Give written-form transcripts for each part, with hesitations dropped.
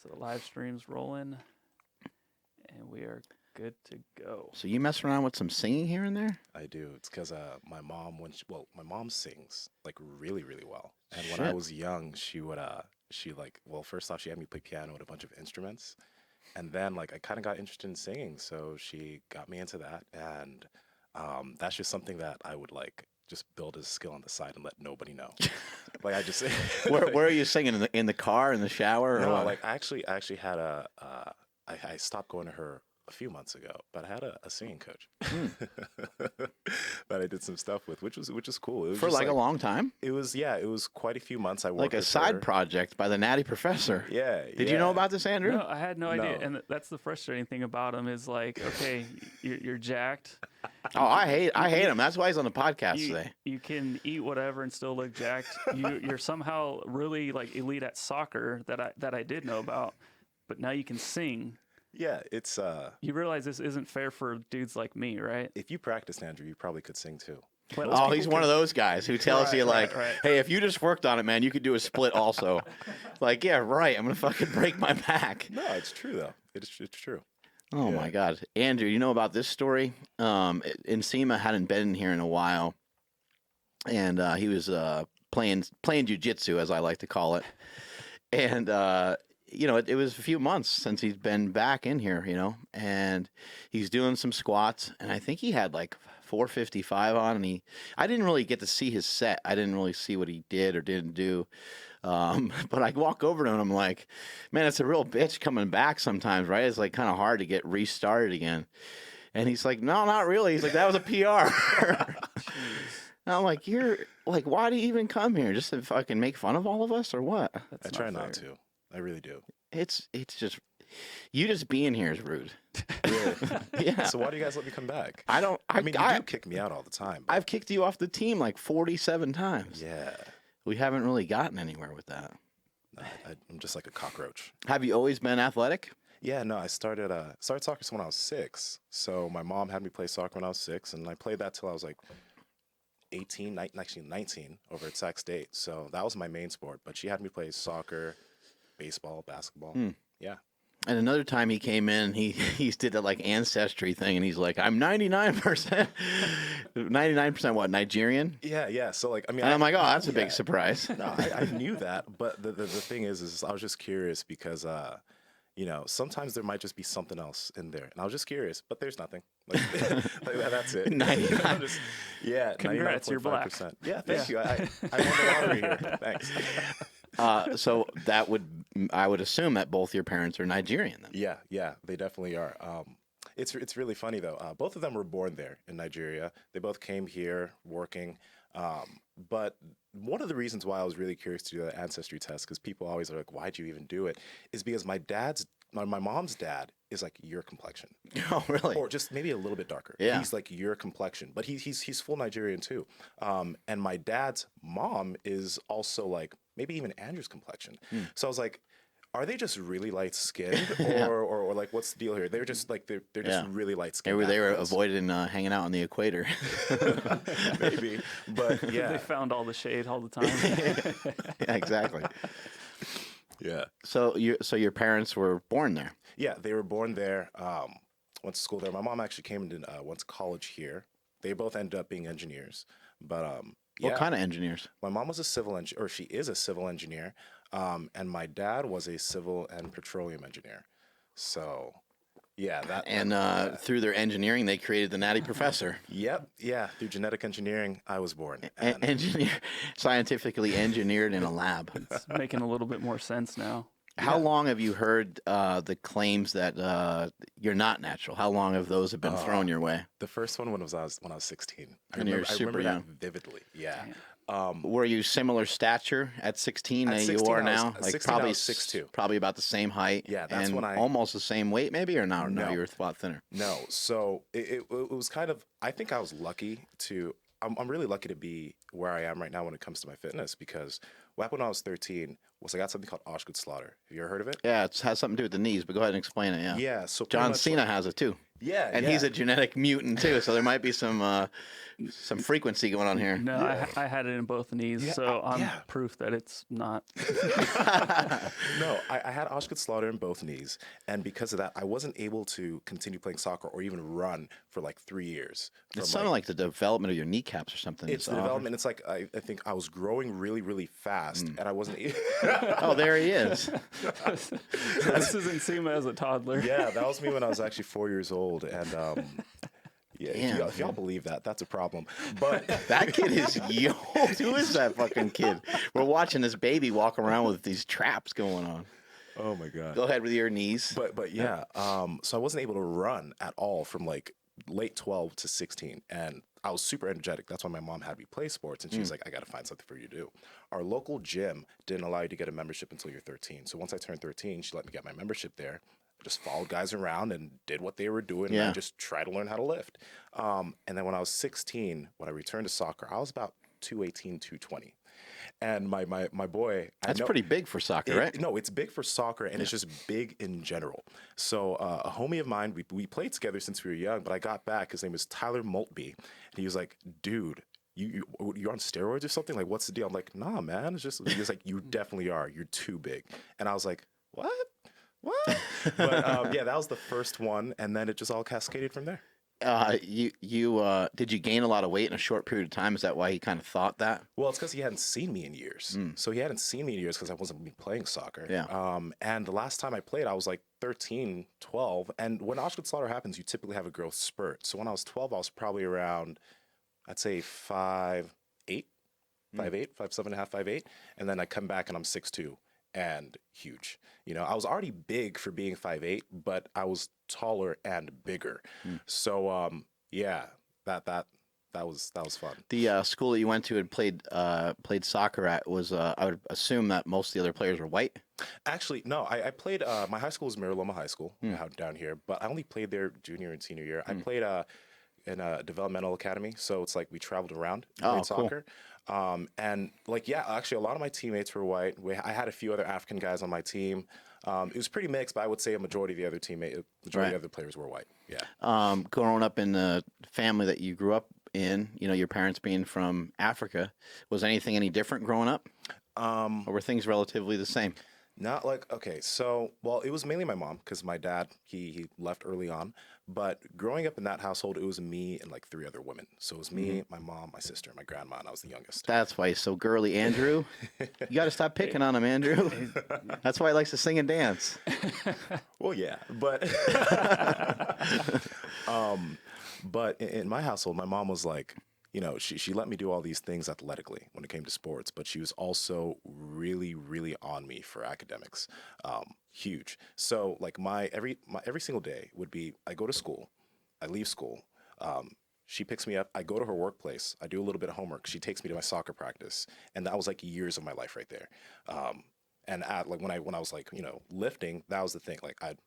So the live stream's rolling, and we are good to go. So you mess around with some singing here and there? I do. It's because my mom, my mom sings like really, really well. And Shit. when I was young, she would, first off, she had me play piano with a bunch of instruments. And then like I kind of got interested in singing. So she got me into that. And that's just something that I would like just build as a skill on the side and let nobody know. Like I just where are you singing, in the car, in the shower? Or no, what? like I actually had I stopped going to her a few months ago, but I had a singing coach that I did some stuff with, which was cool. It was For just like a long time? It was quite a few months. I worked Like a with side her. project by the Natty Professor. Yeah. Did you know about this, Andrew? No, I had no idea. No. And that's the frustrating thing about him is like, okay, you're jacked. Oh, I hate him. That's why he's on the podcast today. You can eat whatever and still look jacked. You're somehow really like elite at soccer that I did know about, but now you can sing. Yeah, it's You realize this isn't fair for dudes like me, right? if you practiced, Andrew, you probably could sing too. But Oh, he's one of those guys who tells you like, right. hey, if you just worked on it, man, you could do a split also. Like, yeah, right. I'm going to fucking break my back. No, it's true though. It's true. Oh, Yeah. my God. Andrew, you know about this story? Nsima hadn't been in here in a while, and he was playing jujitsu, as I like to call it. And, it was a few months since he's been back in here, and he's doing some squats, and I think he had like 455 on, and I didn't really get to see his set. I didn't really see what he did or didn't do. But I walk over to him and I'm like, man, it's a real bitch coming back sometimes, right? It's like kind of hard to get restarted again. And he's like, no, not really. He's like, that was a PR. And I'm like, you're like, why do you even come here? Just to fucking make fun of all of us or what? that's I try fair. not to. I really do. It's just, you just being here is rude. Really? Yeah. So why do you guys let me come back? I don't, I mean, you do kick me out all the time. but- I've kicked you off the team like 47 times. Yeah. We haven't really gotten anywhere with that. I'm just like a cockroach. Have you always been athletic? Yeah, no, I started soccer when I was 6. So my mom had me play soccer when I was 6, and I played that till I was like 19 over at Sac State. So that was my main sport. But she had me play soccer, baseball, basketball. Yeah. And another time he came in, he did that like ancestry thing, and he's like, I'm 99%. 99% what, Nigerian? Yeah. So like, I mean, And I'm like, oh, that's a yeah. big surprise. No, I knew that, but the thing is I was just curious because sometimes there might just be something else in there, and I was just curious, but there's nothing. Like that's it. 99. I'm just- yeah, Congrats, you're black. 99.5%. Yeah, thank you. I won the lottery here. Thanks. So I would assume that both your parents are Nigerian then. Yeah, they definitely are. It's really funny though. Both of them were born there in Nigeria. They both came here working. But one of the reasons why I was really curious to do the ancestry test, because people always are like, "Why'd you even do it?" is because my mom's dad is like your complexion, Oh, really? or just maybe a little bit darker. Yeah. He's like your complexion, but he's full Nigerian too. And my dad's mom is also like maybe even Andrew's complexion. So I was like, are they just really light skinned, or like what's the deal here? They're just like they're just really light skinned. They were avoiding hanging out on the equator. maybe, but yeah, They found all the shade all the time. Yeah, exactly. yeah. So your parents were born there. Yeah, they were born there. Went to school there. My mom actually came and went to college here. They both ended up being engineers. But What yeah, kind of engineers? my mom was a civil engineer, or she is a civil engineer, and my dad was a civil and petroleum engineer. So, yeah, that And through their engineering, they created the Natty Professor. Yep, yeah. Through genetic engineering, I was born. And Scientifically engineered in a lab. It's making a little bit more sense now. How long have you heard the claims that you're not natural? How long have those been thrown your way? the first one when I was 16. And you're super I remember young. that vividly. Yeah. Were you similar stature at 16 At that 16, you are I was- now? at Like 16, I probably was 6'2". probably about the same height. Yeah, that's and when I- almost the same weight, maybe, or no? No. You were a lot thinner. No, so it was kind of. I think I was lucky to. I'm really lucky to be where I am right now when it comes to my fitness, because what happened when I was 13 was I got something called Osgood Slaughter. Have you ever heard of it? Yeah, it has something to do with the knees, but go ahead and explain it. Yeah. Yeah. So pretty John much, Cena has it too. Yeah, And he's a genetic mutant too, so there might be some frequency going on here. No, I had it in both knees, so I'm proof that it's not. No, I had Auschwitz-Slaughter in both knees, and because of that, I wasn't able to continue playing soccer or even run for like 3 years. It sounded like the development of your kneecaps or something. It's the development. It's like I think I was growing really, really fast, and I wasn't. Oh, there he is. This is Nsima as a toddler. Yeah, that was me when I was actually 4 years old, and yeah, if y'all believe that, that's a problem. But that kid is young. Who is that fucking kid? We're watching this baby walk around with these traps going on. Oh my god. Go ahead with your knees. But yeah, so I wasn't able to run at all from like late 12 to 16, and I was super energetic. That's why my mom had me play sports, and she was like, I got to find something for you to do. Our local gym didn't allow you to get a membership until you're 13. So once I turned 13, she let me get my membership there. I just followed guys around and did what they were doing, and I just tried to learn how to lift. And then when I was 16, when I returned to soccer, I was about 218, 220. And my boy... That's pretty big for soccer, right? No, it's big for soccer, and it's just big in general. So a homie of mine, we played together since we were young, but I got back. His name was Tyler Maltby. And he was like, dude, you're on steroids or something? Like, what's the deal? I'm like, nah, man. It's just... He was like, you definitely are. You're too big. And I was like, what? But yeah, that was the first one, and then it just all cascaded from there. Did you gain a lot of weight in a short period of time? Is that why he kind of thought that? Well, it's because he hadn't seen me in years. So he hadn't seen me in years because I wasn't playing soccer. Yeah. And the last time I played, I was like 13, 12. And when Auschwitz-Slaughter happens, you typically have a growth spurt. So when I was 12, I was probably around, I'd say 5'8", 5'7.5", 5'8". And then I come back and I'm 6'2". And huge. You know, I was already big for being 5'8", but I was taller and bigger. So yeah, that was fun. The school that you went to and played soccer at was I would assume that most of the other players were white. Actually, no. I played. My high school was Mariloma High School down here, but I only played there junior and senior year. I played in a developmental academy, so it's like we traveled around playing soccer. And like, yeah, actually a lot of my teammates were white. I had a few other African guys on my team. It was pretty mixed, but I would say a majority of the other of the other players were white. Yeah. Growing up in the family that you grew up in, you know, your parents being from Africa, was anything any different growing up? Or were things relatively the same? Not like, okay, so, well, it was mainly my mom because my dad, he left early on. But growing up in that household, it was me and like 3 other women. So it was me, my mom, my sister, and my grandma, and I was the youngest. That's why he's so girly, Andrew. You got to stop picking on him, Andrew. That's why he likes to sing and dance. Well, yeah, but but in my household, my mom was like, you know, she let me do all these things athletically when it came to sports, but she was also really, really on me for academics. Huge. So like every single day would be, I go to school, I leave school, she picks me up, I go to her workplace, I do a little bit of homework, she takes me to my soccer practice, and that was like years of my life right there. And like when I was like, you know, lifting, that was the thing. Like I'd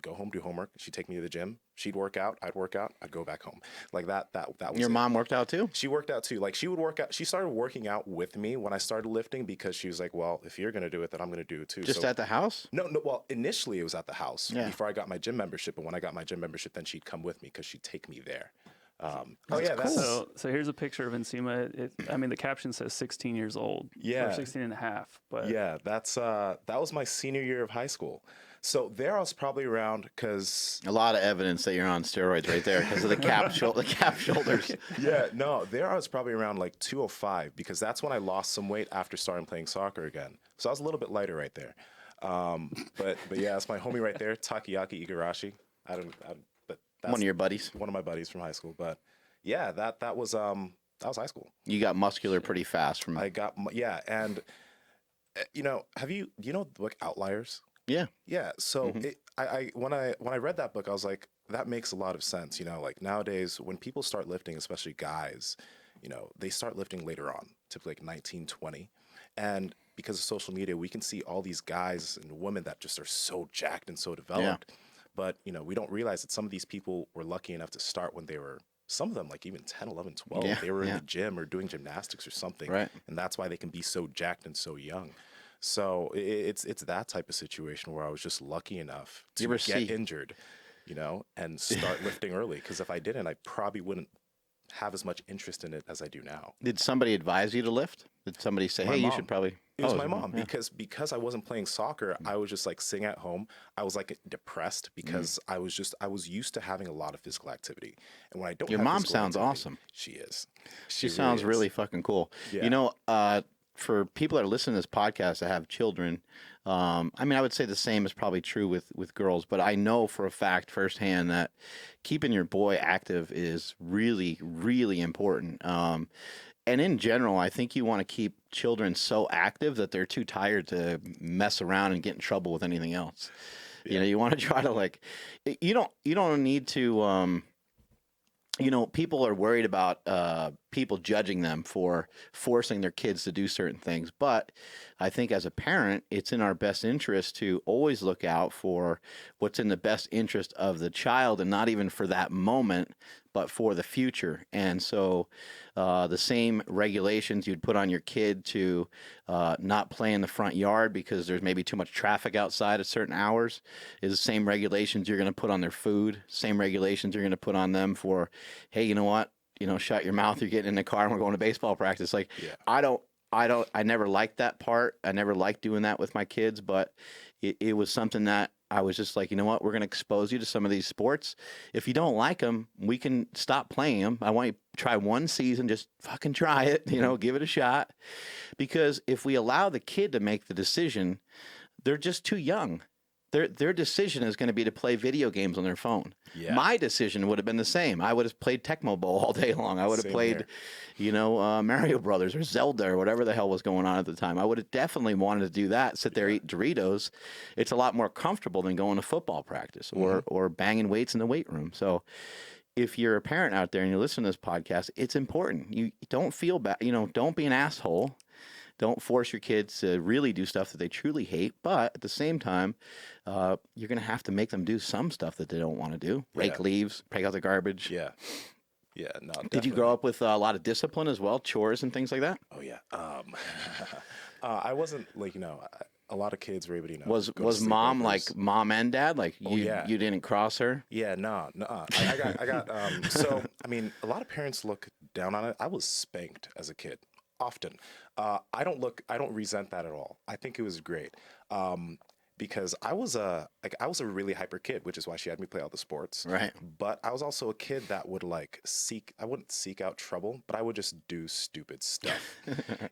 go home, do homework. She'd take me to the gym. She'd work out. I'd work out. I'd go back home. Like that was Your mom worked out too? She worked out too. Like she would work out. She started working out with me when I started lifting because she was like, well, if you're going to do it, then I'm going to do it too. Just at the house? No. Well, initially it was at the house before I got my gym membership. And when I got my gym membership, then she'd come with me because she'd take me there. Cool. So here's a picture of Nsima. I mean, the caption says 16 years old. Yeah. Or 16 and a half. But yeah, that was my senior year of high school. So there I was probably around because a lot of evidence that you're on steroids right there because of the cap shoulders. Yeah, no, there I was probably around like 205 because that's when I lost some weight after starting playing soccer again. So I was a little bit lighter right there. But yeah, that's my homie right there, Takayaki Igarashi. But that's one of your buddies. One of my buddies from high school. But yeah, that was high school. You got muscular pretty fast from. And you know, do you know the book Outliers? Yeah. Yeah. So when I read that book, I was like, that makes a lot of sense. You know, like nowadays when people start lifting, especially guys, you know, they start lifting later on, typically like 19, 20. And because of social media, we can see all these guys and women that just are so jacked and so developed. Yeah. But, you know, we don't realize that some of these people were lucky enough to start when they were, some of them like even 10, 11, 12. Yeah, they were in the gym or doing gymnastics or something. Right. And that's why they can be so jacked and so young. So it's that type of situation where I was just lucky enough to get injured. you know, and start lifting early. Because if I didn't, I probably wouldn't have as much interest in it as I do now. Did somebody advise you to lift? Did somebody say, My hey, you mom. should probably... It was Oh, my your mom yeah. because I wasn't playing soccer. I was just like sitting at home. I was like depressed because I was used to having a lot of physical activity, and when I don't, Your have mom physical sounds activity, awesome. She is. She really sounds is. really fucking cool. Yeah. You know, for people that are listening to this podcast that have children, I mean, I would say the same is probably true with girls, but I know for a fact firsthand that keeping your boy active is really, really important. And in general, I think you want to keep children so active that they're too tired to mess around and get in trouble with anything else. You know, you want to try to like, you don't need to, you know, people are worried about people judging them for forcing their kids to do certain things. But I think as a parent, it's in our best interest to always look out for what's in the best interest of the child, and not even for that moment, but for the future. And so the same regulations you'd put on your kid to not play in the front yard because there's maybe too much traffic outside at certain hours is the same regulations you're going to put on their food, same regulations you're going to put on them for, hey, you know what? You know, shut your mouth. You're getting in the car and we're going to baseball practice. Like, I never liked that part. I never liked doing that with my kids, but it was something that I was just like, you know what? We're going to expose you to some of these sports. If you don't like them, we can stop playing them. I want you to try one season, just fucking try it, you know, give it a shot. Because if we allow the kid to make the decision, they're just too young. Their decision is going to be to play video games on their phone. Yeah. My decision would have been the same. I would have played Tecmo Bowl all day long. I would have Same played, here. you know, Mario Brothers or Zelda or whatever the hell was going on at the time. I would have definitely wanted to do that, sit there, eat Doritos. It's a lot more comfortable than going to football practice or banging weights in the weight room. So if you're a parent out there and you listen to this podcast, it's important. You don't feel bad. You know, don't be an asshole. Don't force your kids to really do stuff that they truly hate. But at the same time, you're going to have to make them do some stuff that they don't want to do. Rake leaves, break out the garbage. Yeah. Yeah. No. Did you grow up with a lot of discipline as well, chores and things like that? Oh yeah. I wasn't like, you know, a lot of kids were able to, you know, Was mom like mom and dad? Like you didn't cross her? Yeah, no. I got so I mean, a lot of parents look down on it. I was spanked as a kid often. I don't resent that at all. I think it was great. Because I was a really hyper kid, which is why she had me play all the sports. Right. But I was also a kid that would I wouldn't seek out trouble, but I would just do stupid stuff.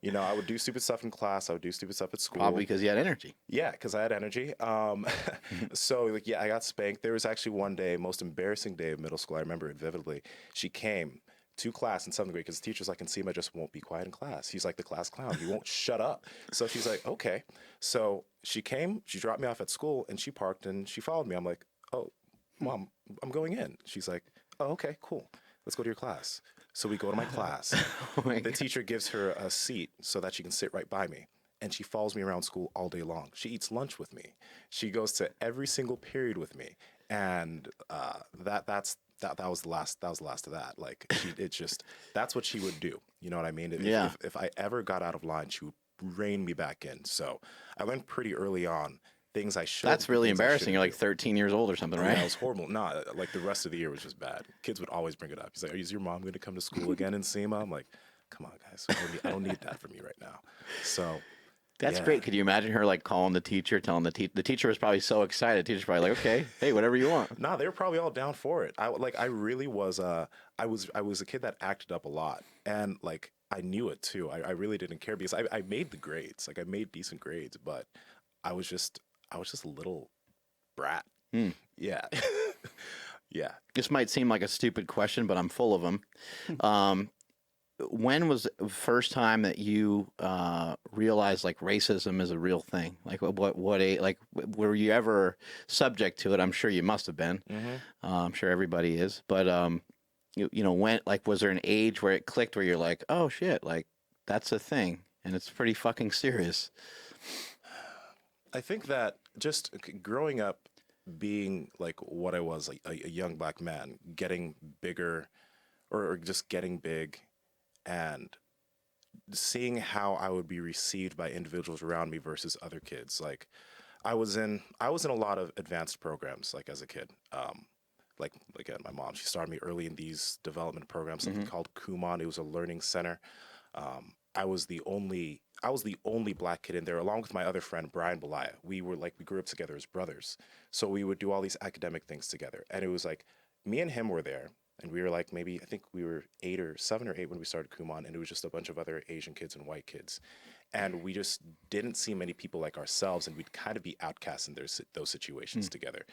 You know, I would do stupid stuff in class. I would do stupid stuff at school. Probably because you had energy. Yeah, because I had energy. So like, yeah, I got spanked. There was actually one day, most embarrassing day of middle school. I remember it vividly. She came to class in 7th grade because the teacher's like, Nsima just won't be quiet in class. He's like the class clown. He won't shut up. So she's like, okay. So she came, she dropped me off at school and she parked and she followed me. I'm like, oh, Mom, I'm going in. She's like, oh, okay, cool. Let's go to your class. So we go to my class. The teacher gives her a seat so that she can sit right by me. And she follows me around school all day long. She eats lunch with me. She goes to every single period with me. And that was the last of that. Like it's just, that's what she would do. You know what I mean? If I ever got out of line, she would rein me back in. So I learned pretty early on things I should. That's really embarrassing. You're like 13 years old or something, right? Yeah, it was horrible. Nah, like the rest of the year was just bad. Kids would always bring it up. He's like, is your mom going to come to school again in Nsima? I'm like, come on, guys. I don't need that from you right now. So that's great. Could you imagine her like calling the teacher, telling the teacher was probably so excited. The teacher's probably like, okay, hey, whatever you want. Nah, they were probably all down for it. I really was. I was a kid that acted up a lot, and like I knew it too. I really didn't care because I made the grades. Like I made decent grades, but I was just a little brat. Yeah. Yeah. This might seem like a stupid question, but I'm full of them. When was the first time that you realized like racism is a real thing? Like like were you ever subject to it? I'm sure you must have been. I'm sure everybody is. But you know, when like was there an age where it clicked where you're like, oh shit, like that's a thing and it's pretty fucking serious? I think that just growing up, being like what I was, like a young black man, getting bigger, or just getting big, and seeing how I would be received by individuals around me versus other kids. Like I was in a lot of advanced programs, like as a kid. like again, my mom, she started me early in these development programs, something called Kumon. It was a learning center. I was the only black kid in there, along with my other friend Brian Belaya. We grew up together as brothers, so we would do all these academic things together. And it was like me and him were there, and we were like maybe I think we were 7 or 8 when we started Kumon, and it was just a bunch of other Asian kids and white kids, and we just didn't see many people like ourselves, and we'd kind of be outcasts in those situations together.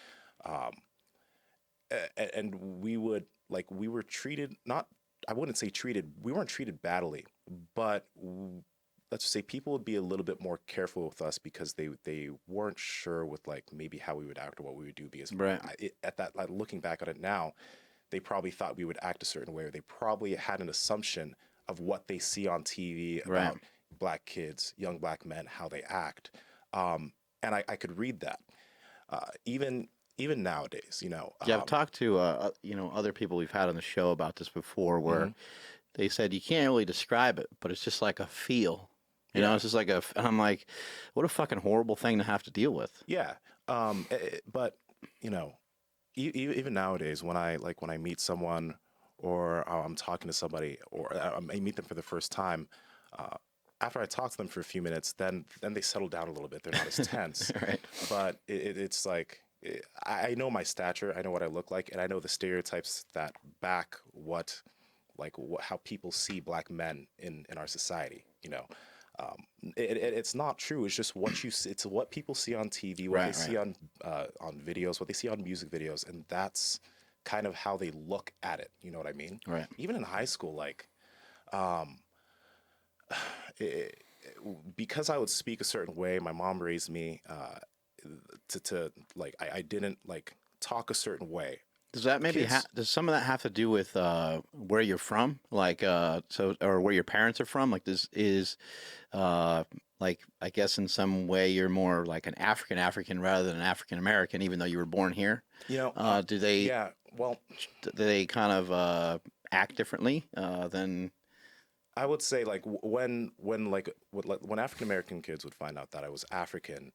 And we were treated, not, I wouldn't say treated, we weren't treated badly, but let's just say people would be a little bit more careful with us because they weren't sure with like maybe how we would act or what we would do, because looking back on it now, they probably thought we would act a certain way, or they probably had an assumption of what they see on TV about black kids, young black men, how they act. And I could read that. Even nowadays, I've talked to other people we've had on the show about this before, where they said you can't really describe it, but it's just like a feel. You know, it's just like and I'm like, what a fucking horrible thing to have to deal with. Yeah. But even nowadays, when I meet someone, or I'm talking to somebody, or I meet them for the first time, after I talk to them for a few minutes, then they settle down a little bit. They're not as tense. Right. But it's like, I know my stature, I know what I look like, and I know the stereotypes that back how people see black men in our society. It's not true. It's just what you see. It's what people see on TV, what they see on videos, what they see on music videos, and that's kind of how they look at it. You know what I mean? Right. Even in high school, because I would speak a certain way, my mom raised me I didn't talk a certain way. Does that maybe does some of that have to do with where you're from, or where your parents are from? I guess in some way you're more like an African rather than an African American, even though you were born here. Do they? Yeah. Well, do they kind of act differently than? I would say when African American kids would find out that I was African,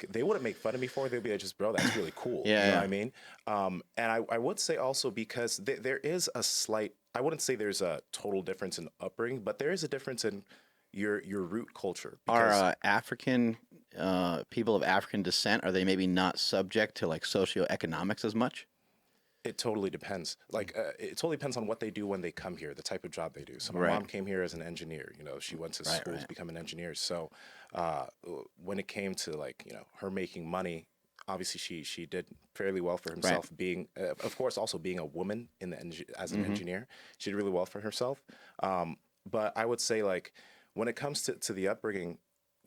they wouldn't make fun of me for it. They'd be like, just, bro, that's really cool. You know what I mean? And I would say also, because there is a slight, I wouldn't say there's a total difference in upbringing, but there is a difference in your root culture. Are African people of African descent, are they maybe not subject to socioeconomics as much? It totally depends. It totally depends on what they do when they come here, the type of job they do. So my mom came here as an engineer. She went to school to become an engineer. So when it came to her making money, obviously she did fairly well for herself. Being, of course, also being a woman as an engineer, she did really well for herself. But I would say when it comes to the upbringing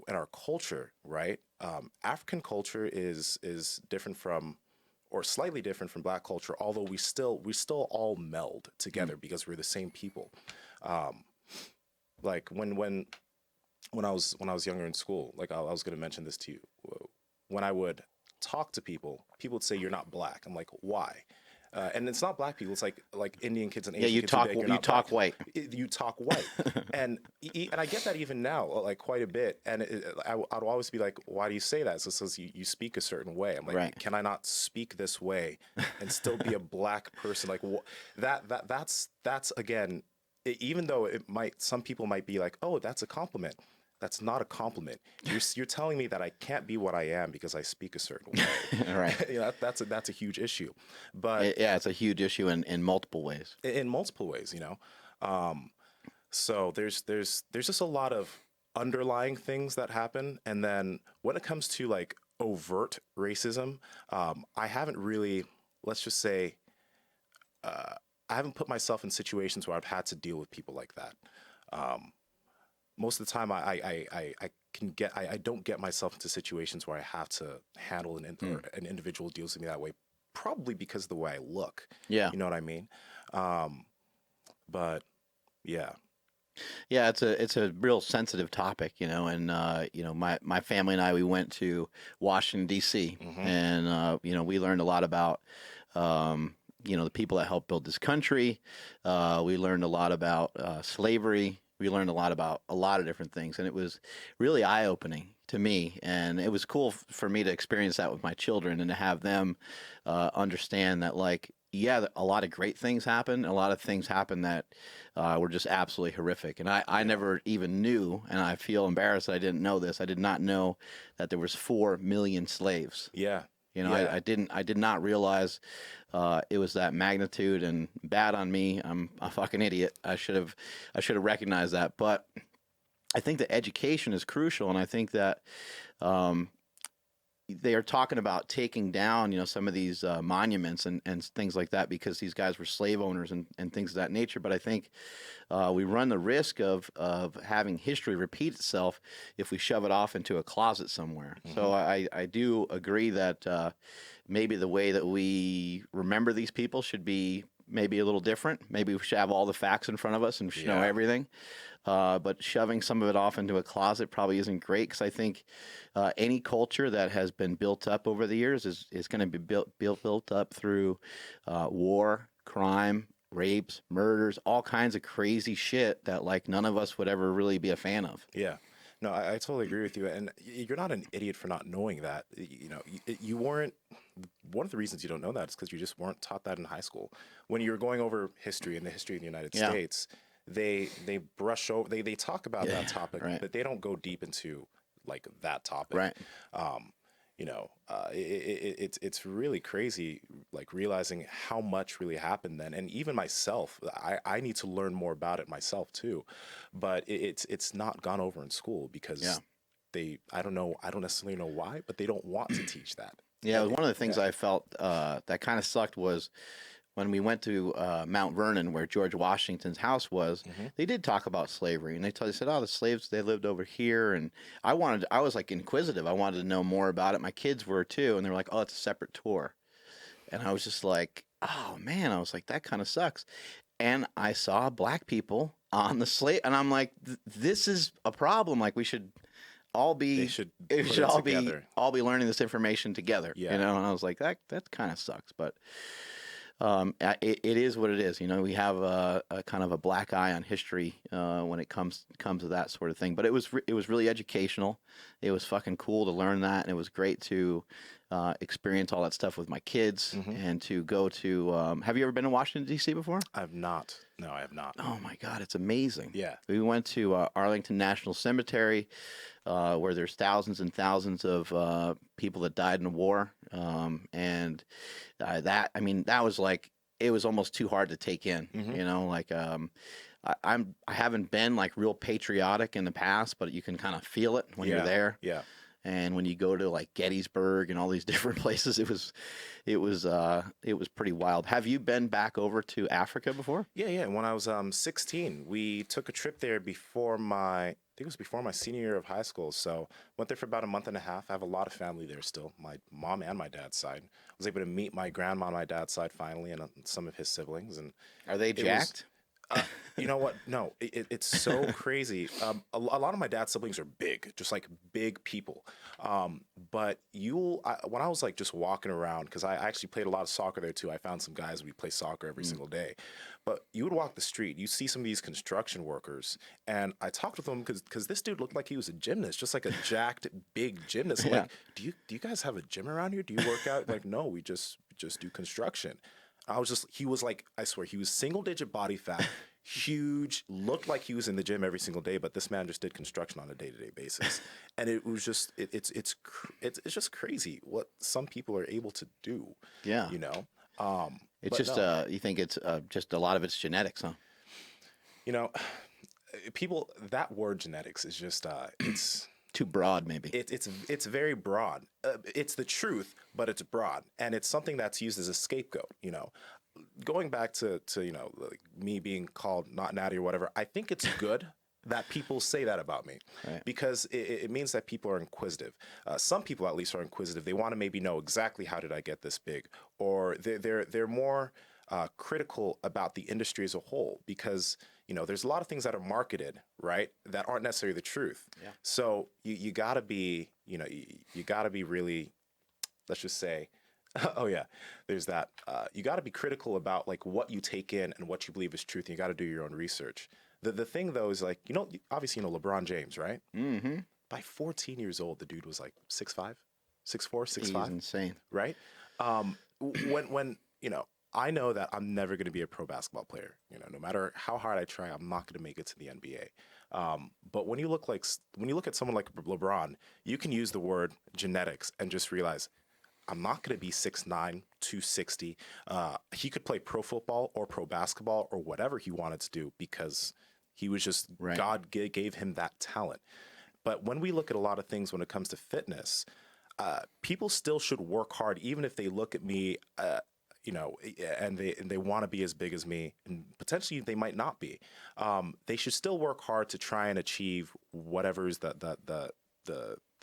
and our culture, right? African culture is different from, or slightly different from, black culture, although we still all meld together because we're the same people. When I was younger in school, I was going to mention this to you. When I would talk to people would say, "You're not black." I'm like, "Why?" And it's not black people. It's like Indian kids and Asian kids. You talk white. You talk white, and I get that even now, quite a bit. And I'd always be like, "Why do you say that?" So it says you speak a certain way. I'm like, "Can I not speak this way and still be a black person?" That's again, even though some people might be like, "Oh, that's a compliment." That's not a compliment. You're telling me that I can't be what I am because I speak a certain way. Right. That's a huge issue. But it's a huge issue in multiple ways. In multiple ways, So there's just a lot of underlying things that happen, and then when it comes to overt racism, I haven't really, let's just say, I haven't put myself in situations where I've had to deal with people like that. Most of the time, I don't get myself into situations where I have to handle an individual deals with me that way, probably because of the way I look. Yeah, you know what I mean. But yeah. Yeah, it's a real sensitive topic, and my family and I, we went to Washington D.C. And we learned a lot about the people that helped build this country. We learned a lot about slavery. We learned a lot about a lot of different things, and it was really eye-opening to me. And it was cool for me to experience that with my children and to have them understand that, yeah, a lot of great things happen. A lot of things happen that were just absolutely horrific. And I never even knew, and I feel embarrassed that I didn't know this. I did not know that there was 4 million slaves. Yeah. You know, Yeah. I did not realize it was that magnitude, and bad on me. I'm a fucking idiot. I should have recognized that. But I think that education is crucial, and I think that they are talking about taking down, you know, some of these monuments and things like that because these guys were slave owners and things of that nature. But I think we run the risk of having history repeat itself if we shove it off into a closet somewhere. Mm-hmm. So I do agree that maybe the way that we remember these people should be maybe a little different. Maybe we should have all the facts in front of us and we should know everything. But shoving some of it off into a closet probably isn't great, because I think any culture that has been built up over the years is going to be built up through war, crime, rapes, murders, all kinds of crazy shit that like none of us would ever really be a fan of. Yeah. No, I totally agree with you. And you're not an idiot for not knowing that. You know, you weren't. One of the reasons you don't know that is because you just weren't taught that in high school. When you're going over history and the history of the United States, they brush over, they talk about that topic, but they don't go deep into like that topic. Right. You know, it's really crazy, like realizing how much really happened then. And even myself, I need to learn more about it myself too. But it's not gone over in school because I don't necessarily know why, but they don't want to teach that. Yeah, one of the things I felt that kind of sucked was when we went to Mount Vernon, where George Washington's house was. They did talk about slavery, and they said, "Oh, the slaves, they lived over here." And I was like inquisitive. I wanted to know more about it. My kids were too, and they were like, "Oh, it's a separate tour." And I was just like, "Oh man," I was like, "That kind of sucks." And I saw black people on the slave, and I'm like, "This is a problem. Like we should." All be learning this information together, you know. And I was like, that kind of sucks, but it is what it is. You know, we have a kind of a black eye on history when it comes to that sort of thing. But it was really educational. It was fucking cool to learn that, and it was great to experience all that stuff with my kids and to go to. Have you ever been to Washington D.C. before? I've not. No, I have not. Oh my God, it's amazing. Yeah, we went to Arlington National Cemetery. Where there's thousands and thousands of people that died in the war, and that was like, it was almost too hard to take in. You know, like I haven't been like real patriotic in the past, but you can kind of feel it when you're there. Yeah. And when you go to like Gettysburg and all these different places, it was pretty wild. Have you been back over to Africa before? Yeah. When I was 16, we took a trip there before my senior year of high school. So went there for about a month and a half. I have a lot of family there still, my mom and my dad's side. I was able to meet my grandma on my dad's side finally, and some of his siblings. And are they jacked? You know what? No, it's so crazy. A lot of my dad's siblings are big, just like big people. But when I was like just walking around, because I actually played a lot of soccer there too. I found some guys, we play soccer every single day. But you would walk the street, you see some of these construction workers, and I talked with them because this dude looked like he was a gymnast, just like a jacked big gymnast. I'm like, do you guys have a gym around here? Do you work out? Like, no, we just do construction. He was like, I swear, he was single digit body fat, huge, looked like he was in the gym every single day, but this man just did construction on a day-to-day basis. And it was just, it's just crazy what some people are able to do. Yeah. You know? It's just, you think it's just a lot of it's genetics, huh? You know, that word genetics is just, it's... too broad, maybe. It's very broad. It's the truth, but it's broad, and it's something that's used as a scapegoat. You know, going back to you know, like me being called not natty or whatever. I think it's good that people say that about me, because it means that people are inquisitive. Some people, at least, are inquisitive. They want to maybe know exactly how did I get this big, or they're more critical about the industry as a whole, because you know, there's a lot of things that are marketed, right, that aren't necessarily the truth. Yeah. So you gotta be, you know, you gotta be really, let's just say, oh yeah, there's that. You gotta be critical about like what you take in and what you believe is truth. And you gotta do your own research. The thing though is like, you know, obviously you know LeBron James, right? Mm-hmm. By 14 years old, the dude was like 6'5", 6'4", 6'5". He's insane, right? When you know, I know that I'm never going to be a pro basketball player. You know, no matter how hard I try, I'm not going to make it to the NBA. But when you look at someone like LeBron, you can use the word genetics and just realize I'm not going to be 6'9", 260. He could play pro football or pro basketball or whatever he wanted to do because he was just Right. God gave him that talent. But when we look at a lot of things when it comes to fitness, people still should work hard, even if they look at me, you know, and they want to be as big as me, and potentially they might not be. They should still work hard to try and achieve whatever's the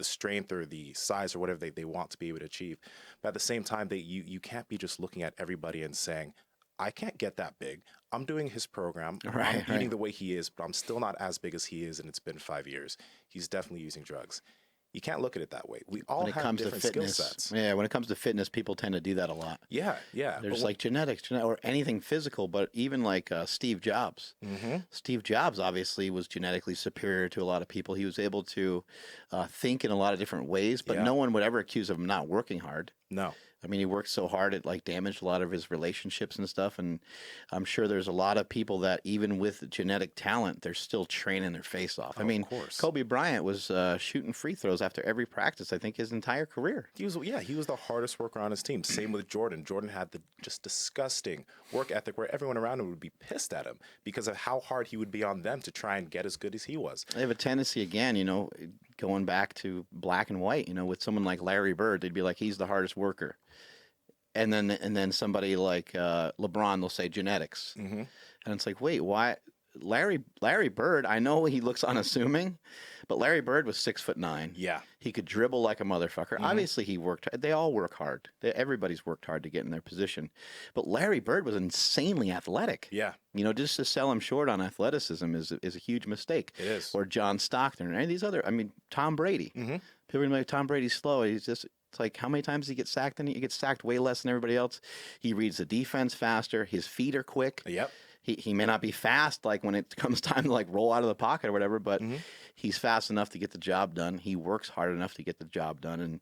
strength or the size or whatever they want to be able to achieve. But at the same time, you can't be just looking at everybody and saying, I can't get that big. I'm doing his program. Right, I'm eating the way he is, but I'm still not as big as he is, and it's been 5 years. He's definitely using drugs. You can't look at it that way. We all When it have comes to different skill fitness, sets. yeah, when it comes to fitness, people tend to do that a lot. Yeah. There's But like genetics or anything physical, but even like Steve Jobs. Steve Jobs obviously was genetically superior to a lot of people. He was able to think in a lot of different ways, but Yeah. no one would ever accuse him of not working hard. no. I mean, he worked so hard it like damaged a lot of his relationships and stuff. And I'm sure there's a lot of people that even with genetic talent, they're still training their face off. I Oh, mean, of course. Kobe Bryant was shooting free throws after every practice, I think his entire career. He was the hardest worker on his team. Same with Jordan. Jordan had the just disgusting work ethic where everyone around him would be pissed at him because of how hard he would be on them to try and get as good as he was. They have a tendency, again, you know, going back to black and white, you know, with someone like Larry Bird, they'd be like, he's the hardest worker. And then somebody like LeBron, they'll say genetics. And it's like, wait, why? Larry Bird, I know he looks unassuming, but Larry Bird was 6'9". Yeah. He could dribble like a motherfucker. Obviously, he worked. They all work hard. Everybody's worked hard to get in their position. But Larry Bird was insanely athletic. Yeah. You know, just to sell him short on athleticism is a huge mistake. It is. Or John Stockton or any of these other. I mean, Tom Brady. People are like, Tom Brady's slow. He's just. It's like, how many times does he get sacked? And he gets sacked way less than everybody else. He reads the defense faster. His feet are quick. Yep. He may not be fast like when it comes time to like roll out of the pocket or whatever, but he's fast enough to get the job done. He works hard enough to get the job done. And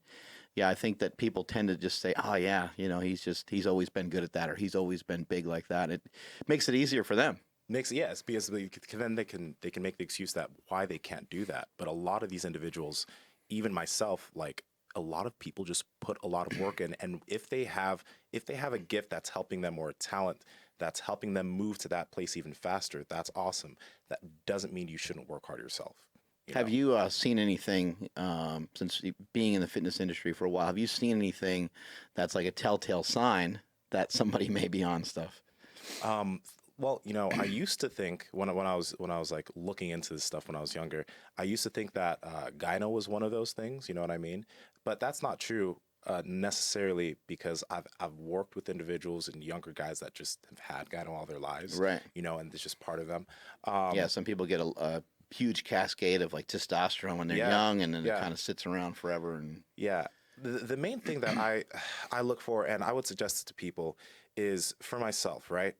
yeah, I think that people tend to just say, oh yeah, you know, he's always been good at that, or he's always been big like that. It makes it easier for them. Yes, because then they can make the excuse that why they can't do that. But a lot of these individuals, even myself, like a lot of people just put a lot of work in, and if they have a gift that's helping them or a talent that's helping them move to that place even faster, that's awesome. That doesn't mean you shouldn't work hard yourself. Have you seen anything, since being in the fitness industry for a while, have you seen anything that's like a telltale sign that somebody may be on stuff? Well, you know, I used to think when I was like looking into this stuff when I was younger, I used to think that gyno was one of those things. You know what I mean? But that's not true necessarily, because I've worked with individuals and younger guys that just have had gyno all their lives. Right. You know, and it's just part of them. Yeah, some people get a huge cascade of like testosterone when they're young, and then it kind of sits around forever. And yeah, the main thing that I look for, and I would suggest it to people, is for myself, right?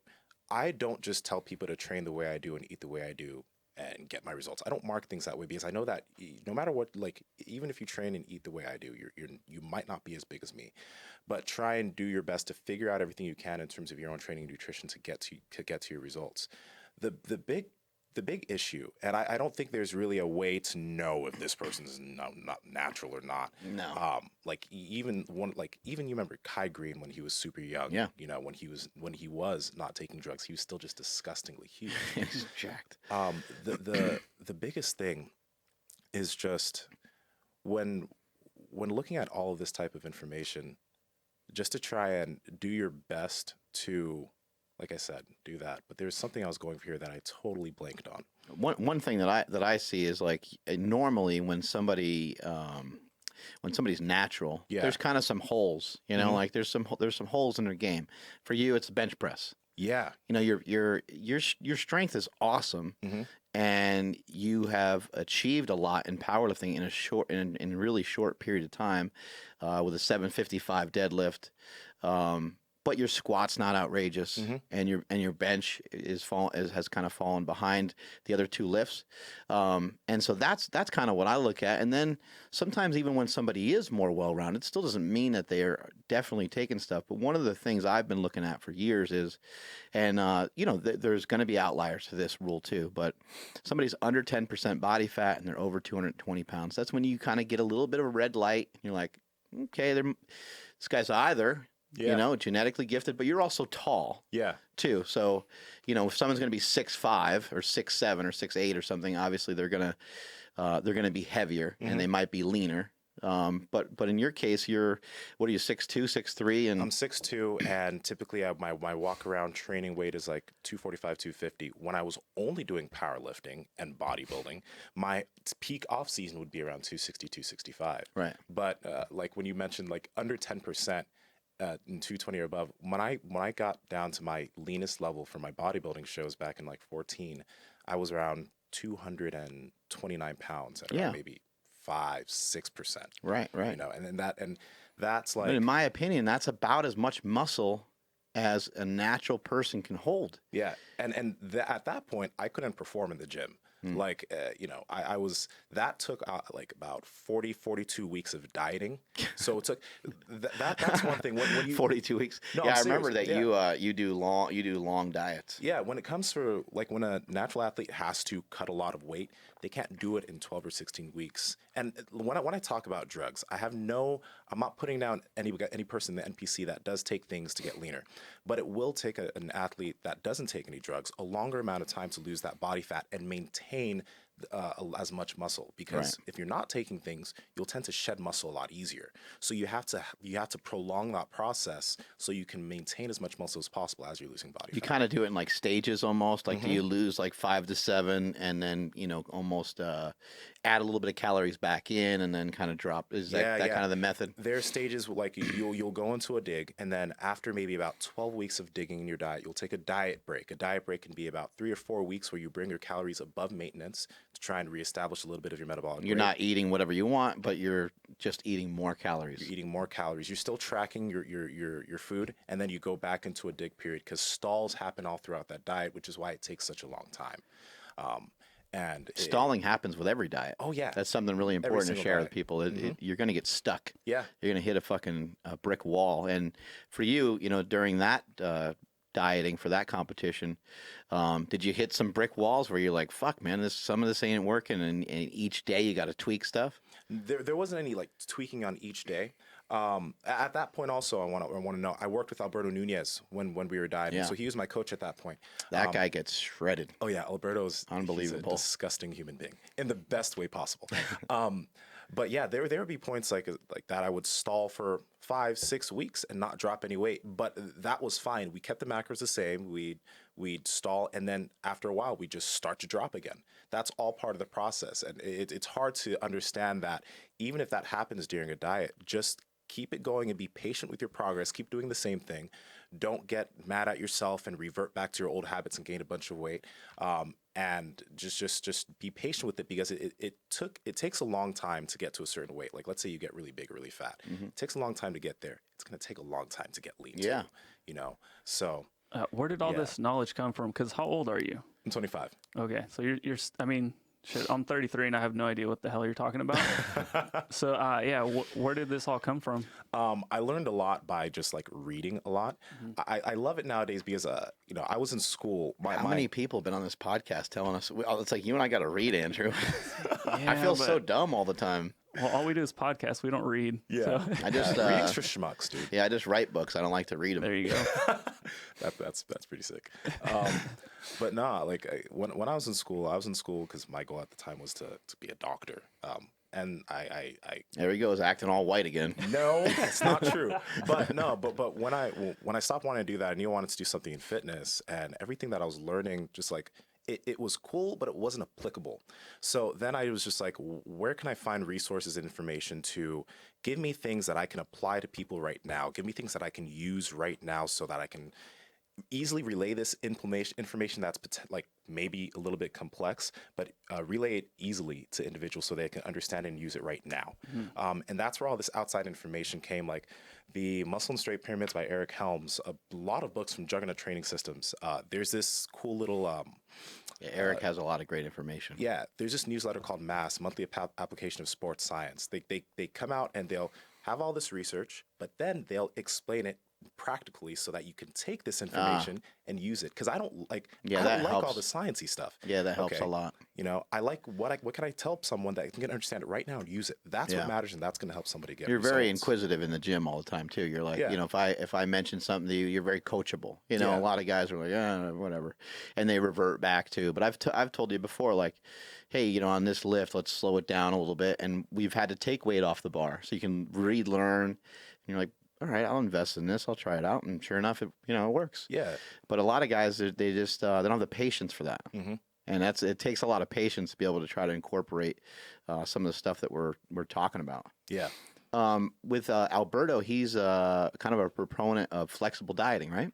I don't just tell people to train the way I do and eat the way I do and get my results. I don't mark things that way because I know that no matter what, like even if you train and eat the way I do, you might not be as big as me, but try and do your best to figure out everything you can in terms of your own training and nutrition to get to your results. The big issue, and I don't think there's really a way to know if this person's not natural or not. No. Like even you remember Kai Green when he was super young. Yeah. You know, when he was not taking drugs, he was still just disgustingly huge. He's jacked. The biggest thing is just when looking at all of this type of information, just to try and do your best to, like I said, do that. But there's something I was going for here that I totally blanked on. One thing that I see is like normally when somebody's natural, there's kind of some holes, you know, like there's some holes in their game. For you, it's bench press. Yeah. You know, your strength is awesome, and you have achieved a lot in powerlifting in a really short period of time, with a 755 deadlift. but your squat's not outrageous, and your bench has kind of fallen behind the other two lifts, and so that's kind of what I look at. And then sometimes even when somebody is more well-rounded, it still doesn't mean that they are definitely taking stuff. But one of the things I've been looking at for years is, and there's going to be outliers to this rule too, but somebody's under 10% body fat and they're over 220 pounds. That's when you kind of get a little bit of a red light. And you're like, okay, this guy's either genetically gifted, but you're also tall. Yeah. Too. So, if someone's going to be 6'5" or 6'7" or 6'8" or something, obviously they're going to be heavier and they might be leaner. But in your case, what are you, 6'2", 6'3"? And I'm 6'2", and typically my walk around training weight is like 245, 250. When I was only doing powerlifting and bodybuilding, my peak off season would be around 260, 265. Right. But like when you mentioned like under 10%, in 220 or above, when I got down to my leanest level for my bodybuilding shows back in like 14, I was around 229 pounds at around maybe 5-6%. Right. And that's like, but in my opinion, that's about as much muscle as a natural person can hold. Yeah, and at that point, I couldn't perform in the gym. Like, I was, that took like about 42 weeks of dieting. So it took, that's one thing. When you 42 weeks. No, yeah, I'm I remember serious. that you do long diets. Yeah, when it comes to, like, when a natural athlete has to cut a lot of weight, they can't do it in 12 or 16 weeks. And when I talk about drugs, I'm not putting down any person in the NPC that does take things to get leaner. But it will take an athlete that doesn't take any drugs a longer amount of time to lose that body fat and maintain as much muscle, because if you're not taking things, you'll tend to shed muscle a lot easier. So you have to prolong that process so you can maintain as much muscle as possible as you're losing body fat. You kind of do it in like stages almost. Like, do you lose like 5 to 7 and then almost add a little bit of calories back in and then kind of drop? Is that kind of the method? There are stages like you'll go into a dig, and then after maybe about 12 weeks of digging in your diet, you'll take a diet break. A diet break can be about 3 or 4 weeks where you bring your calories above maintenance to try and reestablish a little bit of your metabolic You're rate. not eating whatever you want, but you're just eating more calories. You're eating more calories. You're still tracking your food, and then you go back into a dig period, because stalls happen all throughout that diet, which is why it takes such a long time. And stalling happens with every diet. Oh yeah, that's something really important to share with people. You're going to get stuck. Yeah, you're going to hit a fucking brick wall. And for you, during that dieting for that competition, did you hit some brick walls where you're like, fuck, man, some of this ain't working, and each day you got to tweak stuff? There wasn't any like tweaking on each day. At that point, also, I want to know, I worked with Alberto Nunez when we were dieting, so he was my coach at that point. That guy gets shredded. Oh yeah, Alberto's unbelievable, he's a disgusting human being in the best way possible. But yeah, there would be points like that I would stall for 5-6 weeks and not drop any weight, but that was fine. We kept the macros the same. We'd stall, and then after a while, we just start to drop again. That's all part of the process, and it's hard to understand that even if that happens during a diet, just keep it going and be patient with your progress. Keep doing the same thing. Don't get mad at yourself and revert back to your old habits and gain a bunch of weight. And just be patient with it, because it takes a long time to get to a certain weight. Like, let's say you get really big, really fat. It takes a long time to get there. It's going to take a long time to get lean too, so. Where did all this knowledge come from? Because how old are you? I'm 25. Okay, so you're I mean, shit, I'm 33 and I have no idea what the hell you're talking about. So, where did this all come from? I learned a lot by just like reading a lot. I love it nowadays because, I was in school. How many people have been on this podcast telling us, it's like you and I got to read, Andrew. Yeah, I feel so dumb all the time. Well, all we do is podcasts. We don't read. Yeah. So. I just reading's for schmucks, dude. Yeah, I just write books. I don't like to read them. There you go. That's pretty sick. But nah, like when I was in school because my goal at the time was to be a doctor. And I there he goes, acting all white again. No, it's not true. But when I stopped wanting to do that, I knew I wanted to do something in fitness, and everything that I was learning, just like it was cool, but it wasn't applicable. So then I was just like, where can I find resources and information to give me things that I can apply to people right now? Give me things that I can use right now so that I can easily relay this information that's like maybe a little bit complex, but relay it easily to individuals so they can understand and use it right now. And that's where all this outside information came. Like The Muscle and Straight Pyramids by Eric Helms, a lot of books from Juggernaut Training Systems. There's this cool little Yeah, Eric has a lot of great information. yeah, there's this newsletter called MASS, Monthly Application of Sports Science. They come out and they'll have all this research, but then they'll explain it practically so that you can take this information and use it. Because I don't like all the sciencey stuff. Yeah, that helps a lot. You know, I like what can I tell someone that can understand it right now and use it. That's what matters, and that's going to help somebody get. You're results. very inquisitive in the gym all the time too. You're like, you know, if I mention something to you, you're very coachable. You know, a lot of guys are like, whatever, and they revert back to. But I've told you before, like, hey, you know, on this lift, let's slow it down a little bit, and we've had to take weight off the bar so you can relearn. And you're like, all right, I'll invest in this. I'll try it out, and sure enough, it works. Yeah. But a lot of guys, they just they don't have the patience for that, and it takes a lot of patience to be able to try to incorporate some of the stuff that we're talking about. Yeah. With Alberto, he's kind of a proponent of flexible dieting, right?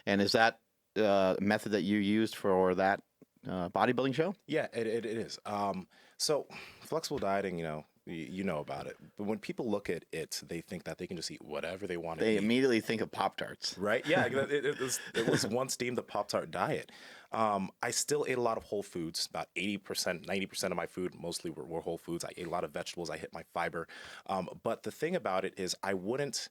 And is that a method that you used for that bodybuilding show? Yeah, it is. So flexible dieting, you know about it. But when people look at it, they think that they can just eat whatever they want to eat. They immediately think of Pop-Tarts. Right? Yeah, it was once deemed the Pop-Tart diet. I still ate a lot of whole foods. About 80%, 90% of my food mostly were whole foods. I ate a lot of vegetables. I hit my fiber. But the thing about it is I wouldn't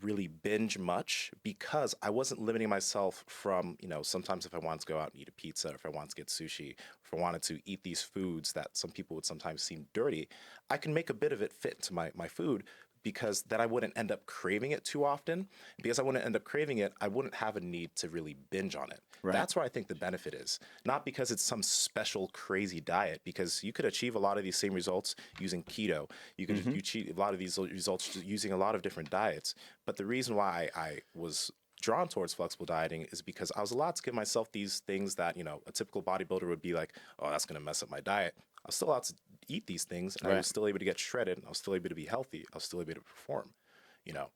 really binge much because I wasn't limiting myself from, sometimes if I wanted to go out and eat a pizza, or if I wanted to get sushi, if I wanted to eat these foods that some people would sometimes seem dirty, I can make a bit of it fit into my food, because then I wouldn't end up craving it too often. Because I wouldn't end up craving it, I wouldn't have a need to really binge on it. Right. That's where I think the benefit is. Not because it's some special crazy diet, because you could achieve a lot of these same results using keto. You could achieve a lot of these results using a lot of different diets. But the reason why I was drawn towards flexible dieting is because I was allowed to give myself these things that, a typical bodybuilder would be like, oh, that's going to mess up my diet. I was still allowed to eat these things, and I was still able to get shredded, and I was still able to be healthy. I was still able to perform,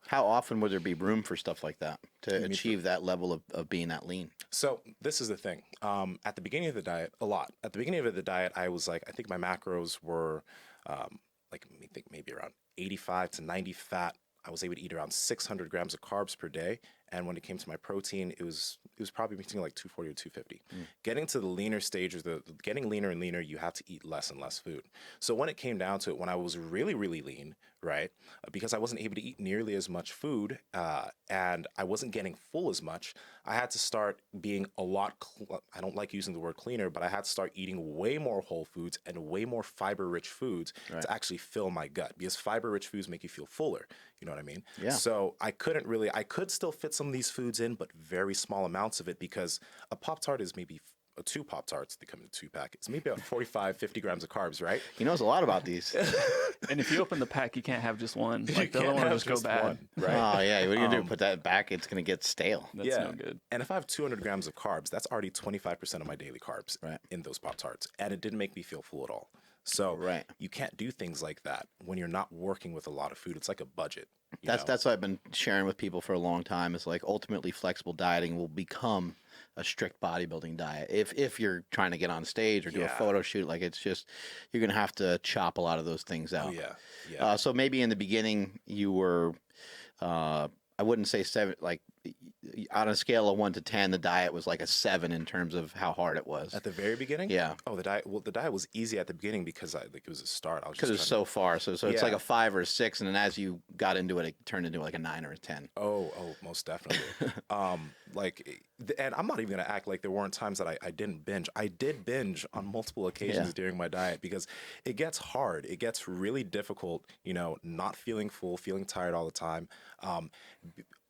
How often would there be room for stuff like that to achieve that level of being that lean? So this is the thing. At the beginning of the diet, a lot. At the beginning of the diet, I was like, I think my macros were maybe around 85 to 90 fat. I was able to eat around 600 grams of carbs per day. And when it came to my protein, it was probably between like 240 or 250. Getting to the leaner stage, or getting leaner and leaner, you have to eat less and less food. So when it came down to it, when I was really, really lean, right, because I wasn't able to eat nearly as much food and I wasn't getting full as much, I had to start being a lot, I don't like using the word cleaner, but I had to start eating way more whole foods and way more fiber-rich foods to actually fill my gut, because fiber-rich foods make you feel fuller. You know what I mean? Yeah. So I could still fit some of these foods in, but very small amounts of it, because a Pop-Tart is maybe two Pop-Tarts. They come in a 2-pack. It's maybe about 45, 50 grams of carbs, right? He knows a lot about these. And if you open the pack, you can't have just one. Like, the other one will just go bad. One, right? Oh, yeah. What are you going to do? Put that back? It's going to get stale. That's no good. And if I have 200 grams of carbs, that's already 25% of my daily carbs in those Pop-Tarts. And it didn't make me feel full at all. So you can't do things like that when you're not working with a lot of food. It's like a budget. That's what I've been sharing with people for a long time. Is like, ultimately flexible dieting will become a strict bodybuilding diet if you're trying to get on stage or do a photo shoot. Like, it's just, you're gonna have to chop a lot of those things out. So maybe in the beginning you were I wouldn't say 7, like on a scale of 1 to 10, the diet was like a 7 in terms of how hard it was. At the very beginning? Yeah. Oh, the diet was easy at the beginning because it was a start. Because it was so far. So it's like a 5 or a 6, and then as you got into it, it turned into like a 9 or a 10. Oh, most definitely. And I'm not even gonna act like there weren't times that I didn't binge. I did binge on multiple occasions during my diet, because it gets hard. It gets really difficult. Not feeling full, feeling tired all the time.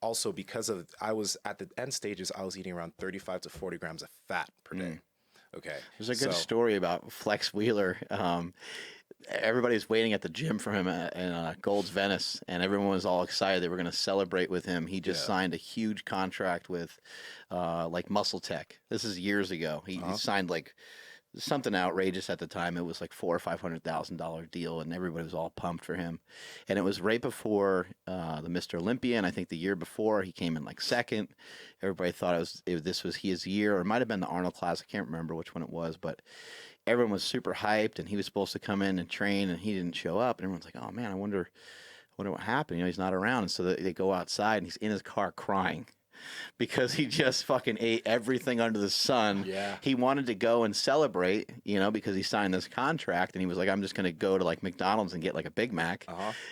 Also, because I was at the end stages, I was eating around 35 to 40 grams of fat per day. Okay. There's a good story about Flex Wheeler. Everybody's waiting at the gym for him in Gold's Venice, and everyone was all excited. They were going to celebrate with him. He just signed a huge contract with like Muscle Tech. This is years ago. He signed like something outrageous at the time. It was like $400,000 or $500,000 deal, and everybody was all pumped for him. And it was right before the Mr. Olympia, and I think the year before he came in like second. Everybody thought this was his year, or it might have been the Arnold Class. I can't remember which one it was, but everyone was super hyped, and he was supposed to come in and train, and he didn't show up. And everyone's like, "Oh man, I wonder wonder what happened. He's not around. And so they go outside, and he's in his car crying because he just fucking ate everything under the sun. Yeah. He wanted to go and celebrate, because he signed this contract, and he was like, I'm just going to go to like McDonald's and get like a Big Mac.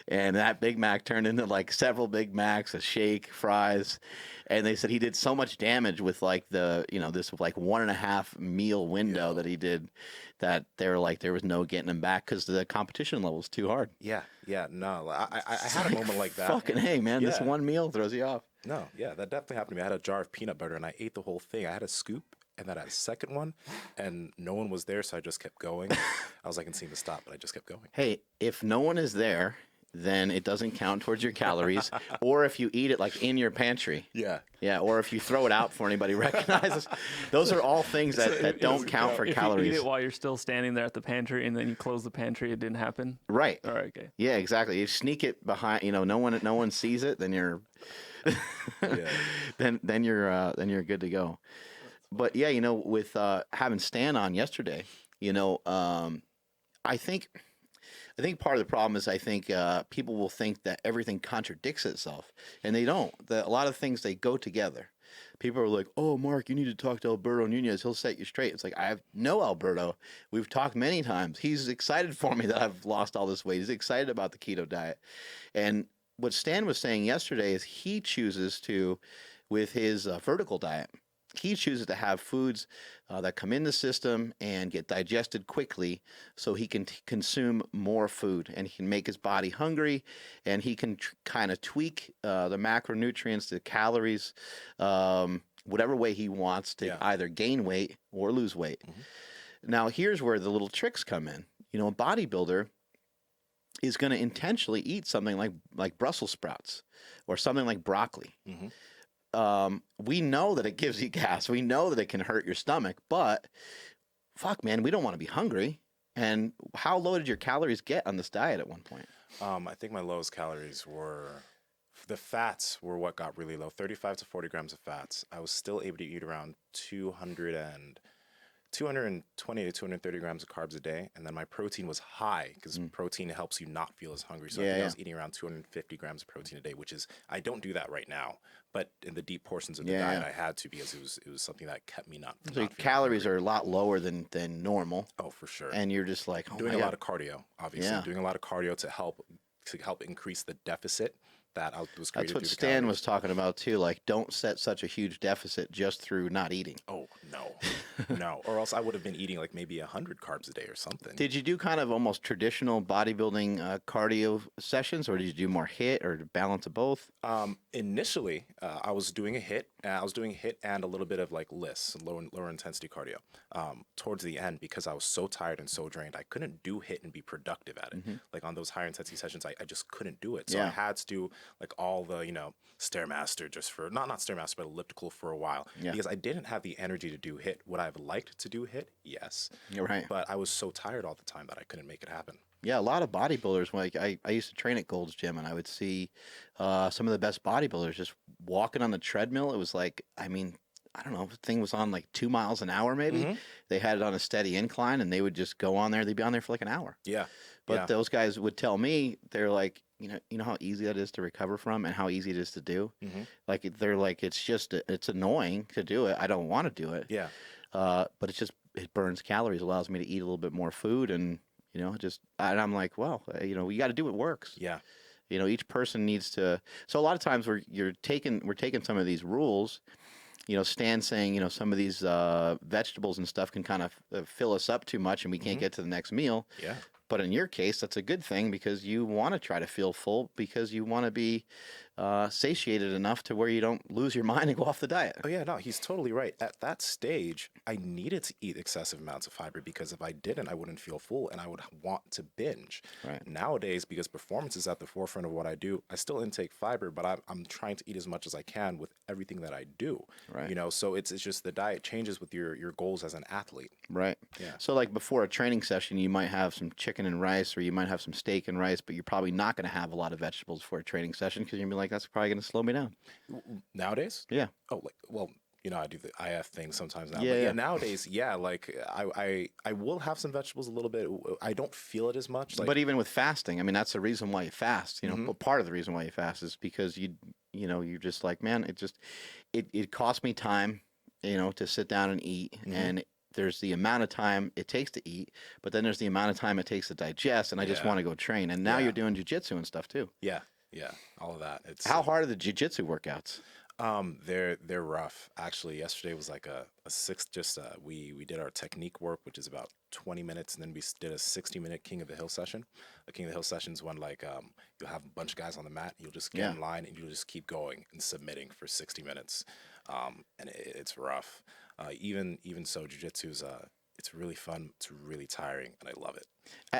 And that Big Mac turned into like several Big Macs, a shake, fries. And they said he did so much damage with like this like 1.5 meal window that he did, that they were like, there was no getting him back because the competition level was too hard. Yeah. No, I had a moment like that. Fucking hey, man, this one meal throws you off. No, yeah, that definitely happened to me. I had a jar of peanut butter and I ate the whole thing. I had a scoop and then I had a second one and no one was there, so I just kept going. I was like, Nsima, stop, but I just kept going. Hey, if no one is there, then it doesn't count towards your calories. Or if you eat it like in your pantry. Yeah. Yeah, or if you throw it out before anybody recognizes. Those are all things that don't count for calories. If you eat it while you're still standing there at the pantry and then you close the pantry, it didn't happen. Right. All right. Okay. Yeah, exactly. You sneak it behind. No one sees it. Then you're. then you're good to go. But yeah, with having Stan on yesterday, I think part of the problem is people will think that everything contradicts itself, and they don't. A lot of things, they go together. People are like, oh, Mark, you need to talk to Alberto Nunez. He'll set you straight. It's like, I have no Alberto. We've talked many times. He's excited for me that I've lost all this weight. He's excited about the keto diet. And what Stan was saying yesterday is he chooses to, with his vertical diet, he chooses to have foods that come in the system and get digested quickly so he can consume more food, and he can make his body hungry, and he can kind of tweak the macronutrients, the calories, whatever way he wants to either gain weight or lose weight. Now, here's where the little tricks come in. A bodybuilder is going to intentionally eat something like Brussels sprouts or something like broccoli. We know that it gives you gas. We know that it can hurt your stomach, but fuck, man, we don't want to be hungry. And how low did your calories get on this diet at one point? I think my lowest calories were, the fats were what got really low, 35 to 40 grams of fats. I was still able to eat around 220 to 230 grams of carbs a day. And then my protein was high because protein helps you not feel as hungry. So I think I was eating around 250 grams of protein a day, which is, I don't do that right now. But in the deep portions of the diet, I had to, because it was something that kept me not. So your calories are a lot lower than normal. Oh, for sure. And you're just like, doing a lot of cardio, obviously. Doing a lot of cardio to help increase the deficit that was created. That's what Stan was talking about too. Like, don't set such a huge deficit just through not eating. Oh no, or else I would have been eating like maybe 100 carbs a day or something. Did you do kind of almost traditional bodybuilding cardio sessions, or did you do more HIIT or balance of both? Initially, I was doing a HIIT. I was doing HIIT and a little bit of like LISS, lower intensity cardio. Towards the end, because I was so tired and so drained, I couldn't do HIIT and be productive at it. Like on those higher intensity sessions, I just couldn't do it. So I had to do like all the, Stairmaster just for, not Stairmaster, but elliptical for a while. Because I didn't have the energy to do HIIT. Would I have liked to do HIIT? Yes. You're right. But I was so tired all the time that I couldn't make it happen. Yeah, a lot of bodybuilders, like I used to train at Gold's Gym, and I would see some of the best bodybuilders just walking on the treadmill. It was like, I don't know, the thing was on like 2 miles an hour maybe. They had it on a steady incline, and they would just go on there. They'd be on there for like an hour. Yeah. But those guys would tell me, they're like, you know how easy that is to recover from and how easy it is to do? Like, they're like, it's annoying to do it. I don't want to do it. Yeah. But it burns calories, allows me to eat a little bit more food, and, and I'm like, well, you got to do what works. Yeah. Each person needs to. So a lot of times we're taking some of these rules. Stan saying, some of these vegetables and stuff can kind of fill us up too much, and we can't get to the next meal. Yeah. But in your case, that's a good thing, because you want to try to feel full, because you want to be satiated enough to where you don't lose your mind and go off the diet. Oh, yeah, no, he's totally right. At that stage, I needed to eat excessive amounts of fiber, because if I didn't, I wouldn't feel full and I would want to binge. Right. Nowadays, because performance is at the forefront of what I do, I still intake fiber, but I'm trying to eat as much as I can with everything that I do. Right. So it's just the diet changes with your goals as an athlete. Right. Yeah. So like before a training session, you might have some chicken and rice, or you might have some steak and rice, but you're probably not going to have a lot of vegetables for a training session, because you're going to be like, that's probably going to slow me down. Nowadays? Yeah. Oh, well, I do the IF thing sometimes now. Yeah, But yeah. nowadays, like I will have some vegetables a little bit. I don't feel it as much. Like, But even with fasting, I mean, that's the reason why you fast. You know, Mhm. part of the reason why you fast is because you're just like, man, it costs me time, to sit down and eat, and there's the amount of time it takes to eat, but then there's the amount of time it takes to digest, and I just Yeah. want to go train. And now Yeah. you're doing jujitsu and stuff too. yeah, all of that. It's How hard are the jujitsu workouts? they're rough. Actually, yesterday was like a six. Just we did our technique work, which is about 20 minutes, and then we did a 60-minute King of the Hill session. A King of the Hill session is when like you'll have a bunch of guys on the mat, you'll just get in line, and you'll just keep going and submitting for 60 minutes. And it's rough. Even so, jujitsu is it's really fun. It's really tiring, and I love it.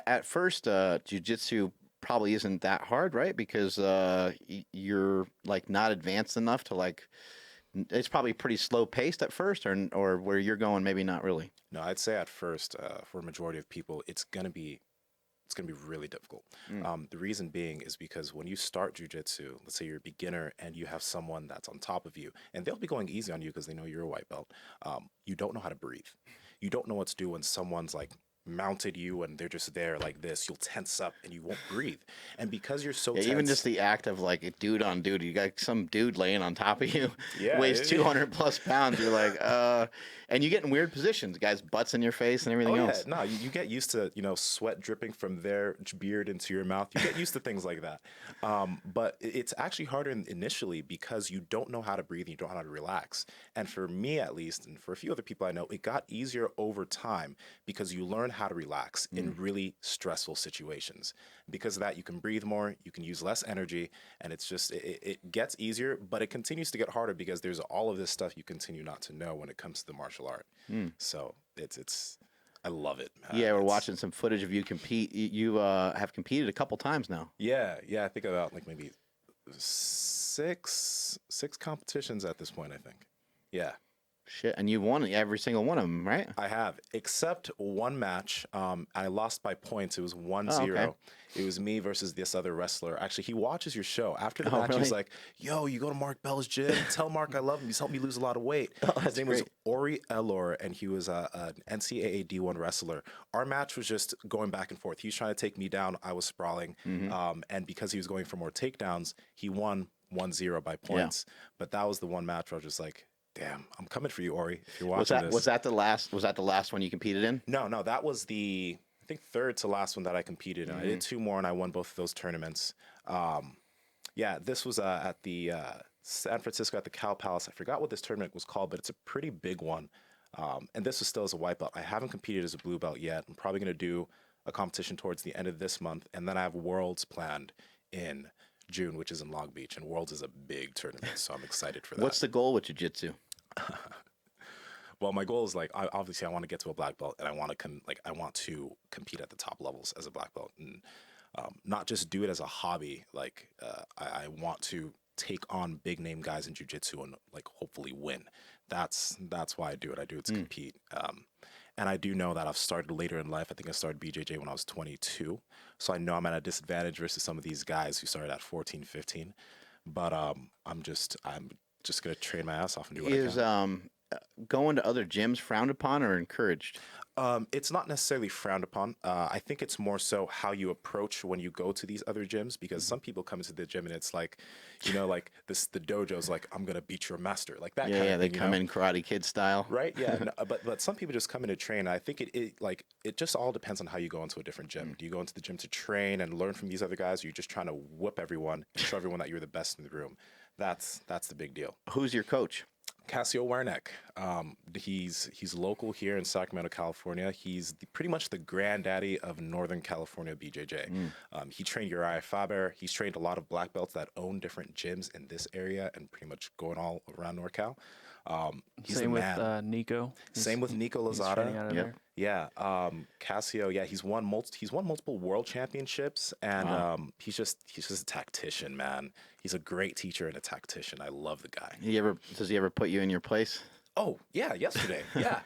At first, jujitsu probably isn't that hard, right? Because you're like not advanced enough to like. It's probably pretty slow paced at first, or where you're going, maybe not really. No, I'd say at first, for a majority of people, it's gonna be really difficult. The reason being is because when you start jujitsu, let's say you're a beginner and you have someone that's on top of you, and they'll be going easy on you because they know you're a white belt. You don't know how to breathe. You don't know what to do when someone's like mounted you and they're just there like this. You'll tense up and you won't breathe. And because you're so Yeah, tense, even just the act of like a dude on dude, you got some dude laying on top of you, Yeah, weighs it- 200 plus pounds. You're like, and you get in weird positions. Guys' butts in your face and everything Oh yeah, else. no, you get used to sweat dripping from their beard into your mouth. You get used to things like that, but it's actually harder initially because you don't know how to breathe and you don't know how to relax. And for me at least, and for a few other people I know, it got easier over time because you learn how to relax in really stressful situations. Because of that, you can breathe more, you can use less energy, and it's just it gets easier, but it continues to get harder because there's all of this stuff you continue not to know when it comes to the martial art. So it's I love it. Yeah, we're It's- watching some footage of you compete. You have competed a couple times now. Yeah, I think about like maybe six competitions at this point, I think. Yeah, Shit, and you've won every single one of them, right? I have, except one match. I lost by points. It was 1-0. okay. It was me versus this other wrestler. Actually, he watches your show. After the Oh, match, he was really? like, "Yo, you go to Mark Bell's gym. Tell Mark I love him. He's helped me lose a lot of weight." that's His name was great. Ori Elor, and he was an NCAA D1 wrestler. Our match was just going back and forth. He was trying to take me down. I was sprawling. And because he was going for more takedowns, he won 1-0 by points. But that was the one match where I was just like, damn, I'm coming for you, Ori. If you're watching this. Was that the last one you competed in? No, that was the I think third to last one that I competed in. I did two more and I won both of those tournaments. Yeah, this was at the San Francisco at the Cow Palace. I forgot what this tournament was called, but it's a pretty big one. And this was still as a white belt. I haven't competed as a blue belt yet. I'm probably going to do a competition towards the end of this month, and then I have Worlds planned in June, which is in Long Beach, and Worlds is a big tournament, so I'm excited for that. What's the goal with jiu-jitsu? Well, my goal is like obviously I want to get to a black belt, and I want to I want to compete at the top levels as a black belt, and not just do it as a hobby. Like I want to take on big name guys in jiu-jitsu and like hopefully win. That's why I do it. I do it to compete. And I do know that I've started later in life. I think I started BJJ when I was 22. So I know I'm at a disadvantage versus some of these guys who started at 14, 15. But I'm just going to train my ass off and do what I can. Is going to other gyms frowned upon or encouraged? It's not necessarily frowned upon. I think it's more so how you approach when you go to these other gyms, because some people come into the gym and it's like, like the dojo's like, I'm gonna beat your master, like that. Yeah, kind of they thing, come in Karate Kid style. right? Yeah, no, but some people just come in to train. I think it just all depends on how you go into a different gym. Do you go into the gym to train and learn from these other guys, or you're just trying to whoop everyone, show everyone that you're the best in the room? That's the big deal. Who's your coach? Cassio Warneck. He's local here in Sacramento, California. He's pretty much the granddaddy of Northern California BJJ. He trained Uriah Faber. He's trained a lot of black belts that own different gyms in this area and pretty much going all around NorCal. He's Same the with man. Nico. Same with Nico He's training out Lozada. of Yep. there. Yeah, Cassio. Yeah, he's won multiple world championships, and he's just a tactician, man. He's a great teacher and a tactician. I love the guy. Does he ever put you in your place? Oh yeah, yesterday. Yeah,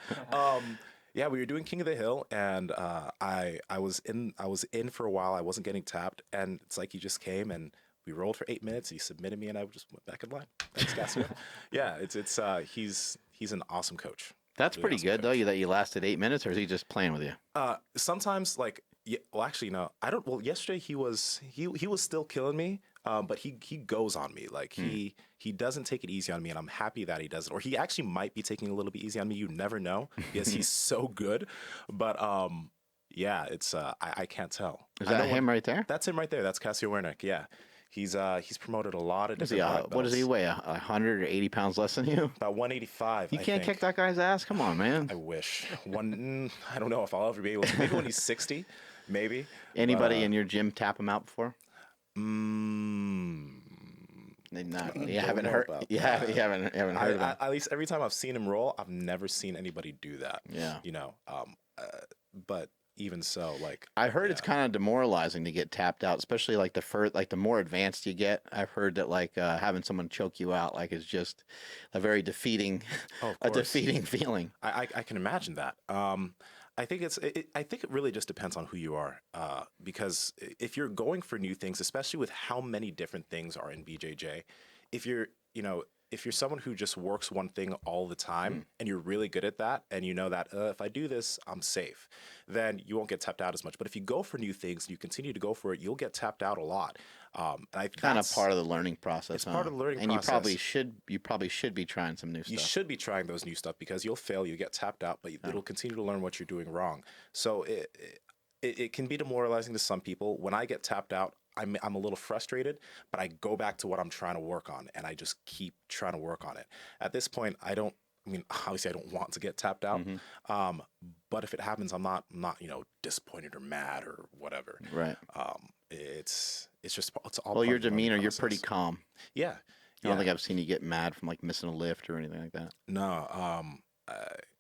yeah. We were doing King of the Hill, and I was in for a while. I wasn't getting tapped, and it's like he just came and we rolled for 8 minutes. He submitted me, and I just went back in line. Thanks, Cassio. Yeah, he's an awesome coach. That's Really pretty awesome good, coach. though, that you lasted 8 minutes, or is he just playing with you? Sometimes, like, yeah, well, actually, no, I don't. Well, yesterday he was still killing me, but he goes on me. Like he doesn't take it easy on me, and I'm happy that he doesn't. Or he actually might be taking it a little bit easy on me. You never know, because he's so good. But yeah, it's I can't tell. Is I that know him right there? That's him right there. That's Cassio Wernick. Yeah, he's promoted a lot of Is he, different black what does he belts. weigh? 100 or 80 pounds less than you? About 185. You I can't think. kick that guy's ass? Come on, man. I wish. I don't know if I'll ever be able to. Maybe when he's 60, maybe. Anybody in your gym tap him out before? Mm, They not. You Don't haven't know heard. about You that. haven't heard of him. At least every time I've seen him roll, I've never seen anybody do that. Yeah. You know, but even so, like I heard it's kind of demoralizing to get tapped out, especially like the more advanced you get. I've heard that like having someone choke you out like is just a very defeating, of a course. defeating feeling. I can imagine that. I think I think it really just depends on who you are. Because if you're going for new things, especially with how many different things are in BJJ, if you're someone who just works one thing all the time and you're really good at that, and you know that if I do this, I'm safe, then you won't get tapped out as much. But if you go for new things and you continue to go for it, you'll get tapped out a lot. Kind of part of the learning process. It's part of the learning and process. you probably should be trying some new stuff. You should be trying those new stuff, because you'll fail, you get tapped out, but it'll continue to learn what you're doing wrong. So it can be demoralizing to some people. When I get tapped out, I'm a little frustrated, but I go back to what I'm trying to work on, and I just keep trying to work on it. At this point, obviously I don't want to get tapped out. But if it happens, I'm not disappointed or mad or whatever. Right. It's all. Well, your part of the learning demeanor, you're process. pretty calm. Yeah. I don't think I've seen you get mad from like missing a lift or anything like that. No.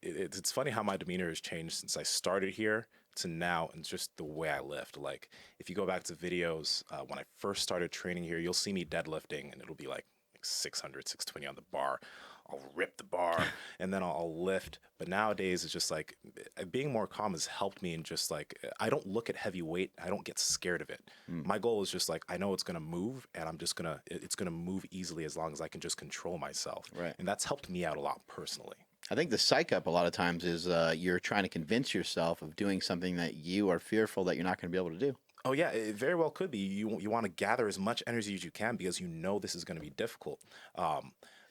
It's funny how my demeanor has changed since I started here to now, and just the way I lift. Like, if you go back to videos when I first started training here, you'll see me deadlifting, and it'll be like 600, 620 on the bar. I'll rip the bar and then I'll lift. But nowadays, it's just like being more calm has helped me. And just like, I don't look at heavy weight. I don't get scared of it. My goal is just like, I know it's going to move, and it's going to move easily as long as I can just control myself. Right. And that's helped me out a lot personally. I think the psych up a lot of times is you're trying to convince yourself of doing something that you are fearful that you're not going to be able to do. Oh yeah, it very well could be. You want to gather as much energy as you can, because you know this is going to be difficult.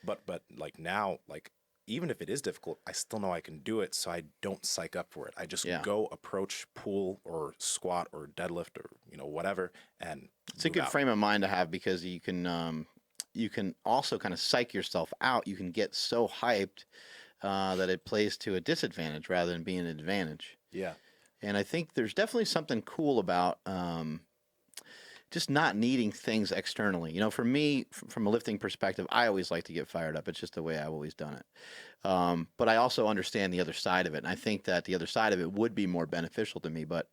But like now, like even if it is difficult, I still know I can do it, so I don't psych up for it. I just go approach, pull or squat or deadlift or whatever, and it's a good frame of mind to have, because you can also kind of psych yourself out. You can get so hyped that it plays to a disadvantage rather than being an advantage. Yeah. And I think there's definitely something cool about just not needing things externally. For me, from a lifting perspective, I always like to get fired up. It's just the way I've always done it. But I also understand the other side of it. And I think that the other side of it would be more beneficial to me. But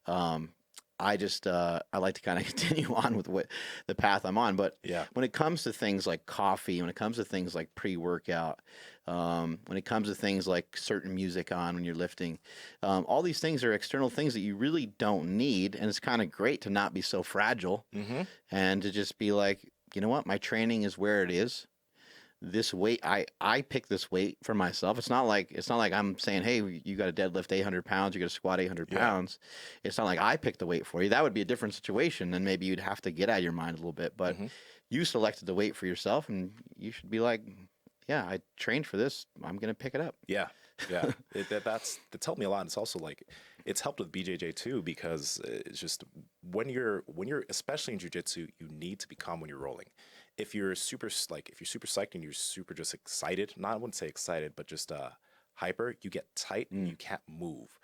I just I like to kind of continue on with the path I'm on. But when it comes to things like coffee, when it comes to things like pre-workout, when it comes to things like certain music on when you're lifting, all these things are external things that you really don't need. And it's kind of great to not be so fragile and to just be like, you know what, my training is where it is. This weight, I pick this weight for myself. It's not like I'm saying, hey, you got to deadlift 800 pounds, you got to squat 800 pounds. It's not like I pick the weight for you. That would be a different situation, and maybe you'd have to get out of your mind a little bit. But you selected the weight for yourself, and you should be like, yeah, I trained for this. I'm gonna pick it up. Yeah. That's helped me a lot. And it's also like it's helped with BJJ too, because it's just when you're especially in jiu-jitsu, you need to be calm when you're rolling. If you're super psyched and you're super just excited, I wouldn't say excited, but just hyper, you get tight and you can't move.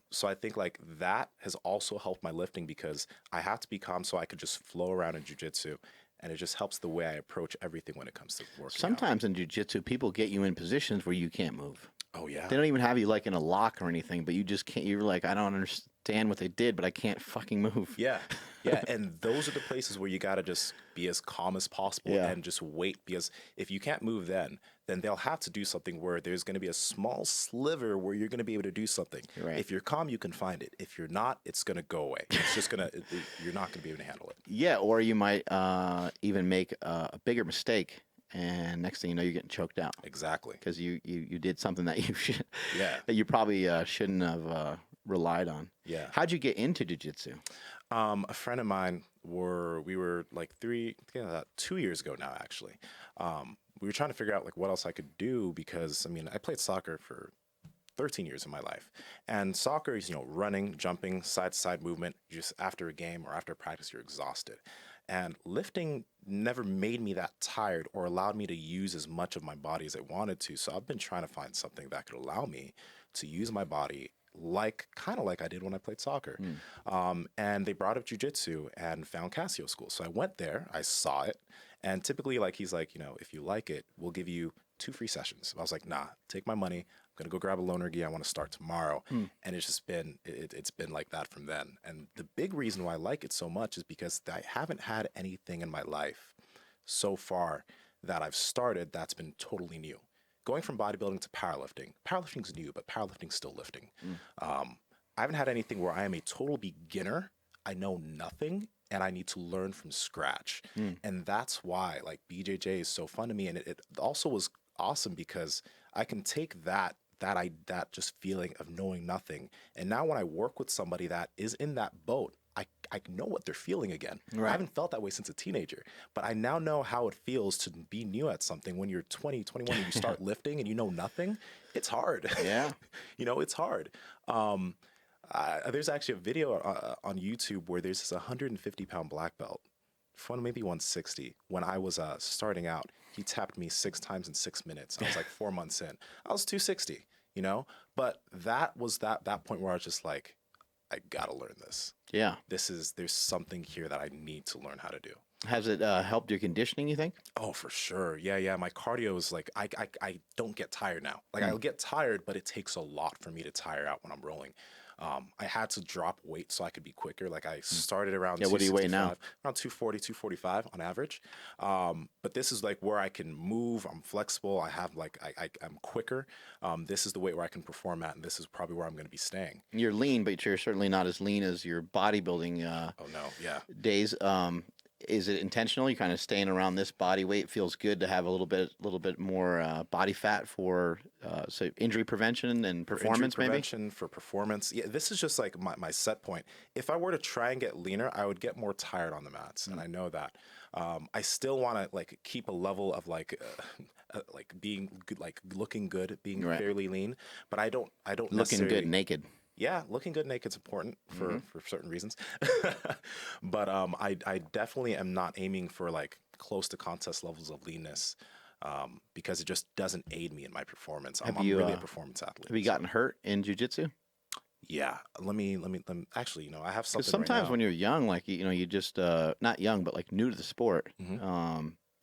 So I think like that has also helped my lifting, because I have to be calm so I could just flow around in jiu-jitsu. And it just helps the way I approach everything when it comes to working Sometimes in jiu-jitsu, people get you in positions where you can't move. Oh, yeah. They don't even have you like in a lock or anything, but you just can't. You're like, I don't understand. understand what they did, but I can't fucking move. Yeah. Yeah. And those are the places where you got to just be as calm as possible Yeah. and just wait. Because if you can't move then they'll have to do something where there's going to be a small sliver where you're going to be able to do something. Right. If you're calm, you can find it. If you're not, it's going to go away. It's just going to, you're not going to be able to handle it. Yeah, or you might even make a bigger mistake, and next thing you know, you're getting choked out Exactly. because you did something that you should, Yeah. that you probably shouldn't have relied on. Yeah. How'd you get into jiu-jitsu? A friend of mine we were like 2 years ago now, actually. We were trying to figure out like what else I could do because, I mean, I played soccer for 13 years of my life. And soccer is, running, jumping, side-to-side movement. Just after a game or after practice, you're exhausted. And lifting never made me that tired or allowed me to use as much of my body as I wanted to. So I've been trying to find something that could allow me to use my body kind of like I did when I played soccer. And they brought up jiu-jitsu and found Casio School. So I went there, I saw it. And typically, like, he's like, if you like it, we'll give you 2 free sessions. I was like, nah, take my money. I'm going to go grab a loaner gi. I want to start tomorrow. And it's just been, it's been like that from then. And the big reason why I like it so much is because I haven't had anything in my life so far that I've started that's been totally new. Going from bodybuilding to powerlifting. Powerlifting's new, but powerlifting's still lifting. I haven't had anything where I am a total beginner. I know nothing. And I need to learn from scratch. And that's why like BJJ is so fun to me. And it also was awesome because I can take that just feeling of knowing nothing. And now when I work with somebody that is in that boat, I know what they're feeling again. Right. I haven't felt that way since a teenager, but I now know how it feels to be new at something. When you're 20, 21 and you start lifting and you know nothing, it's hard. Yeah. It's hard. There's actually a video on YouTube where there's this 150-pound black belt, maybe 160. When I was starting out, he tapped me 6 times in 6 minutes. I was like 4 months in. I was 260, But that was that point where I was just like, I gotta learn this. Yeah. There's something here that I need to learn how to do. Has it helped your conditioning, you think? Oh, for sure. Yeah. My cardio is like, I don't get tired now. Like I'll get tired, but it takes a lot for me to tire out when I'm rolling. I had to drop weight so I could be quicker. Like I started around what do you weigh now? Around 240, 245 on average. But this is like where I can move. I'm flexible. I have like, I'm quicker. This is the weight where I can perform at, and this is probably where I'm going to be staying. You're lean, but you're certainly not as lean as your bodybuilding Oh no. Yeah. days. Is it intentional? You kind of staying around this body weight. Feels good to have a little bit more body fat for so injury prevention and performance, for prevention, for performance. Yeah, this is just like my set point. If I were to try and get leaner, I would get more tired on the mats, and I know that. I still want to like keep a level of like being good, like looking good, being fairly lean, but I don't looking good naked. Yeah, looking good naked is important for certain reasons. But I definitely am not aiming for like close to contest levels of leanness because it just doesn't aid me in my performance. I'm really a performance athlete. Have you gotten hurt in jiu-jitsu? Yeah, let me actually, I have something. Because sometimes right now. when you're young, like you just not young, but like new to the sport,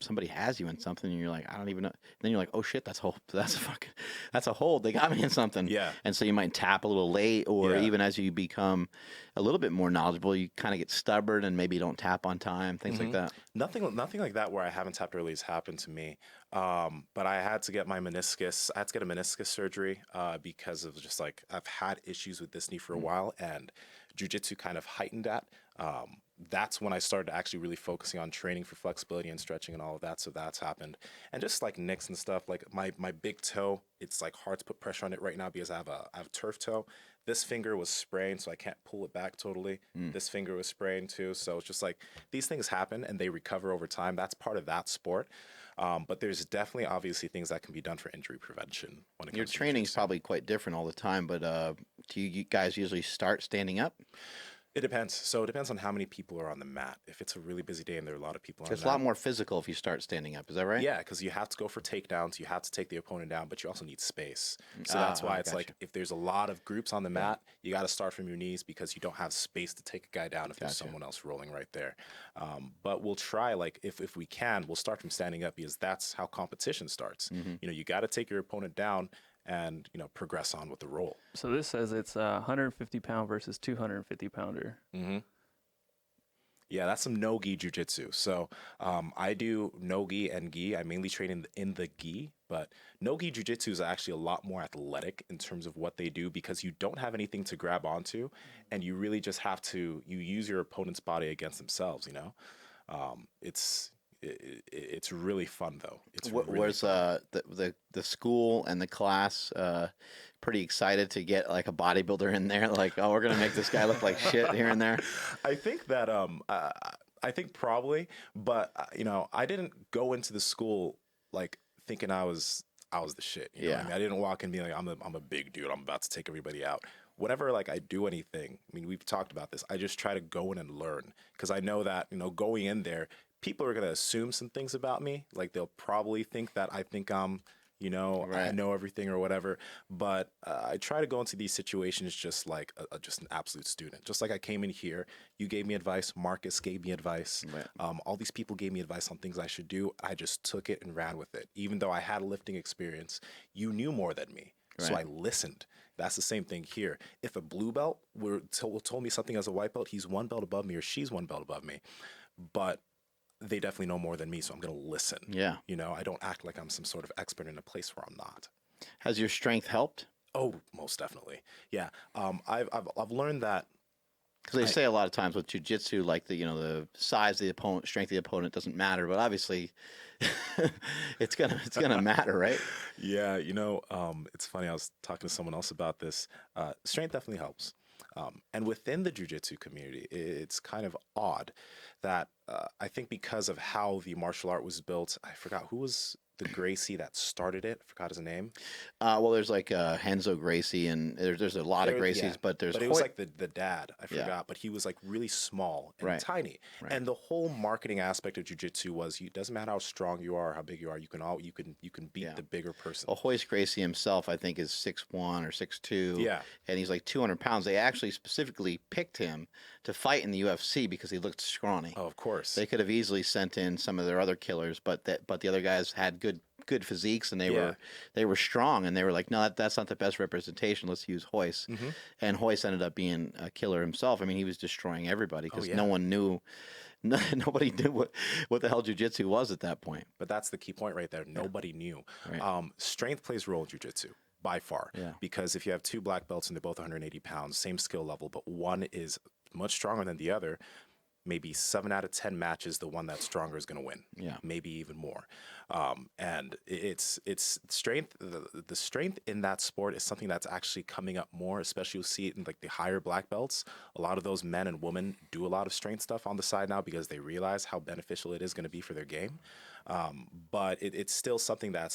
somebody has you in something, and you're like, I don't even know. Then you're like, oh shit, that's a hold. They got me in something. Yeah. And so you might tap a little late, or even as you become a little bit more knowledgeable, you kind of get stubborn and maybe you don't tap on time, things like that. Nothing like that where I haven't tapped early has happened to me. But I had to get my meniscus. I had to get a meniscus surgery because of just like I've had issues with this knee for a while, and jiu-jitsu kind of heightened that. That's when I started actually really focusing on training for flexibility and stretching and all of that. So that's happened. And just like nicks and stuff, like my big toe, it's like hard to put pressure on it right now because I have a turf toe. This finger was sprained, so I can't pull it back totally. This finger was sprained too. So it's just like these things happen and they recover over time. That's part of that sport. But there's definitely obviously things that can be done for injury prevention. When it comes Your training is probably quite different all the time, but do you guys usually start standing up? It depends. So it depends on how many people are on the mat. If it's a really busy day and there are a lot of people on the mat. It's a lot more physical if you start standing up. Is that right? Yeah, because you have to go for takedowns. You have to take the opponent down, but you also need space. So that's why it's like if there's a lot of groups on the mat, you got to start from your knees because you don't have space to take a guy down if there's someone else rolling right there. But we'll try, like if we can, we'll start from standing up because that's how competition starts. You got to take your opponent down. and, you know, progress on with the role. So this says it's 150 pound versus 250 pounder. Mm-hmm. Yeah, that's some Nogi Jiu Jitsu. So I do Nogi and Gi. I mainly train in the Gi, but Nogi Jiu Jitsu is actually a lot more athletic in terms of what they do, because you don't have anything to grab onto, and you really just have to, you use your opponent's body against themselves, you know? It's really fun, though. It's really Where's fun. the school and the class pretty excited to get like a bodybuilder in there? Like, oh, we're gonna make this guy look like shit here and there. I think that I think probably, but you know, I didn't go into the school like thinking I was the shit. You know what I mean? I didn't walk in being like I'm a big dude. I'm about to take everybody out. Whenever like I do anything, I mean, we've talked about this. I just try to go in and learn, because I know that, you know, going in there, people are gonna assume some things about me. Like they'll probably think that I think I'm, you know, I know everything or whatever. But I try to go into these situations just like just an absolute student. Just like I came in here, you gave me advice, Marcus gave me advice. Right. All these people gave me advice on things I should do. I just took it and ran with it. Even though I had a lifting experience, you knew more than me. So I listened. That's the same thing here. If a blue belt told me something as a white belt, he's one belt above me or she's one belt above me. But they definitely know more than me, so I'm going to listen. Yeah. You know, I don't act like I'm some sort of expert in a place where I'm not. Has your strength helped? Oh, most definitely. Yeah. I've learned that. Because they say a lot of times with jiu-jitsu, like the size of the opponent, strength of the opponent doesn't matter, but obviously it's gonna matter, right? Yeah, you know, it's funny. I was talking to someone else about this. Strength definitely helps. And within the jiu-jitsu community, it's kind of odd that I think because of how the martial art was built, I forgot who was the Gracie that started it. I forgot his name. Well, there's like Henzo Gracie, and there's a lot of Gracies, but there's it was like the dad. I forgot, but he was like really small and tiny. Right. And the whole marketing aspect of jiu-jitsu was, it doesn't matter how strong you are, how big you are, you can beat the bigger person. Well, Hoist Gracie himself, I think, is 6'1" or 6'2". Yeah. And he's like 200 pounds. They actually specifically picked him to fight in the UFC because he looked scrawny. Oh, of course. They could have easily sent in some of their other killers, but the other guys had good physiques, and they were strong, and they were like, no, that's not the best representation. Let's use Hoist. Mm-hmm. And Hoist ended up being a killer himself. I mean, he was destroying everybody because yeah. no one knew. Nobody knew what the hell jiu-jitsu was at that point. But that's the key point right there. Nobody knew. Right. Strength plays a role in jiu-jitsu by far. Yeah. Because if you have two black belts and they're both 180 pounds, same skill level, but one is much stronger than the other, maybe 7 out of 10 matches, the one that's stronger is going to win. Yeah. Maybe even more. And it's strength. The strength in that sport is something that's actually coming up more, especially you'll see it in like the higher black belts. A lot of those men and women do a lot of strength stuff on the side now because they realize how beneficial it is going to be for their game. But it's still something that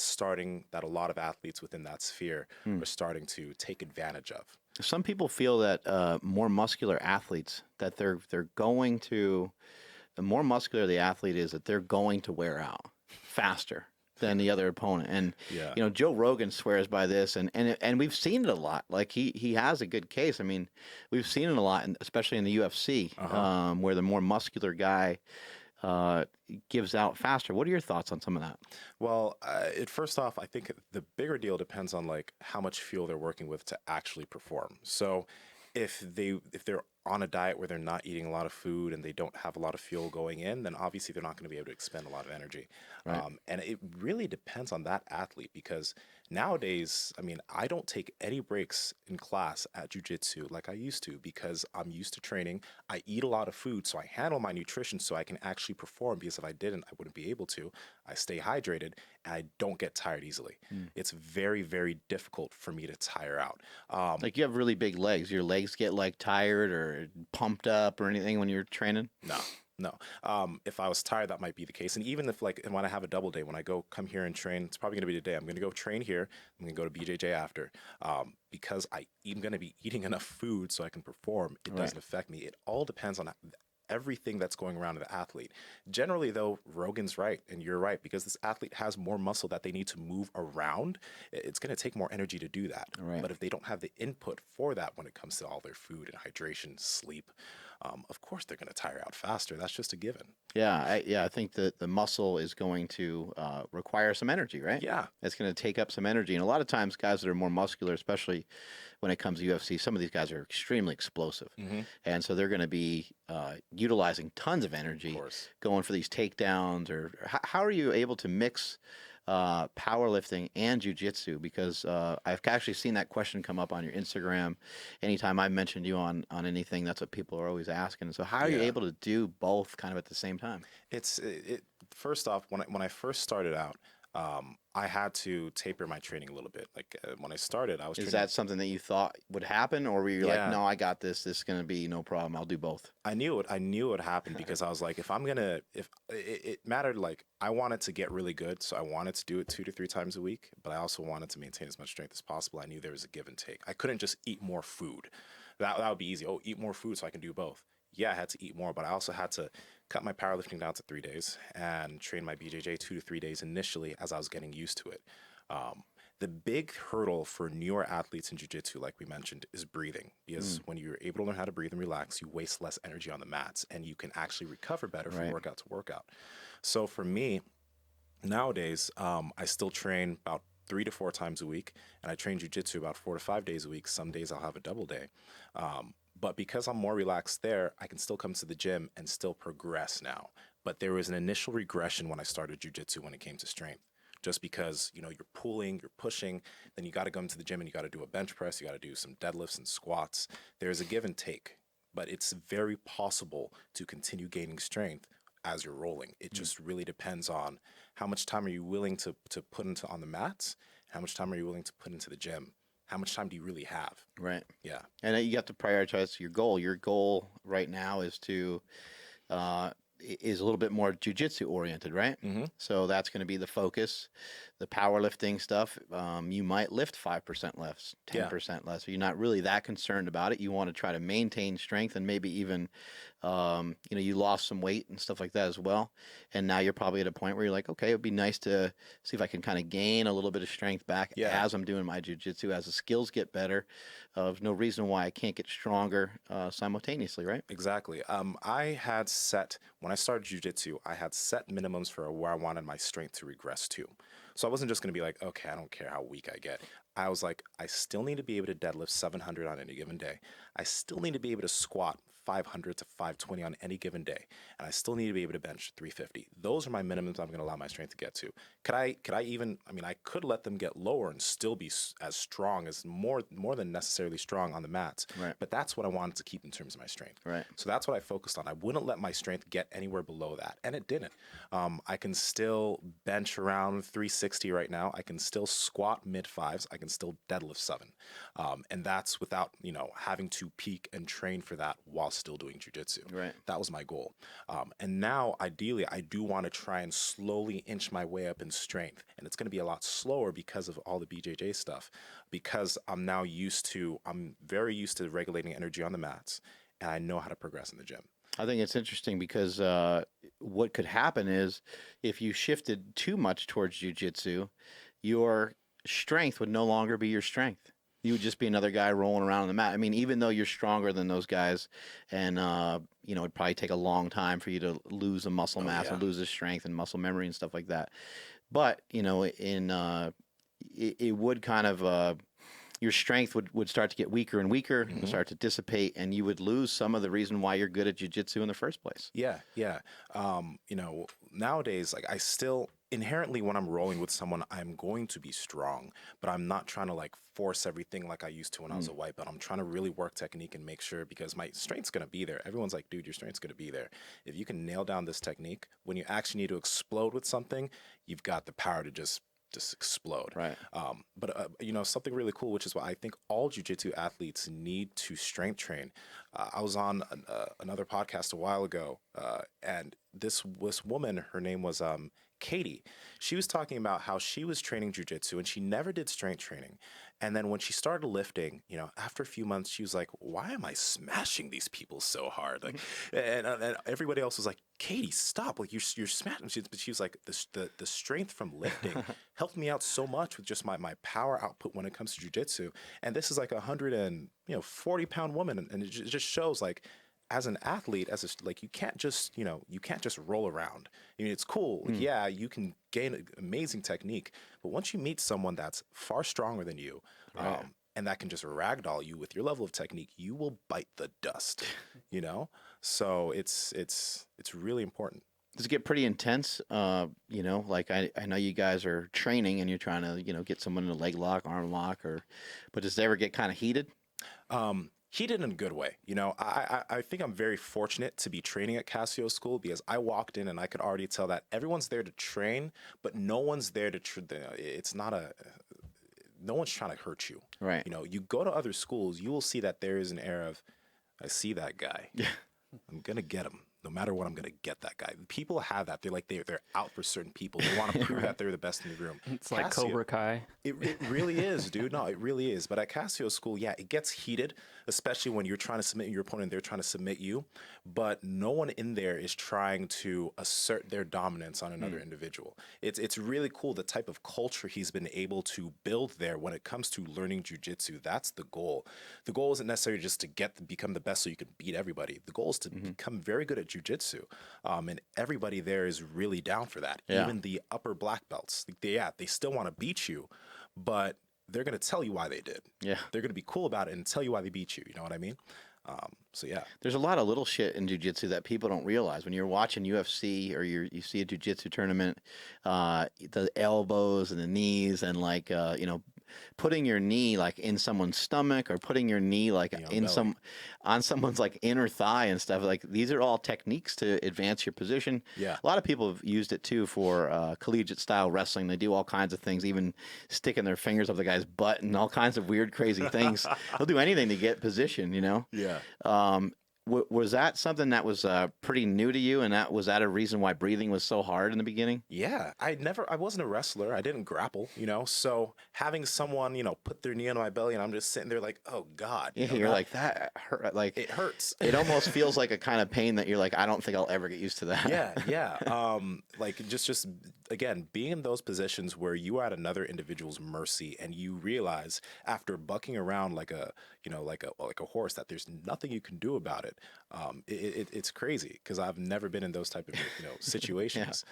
a lot of athletes within that sphere are starting to take advantage of. Some people feel that more muscular athletes, that the more muscular the athlete is, that they're going to wear out faster than the other opponent. And you know, Joe Rogan swears by this, and we've seen it a lot. Like he has a good case. I mean, we've seen it a lot, especially in the UFC, where the more muscular guy gives out faster. What are your thoughts on some of that? Well, first off, I think the bigger deal depends on like how much fuel they're working with to actually perform. So if they're on a diet where they're not eating a lot of food and they don't have a lot of fuel going in, then obviously they're not going to be able to expend a lot of energy. Right. And it really depends on that athlete, because nowadays, I mean, I don't take any breaks in class at jiu-jitsu like I used to, because I'm used to training. I eat a lot of food, so I handle my nutrition so I can actually perform, because if I didn't, I wouldn't be able to. I stay hydrated and I don't get tired easily. It's very, very difficult for me to tire out. Like you have really big legs. Your legs get like tired or pumped up or anything when you're training? No. If I was tired, that might be the case. And even if when I have a double day, when I come here and train, it's probably going to be today. I'm going to go train here. I'm going to go to BJJ after, because I'm going to be eating enough food so I can perform. It doesn't affect me. It all depends on everything that's going around in the athlete. Generally, though, Rogan's right, and you're right, because this athlete has more muscle that they need to move around. It's going to take more energy to do that. Right. But if they don't have the input for that when it comes to all their food and hydration, sleep, of course they're going to tire out faster. That's just a given. Yeah, I think that the muscle is going to require some energy, right? Yeah. It's going to take up some energy. And a lot of times, guys that are more muscular, especially when it comes to UFC, some of these guys are extremely explosive. And so they're going to be utilizing tons of energy, Of course. going for these takedowns. Or how are you able to mix powerlifting and jujitsu? Because I've actually seen that question come up on your Instagram. Anytime I mentioned you on anything, that's what people are always asking. So how are you Yeah. able to do both kind of at the same time? First off, when I first started out, I had to taper my training a little bit. Like when I started, I was Is training. that something that you thought would happen, or were you like, Yeah. no, I got this. This is going to be no problem. I'll do both. I knew it would happen because I was like, if it mattered, like I wanted to get really good, so I wanted to do it 2 to 3 times a week, but I also wanted to maintain as much strength as possible. I knew there was a give and take. I couldn't just eat more food. That would be easy. Oh, eat more food so I can do both. Yeah, I had to eat more, but I also had to cut my powerlifting down to 3 days and train my BJJ 2 to 3 days initially as I was getting used to it. The big hurdle for newer athletes in jiu-jitsu, like we mentioned, is breathing. Because when you're able to learn how to breathe and relax, you waste less energy on the mats and you can actually recover better from Right. workout to workout. So for me, nowadays, I still train about 3 to 4 times a week, and I train jiu-jitsu about 4 to 5 days a week. Some days I'll have a double day. But because I'm more relaxed there, I can still come to the gym and still progress now. But there was an initial regression when I started jiu-jitsu when it came to strength. Just because, you're pulling, you're pushing, then you got to go into the gym and you got to do a bench press, you got to do some deadlifts and squats. There's a give and take, but it's very possible to continue gaining strength as you're rolling. It just really depends on how much time are you willing to put into on the mats, how much time are you willing to put into the gym, how much time do you really have? Right. Yeah. And you have to prioritize your goal. Your goal right now is to is a little bit more jujitsu oriented, right? So that's going to be the focus. The powerlifting stuff, you might lift 5% less, 10% less. You're not really that concerned about it. You want to try to maintain strength and maybe even, you lost some weight and stuff like that as well. And now you're probably at a point where you're like, okay, it'd be nice to see if I can kind of gain a little bit of strength back as I'm doing my jujitsu, as the skills get better. There's no reason why I can't get stronger simultaneously, right? Exactly. I had set, when I started jiu-jitsu, I had set minimums for where I wanted my strength to regress to. So I wasn't just going to be like, okay, I don't care how weak I get. I was like, I still need to be able to deadlift 700 on any given day. I still need to be able to squat 500 to 520 on any given day. And I still need to be able to bench 350. Those are my minimums I'm going to allow my strength to get to. Could I even, I could let them get lower and still be as strong as more than necessarily strong on the mats. Right. But that's what I wanted to keep in terms of my strength. Right. So that's what I focused on. I wouldn't let my strength get anywhere below that. And it didn't. I can still bench around 360 right now. I can still squat mid fives. I can still deadlift 7. And that's without, having to peak and train for that while still doing jiu-jitsu. Right. That was my goal. And now, ideally, I do want to try and slowly inch my way up in strength. And it's going to be a lot slower because of all the BJJ stuff, because I'm very used to regulating energy on the mats, and I know how to progress in the gym. I think it's interesting because what could happen is if you shifted too much towards jiu-jitsu, your strength would no longer be your strength. You would just be another guy rolling around on the mat. Even though you're stronger than those guys, and it'd probably take a long time for you to lose the muscle mass and lose the strength and muscle memory and stuff like that. But it would kind of your strength would start to get weaker and weaker, and start to dissipate, and you would lose some of the reason why you're good at jiu-jitsu in the first place. Yeah. Nowadays, like I still inherently, when I'm rolling with someone, I'm going to be strong, but I'm not trying to like force everything like I used to when I was a white belt. I'm trying to really work technique and make sure, because my strength's going to be there. Everyone's like, dude, your strength's going to be there. If you can nail down this technique, when you actually need to explode with something, you've got the power to just explode. Right. But something really cool, which is what I think all jiu-jitsu athletes need to strength train. I was on another podcast a while ago, and this woman, her name was Katie. She was talking about how she was training jiu-jitsu and she never did strength training. And then when she started lifting, after a few months, she was like, why am I smashing these people so hard? Like, and everybody else was like, Katie, stop. Like you're smashing. But she was like, the strength from lifting helped me out so much with just my power output when it comes to jiu-jitsu. And this is like 140-pound woman. And it just shows like, as an athlete, like you can't just roll around. I mean, it's cool. Like, yeah, you can gain amazing technique, but once you meet someone that's far stronger than you, Right. and that can just ragdoll you with your level of technique, you will bite the dust. You know, so it's really important. Does it get pretty intense? You know, like I know you guys are training and you're trying to, you know, get someone in a leg lock, arm lock, but does it ever get kind of heated? Heated in a good way. You know, I think I'm very fortunate to be training at Casio School because I walked in and I could already tell that everyone's there to train, but no one's there to, it's not a, no one's trying to hurt you. Right. You know, you go to other schools, you will see that there is an air of, I see that guy. Yeah. I'm going to get him. No matter what, I'm going to get that guy. People have that. They're like, they're out for certain people. They want to prove that they're the best in the room. It's like Cobra Kai. It really is, dude. No, it really is. But at Casio School, yeah, it gets heated, especially when you're trying to submit your opponent, they're trying to submit you. But no one in there is trying to assert their dominance on another individual. It's really cool the type of culture he's been able to build there when it comes to learning jiu-jitsu. That's the goal. The goal isn't necessarily just to become the best so you can beat everybody. The goal is to become very good at jiu-jitsu. And everybody there is really down for that. Yeah. Even the upper black belts. They still want to beat you, but they're going to tell you why they did. Yeah. They're going to be cool about it and tell you why they beat you. You know what I mean? So yeah. There's a lot of little shit in jiu-jitsu that people don't realize. When you're watching UFC or you see a jiu-jitsu tournament, the elbows and the knees and like, you know, putting your knee like in someone's stomach or putting your knee like on someone's like inner thigh and stuff. Like these are all techniques to advance your position. Yeah. A lot of people have used it too for collegiate style wrestling. They do all kinds of things, even sticking their fingers up the guy's butt and all kinds of weird, crazy things. They'll do anything to get position, you know? Yeah. Was that something that was pretty new to you, and was that a reason why breathing was so hard in the beginning? Yeah, I wasn't a wrestler. I didn't grapple, you know. So having someone, you know, put their knee on my belly, and I'm just sitting there like, oh God, Yeah, you're like that hurt. Like it hurts. It almost feels like a kind of pain that you're like, I don't think I'll ever get used to that. Yeah. Like just again, being in those positions where you are at another individual's mercy, and you realize after bucking around like a horse that there's nothing you can do about it. It's crazy because I've never been in those type of situations.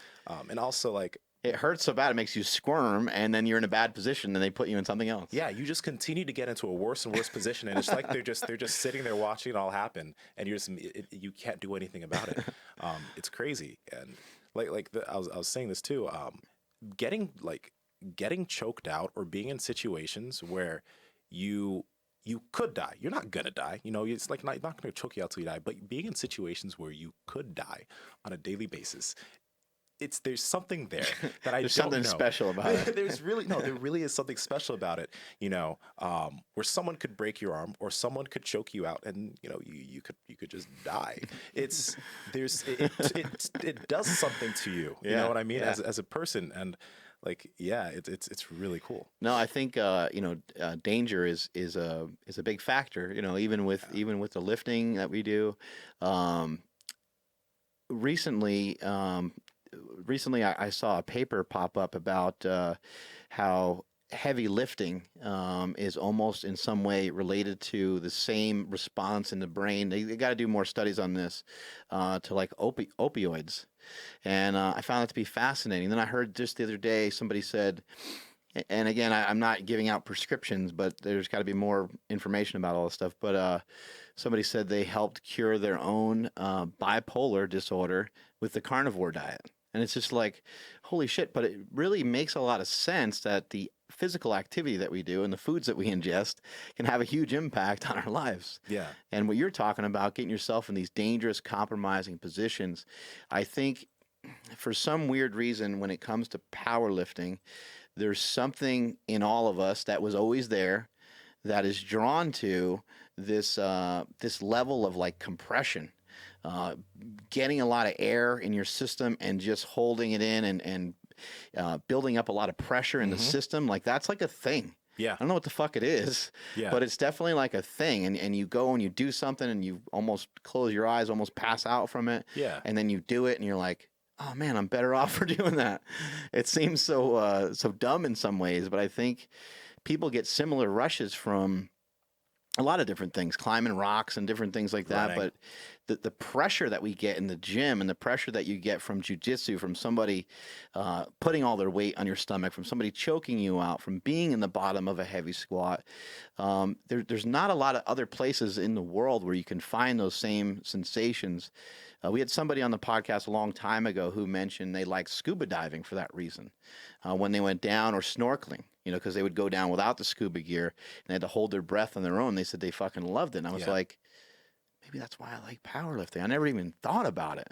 And also like it hurts so bad it makes you squirm, and then you're in a bad position, and they put you in something else. Yeah, you just continue to get into a worse and worse position, and it's like they're just sitting there watching it all happen, and you can't do anything about it. It's crazy, and I was saying this too. Getting choked out or being in situations where you could die. You're not gonna die. You know, it's like not gonna choke you out till you die. But being in situations where you could die on a daily basis, there's something there that I There's don't something know. special about it. There really is something special about it. You know, where someone could break your arm or someone could choke you out, and you know you could just die. It does something to you. You know what I mean? Yeah. As a person, and like, yeah, it's really cool. No, I think danger is a big factor. You know, even with the lifting that we do. Recently, I saw a paper pop up about how heavy lifting is almost in some way related to the same response in the brain. They got to do more studies on this to like opioids. And I found that to be fascinating. Then I heard just the other day somebody said, and again, I'm not giving out prescriptions, but there's got to be more information about all this stuff. But somebody said they helped cure their own bipolar disorder with the carnivore diet. And it's just like, holy shit. But it really makes a lot of sense that the physical activity that we do and the foods that we ingest can have a huge impact on our lives. Yeah. And what you're talking about, getting yourself in these dangerous, compromising positions, I think for some weird reason, when it comes to powerlifting, there's something in all of us that was always there that is drawn to this level of like compression. Getting a lot of air in your system and just holding it in and building up a lot of pressure in the system, like that's like a thing. Yeah. I don't know what the fuck it is, but it's definitely like a thing. And you go and you do something and you almost close your eyes, almost pass out from it. Yeah. And then you do it and you're like, oh man, I'm better off for doing that. It seems so dumb in some ways, but I think people get similar rushes from a lot of different things, climbing rocks and different things like that. Running. But the pressure that we get in the gym and the pressure that you get from jujitsu, from somebody putting all their weight on your stomach, from somebody choking you out, from being in the bottom of a heavy squat, there's not a lot of other places in the world where you can find those same sensations. We had somebody on the podcast a long time ago who mentioned they like scuba diving for that reason. When they went down, or snorkeling, because they would go down without the scuba gear and they had to hold their breath on their own. They said they fucking loved it. And I was like, maybe that's why I like powerlifting. I never even thought about it.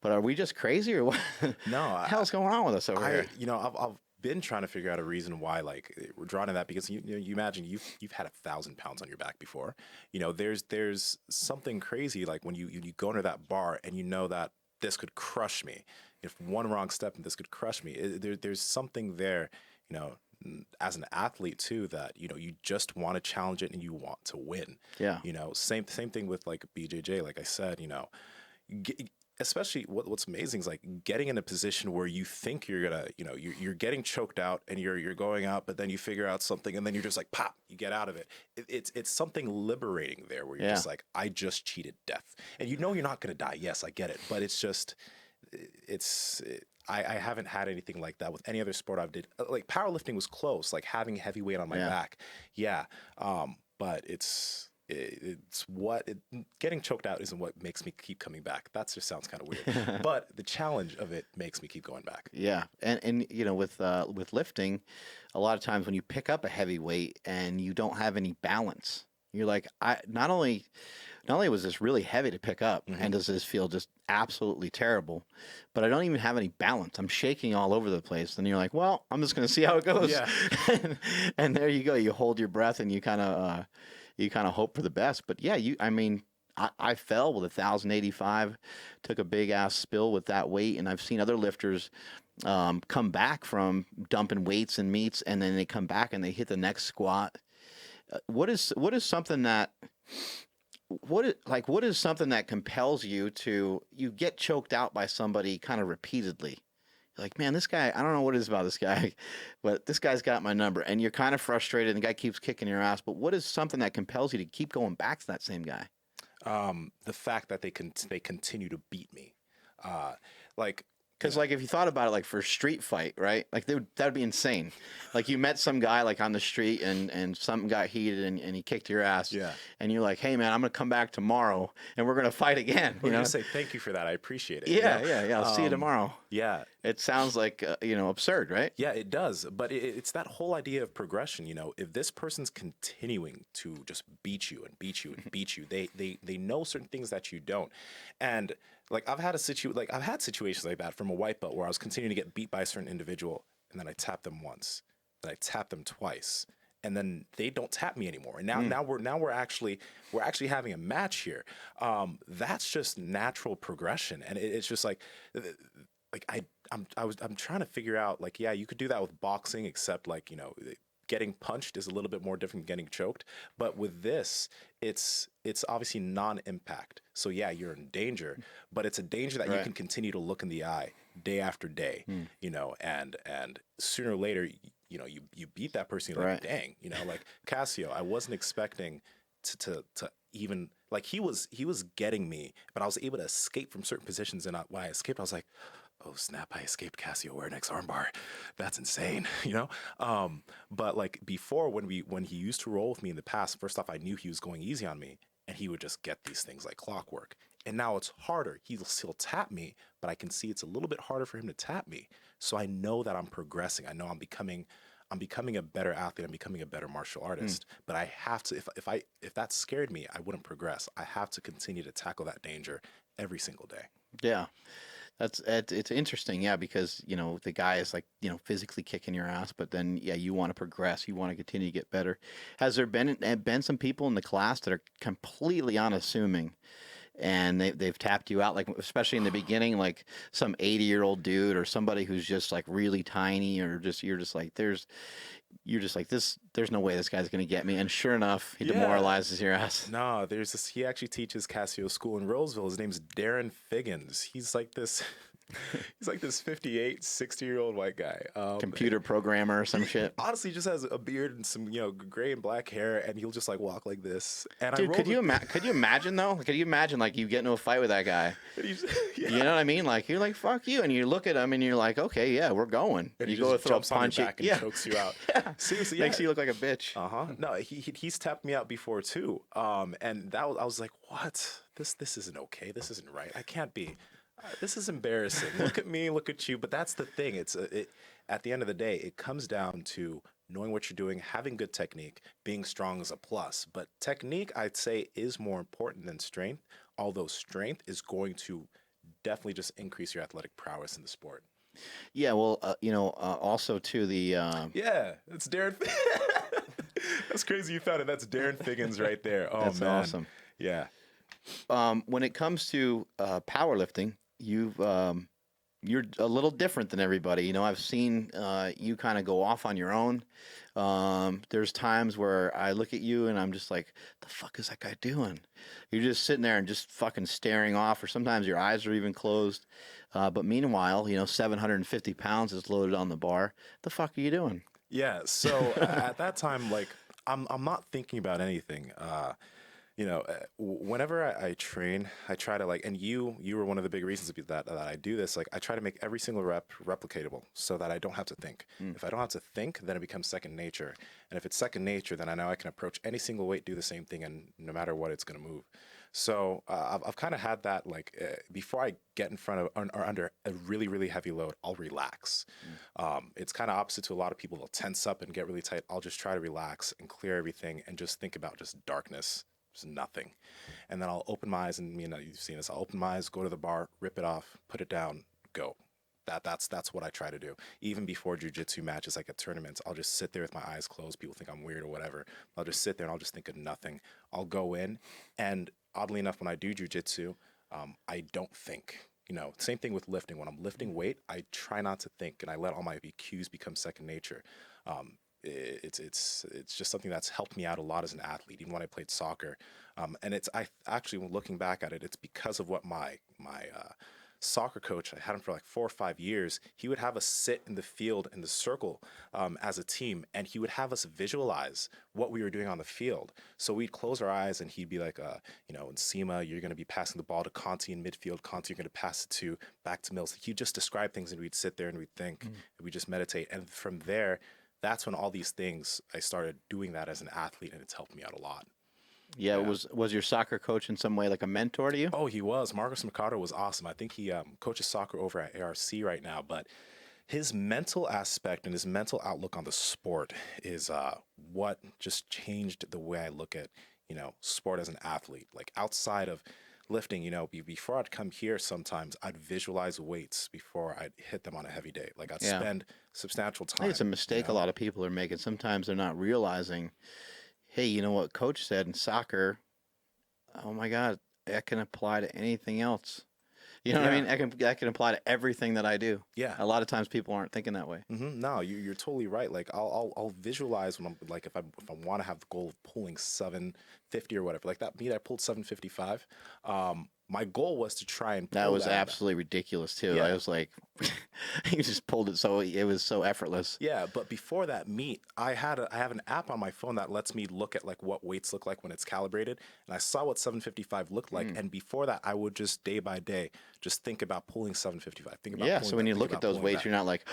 But are we just crazy, or what? No, What the hell's going on with us over here? I've been trying to figure out a reason why, like, we're drawn to that, because you imagine you've had 1,000 pounds on your back before. There's something crazy, like when you go into that bar and you know that this could crush me. If one wrong step and this could crush me. There's something there, as an athlete too, that you just want to challenge it and you want to win. Yeah. Same thing with like BJJ. Like I said, especially what's amazing is like getting in a position where you think you're gonna, you're getting choked out and you're going out, but then you figure out something and then you're just like pop, you get out of it. It's something liberating there where you're just like, I just cheated death, and you're not gonna die. Yes, I get it, but it's just I haven't had anything like that with any other sport I've did. Like powerlifting was close, like having heavy weight on my back. Yeah. But getting choked out isn't what makes me keep coming back. That just sounds kind of weird, but the challenge of it makes me keep going back. Yeah. And with lifting, a lot of times when you pick up a heavy weight and you don't have any balance, you're like, not only was this really heavy to pick up, and does this feel just absolutely terrible, but I don't even have any balance. I'm shaking all over the place. And you're like, well, I'm just going to see how it goes. Yeah. and there you go. You hold your breath and you kind of hope for the best. But yeah, I fell with 1,085, took a big ass spill with that weight. And I've seen other lifters come back from dumping weights and meets, and then they come back and they hit the next squat. What is something that compels you get choked out by somebody kind of repeatedly? You're like, man, this guy, I don't know what it is about this guy, but this guy's got my number, and you're kind of frustrated and the guy keeps kicking your ass. But what is something that compels you to keep going back to that same guy? The fact that they continue to beat me. Because like if you thought about it, like for a street fight, right? Like that would be insane. Like you met some guy like on the street and something got heated and he kicked your ass. Yeah. And you're like, hey man, I'm gonna come back tomorrow and we're gonna fight again. We're gonna say thank you for that. I appreciate it. Yeah. I'll see you tomorrow. Yeah. It sounds like absurd, right? Yeah, it does. But it's that whole idea of progression. If this person's continuing to just beat you and beat you and beat you, they know certain things that you don't. And like I've had situations like that from a white belt where I was continuing to get beat by a certain individual, and then I tap them once, then I tap them twice, and then they don't tap me anymore. And now we're actually having a match here. That's just natural progression, and it's just like I'm trying to figure out, like, yeah, you could do that with boxing, except like getting punched is a little bit more different than getting choked. But with this, it's obviously non-impact. So yeah, you're in danger, but it's a danger that you can continue to look in the eye day after day, and sooner or later, you beat that person. You're like, dang, like Cassio, I wasn't expecting to even, like, he was getting me, but I was able to escape from certain positions. And when I escaped, I was like, oh snap, I escaped Cassio wear next armbar. That's insane, But like before, when he used to roll with me in the past, first off, I knew he was going easy on me, and he would just get these things like clockwork. And now it's harder. He'll still tap me, but I can see it's a little bit harder for him to tap me. So I know that I'm progressing. I know I'm becoming a better athlete. I'm becoming a better martial artist. But I have to, if that scared me, I wouldn't progress. I have to continue to tackle that danger every single day. Yeah. It's interesting, because the guy is like physically kicking your ass, but then you want to progress, you want to continue to get better. Has there been some people in the class that are completely unassuming, and they've tapped you out, like especially in the beginning, like some 80-year-old dude or somebody who's just like really tiny, or you're just like there's no way this guy's gonna get me, and sure enough, he demoralizes your ass. No, he actually teaches Cassio school in Roseville. His name's Darren Figgins. He's like this He's like this 58, 60-year-old white guy. Computer programmer or some shit. Honestly, he just has a beard and some, gray and black hair, and he'll just like walk like this. And Dude, could you imagine though? Could you imagine like you get into a fight with that guy? Yeah. You know what I mean? Like you're like fuck you, and you look at him and you're like, okay, yeah, we're going. And you he go to just throw a jumps on your punch, back and chokes you out. Yeah. Seriously, Makes you look like a bitch. No, he's tapped me out before too. And I was like, what? This isn't okay. This isn't right. I can't be. This is embarrassing. Look at me. Look at you. But that's the thing. At the end of the day, it comes down to knowing what you're doing, having good technique, being strong is a plus. But technique, I'd say, is more important than strength. Although strength is going to definitely just increase your athletic prowess in the sport. Yeah, well, also too the Yeah, it's Darren. That's crazy. You found it. That's Darren Figgins right there. Oh, that's man. awesome. Yeah. When it comes to powerlifting, you're a little different than everybody. I've seen you kind of go off on your own. There's times where I look at you and I'm just like, the fuck is that guy doing? You're just sitting there and just fucking staring off, or sometimes your eyes are even closed. But meanwhile, 750 pounds is loaded on the bar. The fuck are you doing? Yeah. So at that time, like, I'm not thinking about anything. Whenever I train, I try to and you were one of the big reasons that I do this. Like, I try to make every single rep replicatable so that I don't have to think. If I don't have to think, then it becomes second nature. And if it's second nature, then I know I can approach any single weight, do the same thing, and no matter what, it's going to move. So I've kind of had that, before I get in front of or under a really, really heavy load, I'll relax. It's kind of opposite to a lot of people. They'll tense up and get really tight. I'll just try to relax and clear everything and just think about just darkness. Just nothing. And then I'll open my eyes, and you've seen this. I'll open my eyes, go to the bar, rip it off, put it down, go. That's what I try to do. Even before jiu-jitsu matches, like at tournaments, I'll just sit there with my eyes closed. People think I'm weird or whatever. I'll just sit there and I'll just think of nothing. I'll go in, and oddly enough, when I do jiu-jitsu, I don't think. Same thing with lifting. When I'm lifting weight, I try not to think, and I let all my cues become second nature. It's just something that's helped me out a lot as an athlete, even when I played soccer. And I actually, looking back at it, it's because of what my soccer coach, I had him for like 4 or 5 years. He would have us sit in the field in the circle as a team, and he would have us visualize what we were doing on the field. So we'd close our eyes, and he'd be like, Nsima, you're going to be passing the ball to Conti in midfield. Conti, you're going to pass it back to Mills. He'd just describe things, and we'd sit there and we'd think, and we'd just meditate. And from there, that's when all these things, I started doing that as an athlete, and it's helped me out a lot. Yeah. Was your soccer coach in some way like a mentor to you? Oh, he was. Marcos Mercado was awesome. I think he coaches soccer over at ARC right now, but his mental aspect and his mental outlook on the sport is what just changed the way I look at, sport as an athlete. Like, outside of lifting, before I'd come here, sometimes I'd visualize weights before I'd hit them on a heavy day. Like, I'd spend substantial time. I think it's a mistake a lot of people are making. Sometimes they're not realizing, hey, you know what coach said in soccer? Oh my God, that can apply to anything else. You know what I mean? That can apply to everything that I do. Yeah. A lot of times people aren't thinking that way. Mm-hmm. No, you're totally right. Like, I'll visualize when I'm like, if I want to have the goal of pulling 750 or whatever, like that meet I pulled 755. My goal was to try and pull that was absolutely ridiculous too. Yeah. I was like, you just pulled it it was so effortless. Yeah, but before that meet, I have an app on my phone that lets me look at like what weights look like when it's calibrated, and I saw what 755 looked like. And before that, I would just day by day just think about pulling 755. Think about so when you look at those weights, you're not like,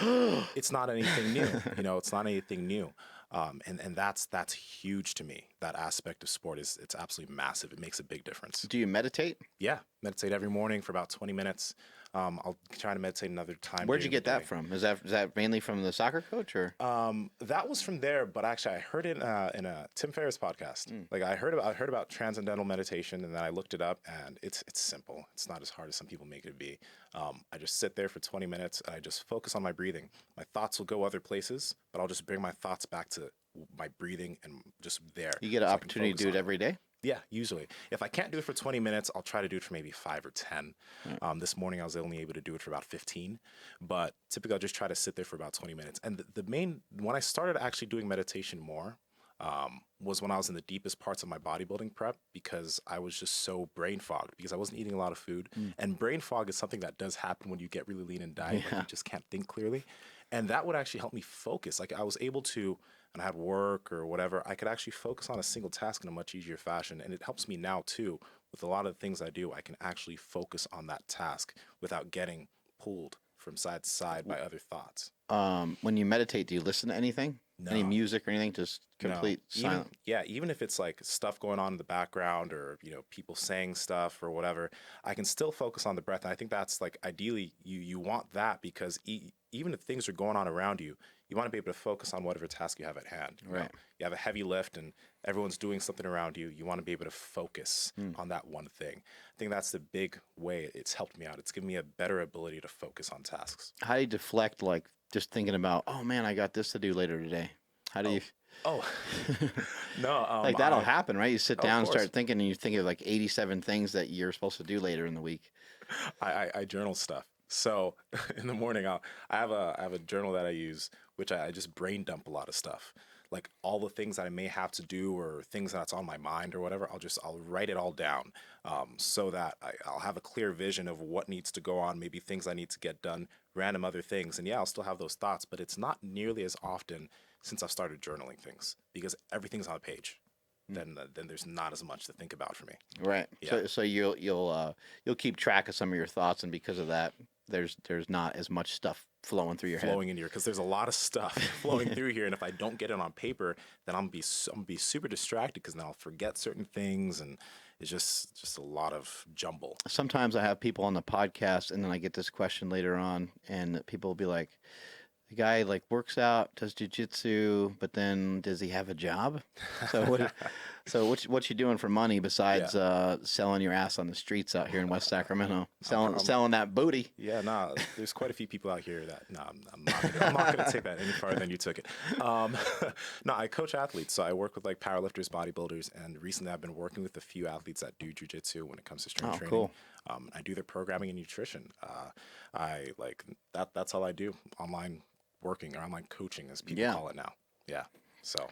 it's not anything new. It's not anything new. And that's huge to me. That aspect of sport it's absolutely massive. It makes a big difference. Do you meditate? Yeah, meditate every morning for about 20 minutes. I'll try to meditate another time. Where'd you get that from? Is that mainly from the soccer coach, or? That was from there, but actually I heard it in a Tim Ferriss podcast. Like, I heard about Transcendental Meditation, and then I looked it up, and it's simple. It's not as hard as some people make it be. I just sit there for 20 minutes, and I just focus on my breathing. My thoughts will go other places, but I'll just bring my thoughts back to my breathing and just there. You get an opportunity to do it every day? Yeah, usually. If I can't do it for 20 minutes, I'll try to do it for maybe 5 or 10. This morning, I was only able to do it for about 15. But typically, I'll just try to sit there for about 20 minutes. And when I started actually doing meditation more, was when I was in the deepest parts of my bodybuilding prep, because I was just so brain fogged because I wasn't eating a lot of food. And brain fog is something that does happen when you get really lean and diet. Like, you just can't think clearly. And that would actually help me focus. Like, I was able to, when I had work or whatever, I could actually focus on a single task in a much easier fashion. And it helps me now too. With a lot of the things I do, I can actually focus on that task without getting pulled from side to side by other thoughts. When you meditate, do you listen to anything? No. Any music or anything? Just complete silence? Even if it's like stuff going on in the background, or, you know, people saying stuff or whatever, I can still focus on the breath. And I think that's like, ideally, you want that, because even if things are going on around you, you want to be able to focus on whatever task you have at hand. You know? You have a heavy lift and everyone's doing something around you. You want to be able to focus on that one thing. I think that's the big way it's helped me out. It's given me a better ability to focus on tasks. How do you deflect, like, just thinking about, oh man, I got this to do later today? How do you? Oh, no. Like, that'll happen, right? You sit down and course. start thinking, and you think of like 87 things that you're supposed to do later in the week. I journal stuff. So in the morning, I have a journal that I use, which I just brain dump a lot of stuff. Like, all the things that I may have to do, or things that's on my mind or whatever, I'll write it all down, so that I'll have a clear vision of what needs to go on, maybe things I need to get done, random other things. And yeah, I'll still have those thoughts, but it's not nearly as often since I've started journaling things, because everything's on a page. Then there's not as much to think about for me. Right. Yeah. So you'll keep track of some of your thoughts, and because of that, there's not as much stuff flowing through your head. In here, because there's a lot of stuff flowing through here, and if I don't get it on paper, then I'm gonna be super distracted, because then I'll forget certain things, and it's just a lot of jumble. Sometimes I have people on the podcast, and then I get this question later on, and people will be like, the guy like works out, does jujitsu, but then does he have a job? So what you doing for money besides selling your ass on the streets out here in West Sacramento, selling that booty? Yeah, nah, there's quite a few people out here that, I'm not gonna take that any farther than you took it. No, I coach athletes, so I work with like powerlifters, bodybuilders, and recently I've been working with a few athletes that do jujitsu when it comes to strength training. Cool. I do their programming and nutrition. I like that. That's all I do. Online working, or online coaching, as people call it now. Yeah. So,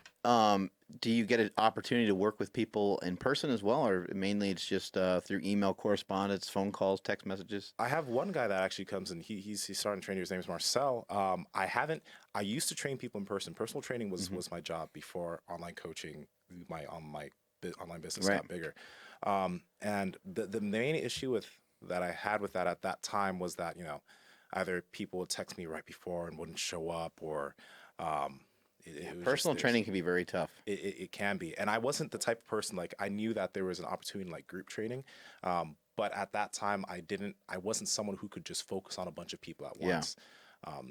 do you get an opportunity to work with people in person as well, or mainly it's just through email correspondence, phone calls, text messages? I have one guy that actually comes in. He's starting to train. His name is Marcel. I used to train people in person. Personal training was my job before online coaching. My online business got bigger. And the main issue that I had with that at that time was that, you know, either people would text me right before and wouldn't show up, or personal training can be very tough. It can be. And I wasn't the type of person, like, I knew that there was an opportunity like group training. But at that time, I wasn't someone who could just focus on a bunch of people at once.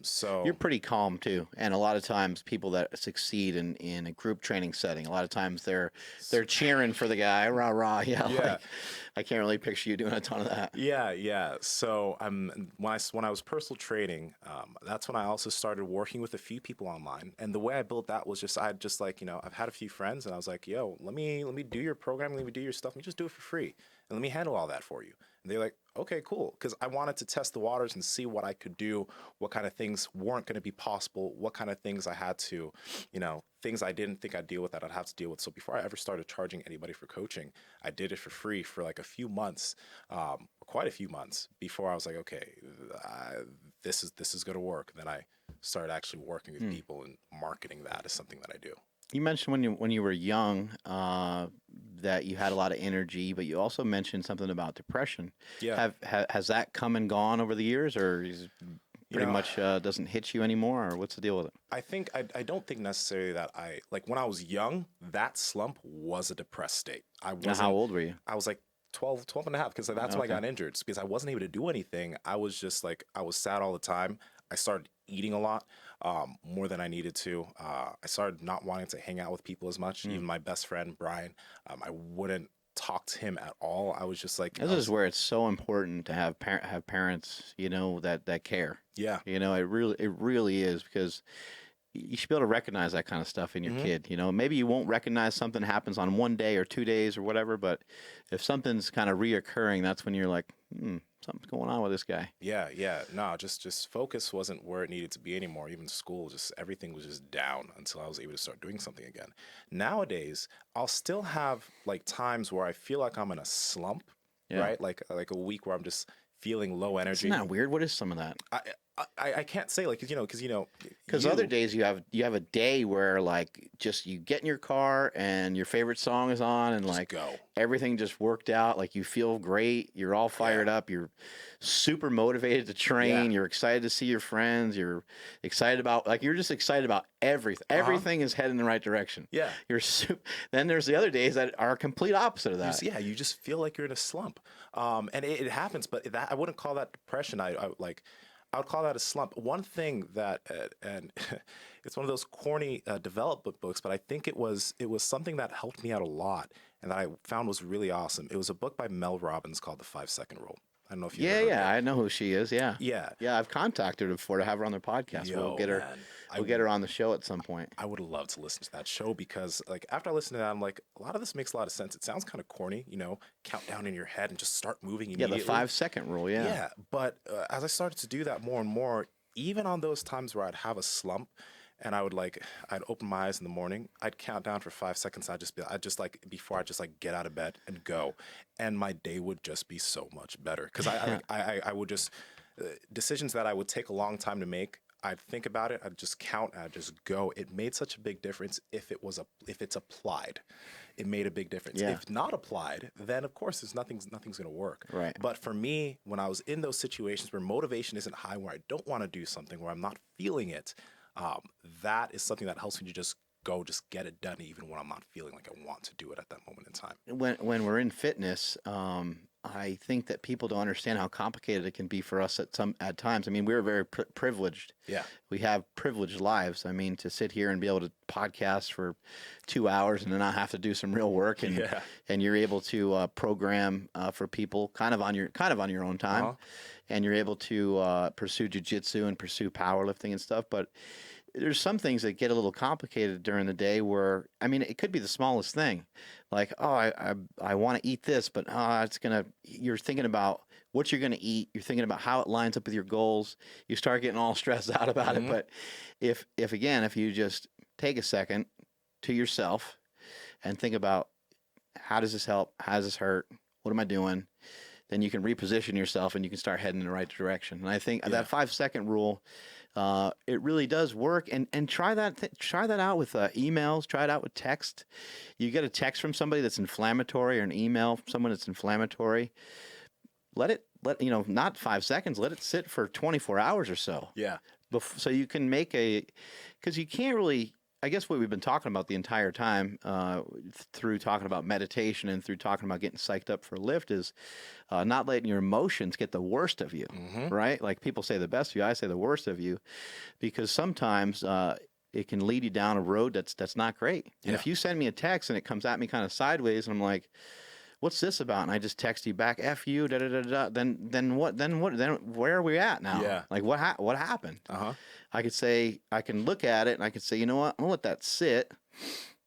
So you're pretty calm too, and a lot of times people that succeed in a group training setting, a lot of times they're cheering for the guy, rah rah, like, I can't really picture you doing a ton of that. Yeah. So when I was personal training, that's when I also started working with a few people online, and the way I built that was I've had a few friends, and I was like, yo, let me do your programming, let me do your stuff, let me just do it for free, and let me handle all that for you. And they're like, okay, cool. Because I wanted to test the waters and see what I could do, what kind of things weren't going to be possible, what kind of things I had to, things I didn't think I'd deal with that I'd have to deal with. So before I ever started charging anybody for coaching, I did it for free for like a few months, quite a few months, before I was like, okay, this is going to work. And then I started actually working with people and marketing that as something that I do. You mentioned when you were young that you had a lot of energy, but you also mentioned something about depression. Yeah. Has that come and gone over the years, or is it pretty much doesn't hit you anymore, or what's the deal with it? I think I don't think necessarily that when I was young, that slump was a depressed state. How old were you? I was like 12 and a half, because that's when I got injured. It's because I wasn't able to do anything. I was just like, I was sad all the time. I started eating a lot, more than I needed to. I started not wanting to hang out with people as much. Even my best friend, Brian, I wouldn't talk to him at all. I was just like... This is where it's so important to have parents, that care. Yeah. It really is, because you should be able to recognize that kind of stuff in your kid. Maybe you won't recognize something happens on one day or 2 days or whatever, but if something's kind of reoccurring, that's when you're like, something's going on with this guy. Yeah. No, just focus wasn't where it needed to be anymore. Even school, just everything was just down until I was able to start doing something again. Nowadays, I'll still have like times where I feel like I'm in a slump, Yeah. right? Like a week where I'm just feeling low energy. Isn't that weird? What is some of that? I can't say like Because other days you have a day where like just you get in your car and your favorite song is on and like go. everything just worked out. Like you feel great. You're all fired up. You're super motivated to train. You're excited to see your friends. You're excited about you're just excited about everything. Everything is heading in the right direction. Yeah. Then there's the other days that are complete opposite of that. You just feel like you're in a slump. And it happens, but I wouldn't call that depression. I would call that a slump. One thing that, and it's one of those corny development books, but I think it was something that helped me out a lot and that I found was really awesome. It was a book by Mel Robbins called The 5-Second Rule. I don't know if you ever heard of it. I know who she is. Yeah. Yeah. I've contacted her before to have her on their podcast. We'll get her. Man. We'll get her on the show at some point. I would love to listen to that show because, like, after I listen to that, I'm like, a lot of this makes a lot of sense. It sounds kind of corny, count down in your head and just start moving immediately. Yeah, the 5-second rule. Yeah. Yeah, but as I started to do that more and more, even on those times where I'd have a slump, and I'd open my eyes in the morning, I'd count down for 5 seconds. Before I get out of bed and go, and my day would just be so much better because I would just decisions that I would take a long time to make. I'd think about it. I'd just count. I'd just go. It made such a big difference if it's applied. It made a big difference. Yeah. If not applied, then of course nothing's going to work. Right. But for me, when I was in those situations where motivation isn't high, where I don't want to do something, where I'm not feeling it, that is something that helps me to just get it done, even when I'm not feeling like I want to do it at that moment in time. When we're in fitness, I think that people don't understand how complicated it can be for us at times. I mean, we're very privileged. Yeah. We have privileged lives. I mean, to sit here and be able to podcast for 2 hours and then not have to do some real work, and you're able to program for people kind of on your own time, and you're able to pursue jujitsu and pursue powerlifting and stuff. But there's some things that get a little complicated during the day where, I mean, it could be the smallest thing. Like, I want to eat this, but you're thinking about what you're going to eat. You're thinking about how it lines up with your goals. You start getting all stressed out about it. But if you just take a second to yourself and think about, how does this help? How does this hurt? What am I doing? Then you can reposition yourself and you can start heading in the right direction. And I think that 5-second rule, it really does work. And try that out with emails. Try it out with text. You get a text from somebody that's inflammatory, or an email from someone that's inflammatory. Let not 5 seconds. Let it sit for 24 hours or so. Yeah. So you can because you can't really. I guess what we've been talking about the entire time, through talking about meditation and through talking about getting psyched up for a lift, is not letting your emotions get the worst of you, right? Like people say the best of you, I say the worst of you, because sometimes it can lead you down a road that's not great. And if you send me a text and it comes at me kind of sideways, and I'm like, what's this about? And I just text you back, F you, da da da da. Then what? Then where are we at now? Yeah. Like what happened? I can look at it and I can say, you know what? I'm gonna let that sit.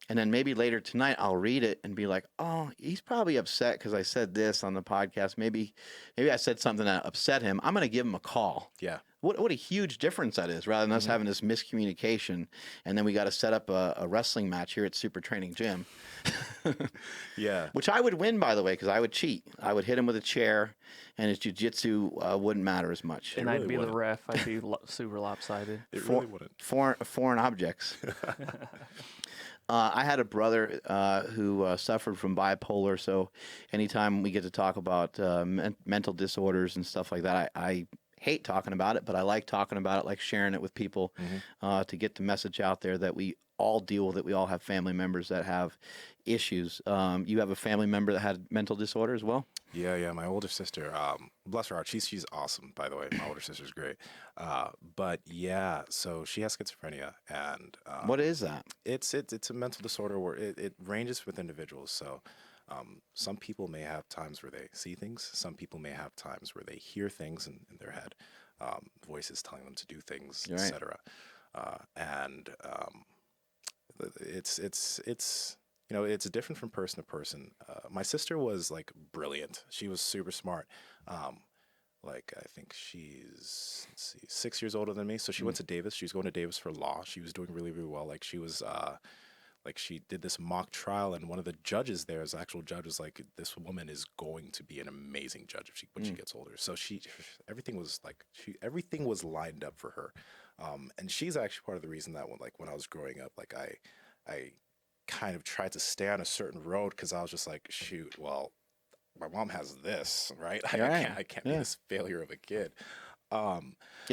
And then maybe later tonight I'll read it and be like, oh, he's probably upset because I said this on the podcast. Maybe I said something that upset him. I'm gonna give him a call. Yeah. What a huge difference that is, rather than us having this miscommunication, and then we got to set up a wrestling match here at Super Training Gym. Yeah. Which I would win, by the way, because I would cheat. I would hit him with a chair, and his jiu-jitsu wouldn't matter as much. And I'd be the ref. I'd be super lopsided. It really wouldn't. Foreign objects. I had a brother who suffered from bipolar, so anytime we get to talk about mental disorders and stuff like that, I hate talking about it, but I like talking about it, like sharing it with people to get the message out there that we all deal with it. We all have family members that have issues. You have a family member that had mental disorder as well? Yeah. My older sister, bless her heart, she's awesome, by the way. My older sister's great. But yeah, so she has schizophrenia, and what is that? It's a mental disorder where it ranges with individuals. So some people may have times where they see things. Some people may have times where they hear things in their head, voices telling them to do things, right. etc. And it's different from person to person. My sister was like brilliant. She was super smart. like I think she's, let's see, 6 years older than me. So she went to Davis. She was going to Davis for law. She was doing really, really well. Like she was, like she did this mock trial, and one of the judges there, as actual judge, was like, this woman is going to be an amazing judge if when she gets older. So everything was lined up for her. And she's actually part of the reason that when I was growing up, like I kind of tried to stay on a certain road, because I was just like, shoot, well, my mom has this, right? I can't be this failure of a kid. Yeah,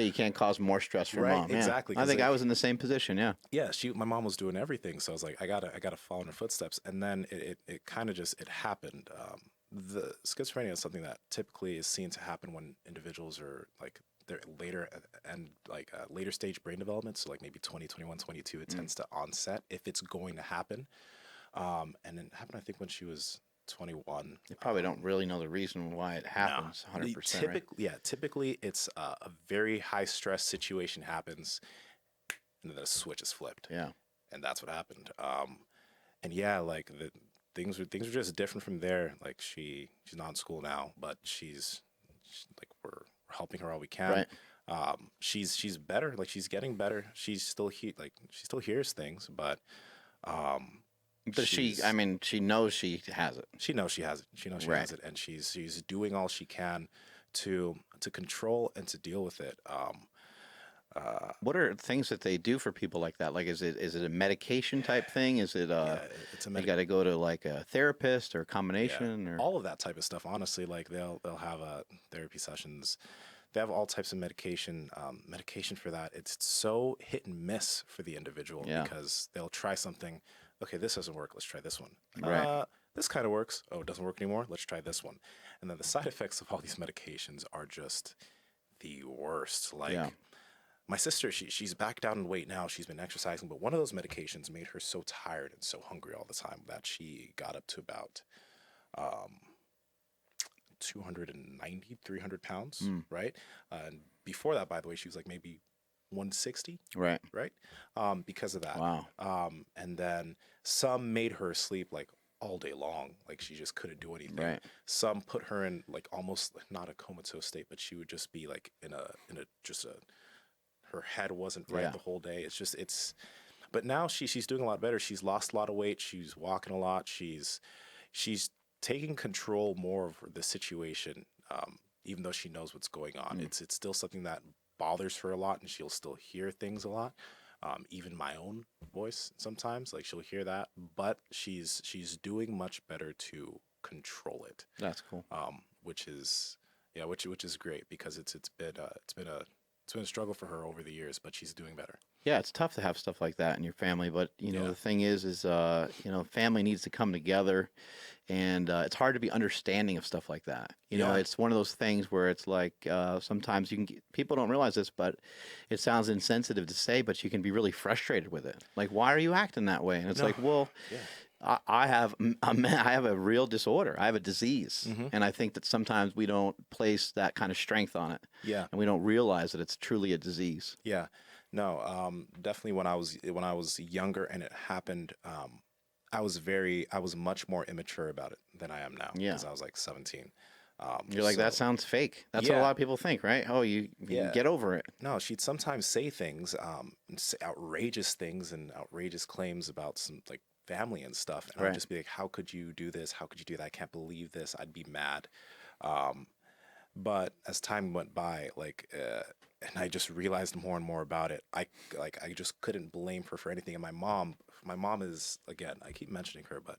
you can't cause more stress for Right, mom. Yeah. exactly, I 'cause, think like- I was in the same position. Yeah. Yeah, my mom was doing everything, so I was like, I gotta follow in her footsteps. And then it kind of just happened. The schizophrenia is something that typically is seen to happen when individuals are like they're later and like later stage brain development, so like maybe 20, 21, 22, it tends to onset if it's going to happen. And it happened, I think, when she was 21. You probably don't really know the reason why it happens 100%, right? Yeah, typically it's a very high stress situation happens, and then a switch is flipped. Yeah. And that's what happened. And yeah, like things were just different from there. Like she's not in school now, but she's like we're helping her all we can. Right. She's better. Like she's getting better. She's still she still hears things, but Does she? I mean, she knows she has it. she knows she has it. She knows she has it, and she's doing all she can to control and to deal with it. What are things that they do for people like that? Like, is it a medication type thing? Is it it's a you got to go to like a therapist or a yeah, combination or all of that type of stuff. Honestly, like they'll have therapy sessions. They have all types of medication. Medication for that, it's so hit and miss for the individual because they'll try something. Okay, this doesn't work. Let's try this one. Right. This kind of works. Oh, it doesn't work anymore. Let's try this one. And then the side effects of all these medications are just the worst. Like my sister, she's back down in weight now. She's been exercising, but one of those medications made her so tired and so hungry all the time that she got up to about 290, 300 pounds, right? And before that, by the way, she was like maybe 160, right? right? Because of that. Wow. And then some made her sleep like all day long, like she just couldn't do anything. Right. Some put her in like almost not a comatose state, but she would just be like in a her head wasn't right the whole day. But now she's doing a lot better. She's lost a lot of weight. She's walking a lot. She's taking control more of the situation, even though she knows what's going on. It's still something that bothers her a lot, and she'll still hear things a lot. Even my own voice sometimes, like she'll hear that, but she's doing much better to control it. That's cool. Which is great because it's been a struggle for her over the years, but she's doing better. Yeah, it's tough to have stuff like that in your family, but you know the thing is family needs to come together, and it's hard to be understanding of stuff like that. You know, it's one of those things where it's like sometimes people don't realize this, but it sounds insensitive to say, but you can be really frustrated with it. Like, why are you acting that way? And it's like, well. I have a real disorder. I have a disease, and I think that sometimes we don't place that kind of strength on it. Yeah, and we don't realize that it's truly a disease. Yeah, no, definitely. When I was younger and it happened, I was much more immature about it than I am now. Yeah, because I was like 17. You're like, that sounds fake. That's what a lot of people think, right? Oh, you get over it. No, she'd sometimes say things, say outrageous things and outrageous claims about some like family and stuff, and I'd just be like, how could you do this? How could you do that? I can't believe this. I'd be mad. But as time went by, and I just realized more and more about it, I just couldn't blame her for anything. And my mom is, again, I keep mentioning her, but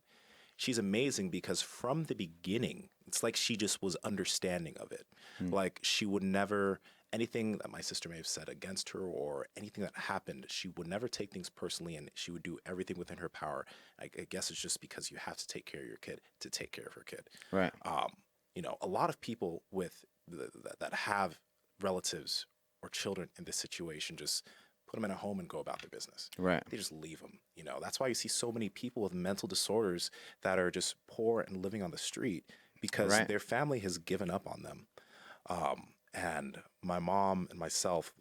she's amazing because from the beginning, it's like she just was understanding of it. Like she would never, anything that my sister may have said against her or anything that happened, she would never take things personally, and she would do everything within her power. I guess it's just because you have to take care of your kid to take care of her kid. Right. A lot of people with that have relatives or children in this situation just put them in a home and go about their business. Right. They just leave them. That's why you see so many people with mental disorders that are just poor and living on the street because their family has given up on them. And my mom and myself,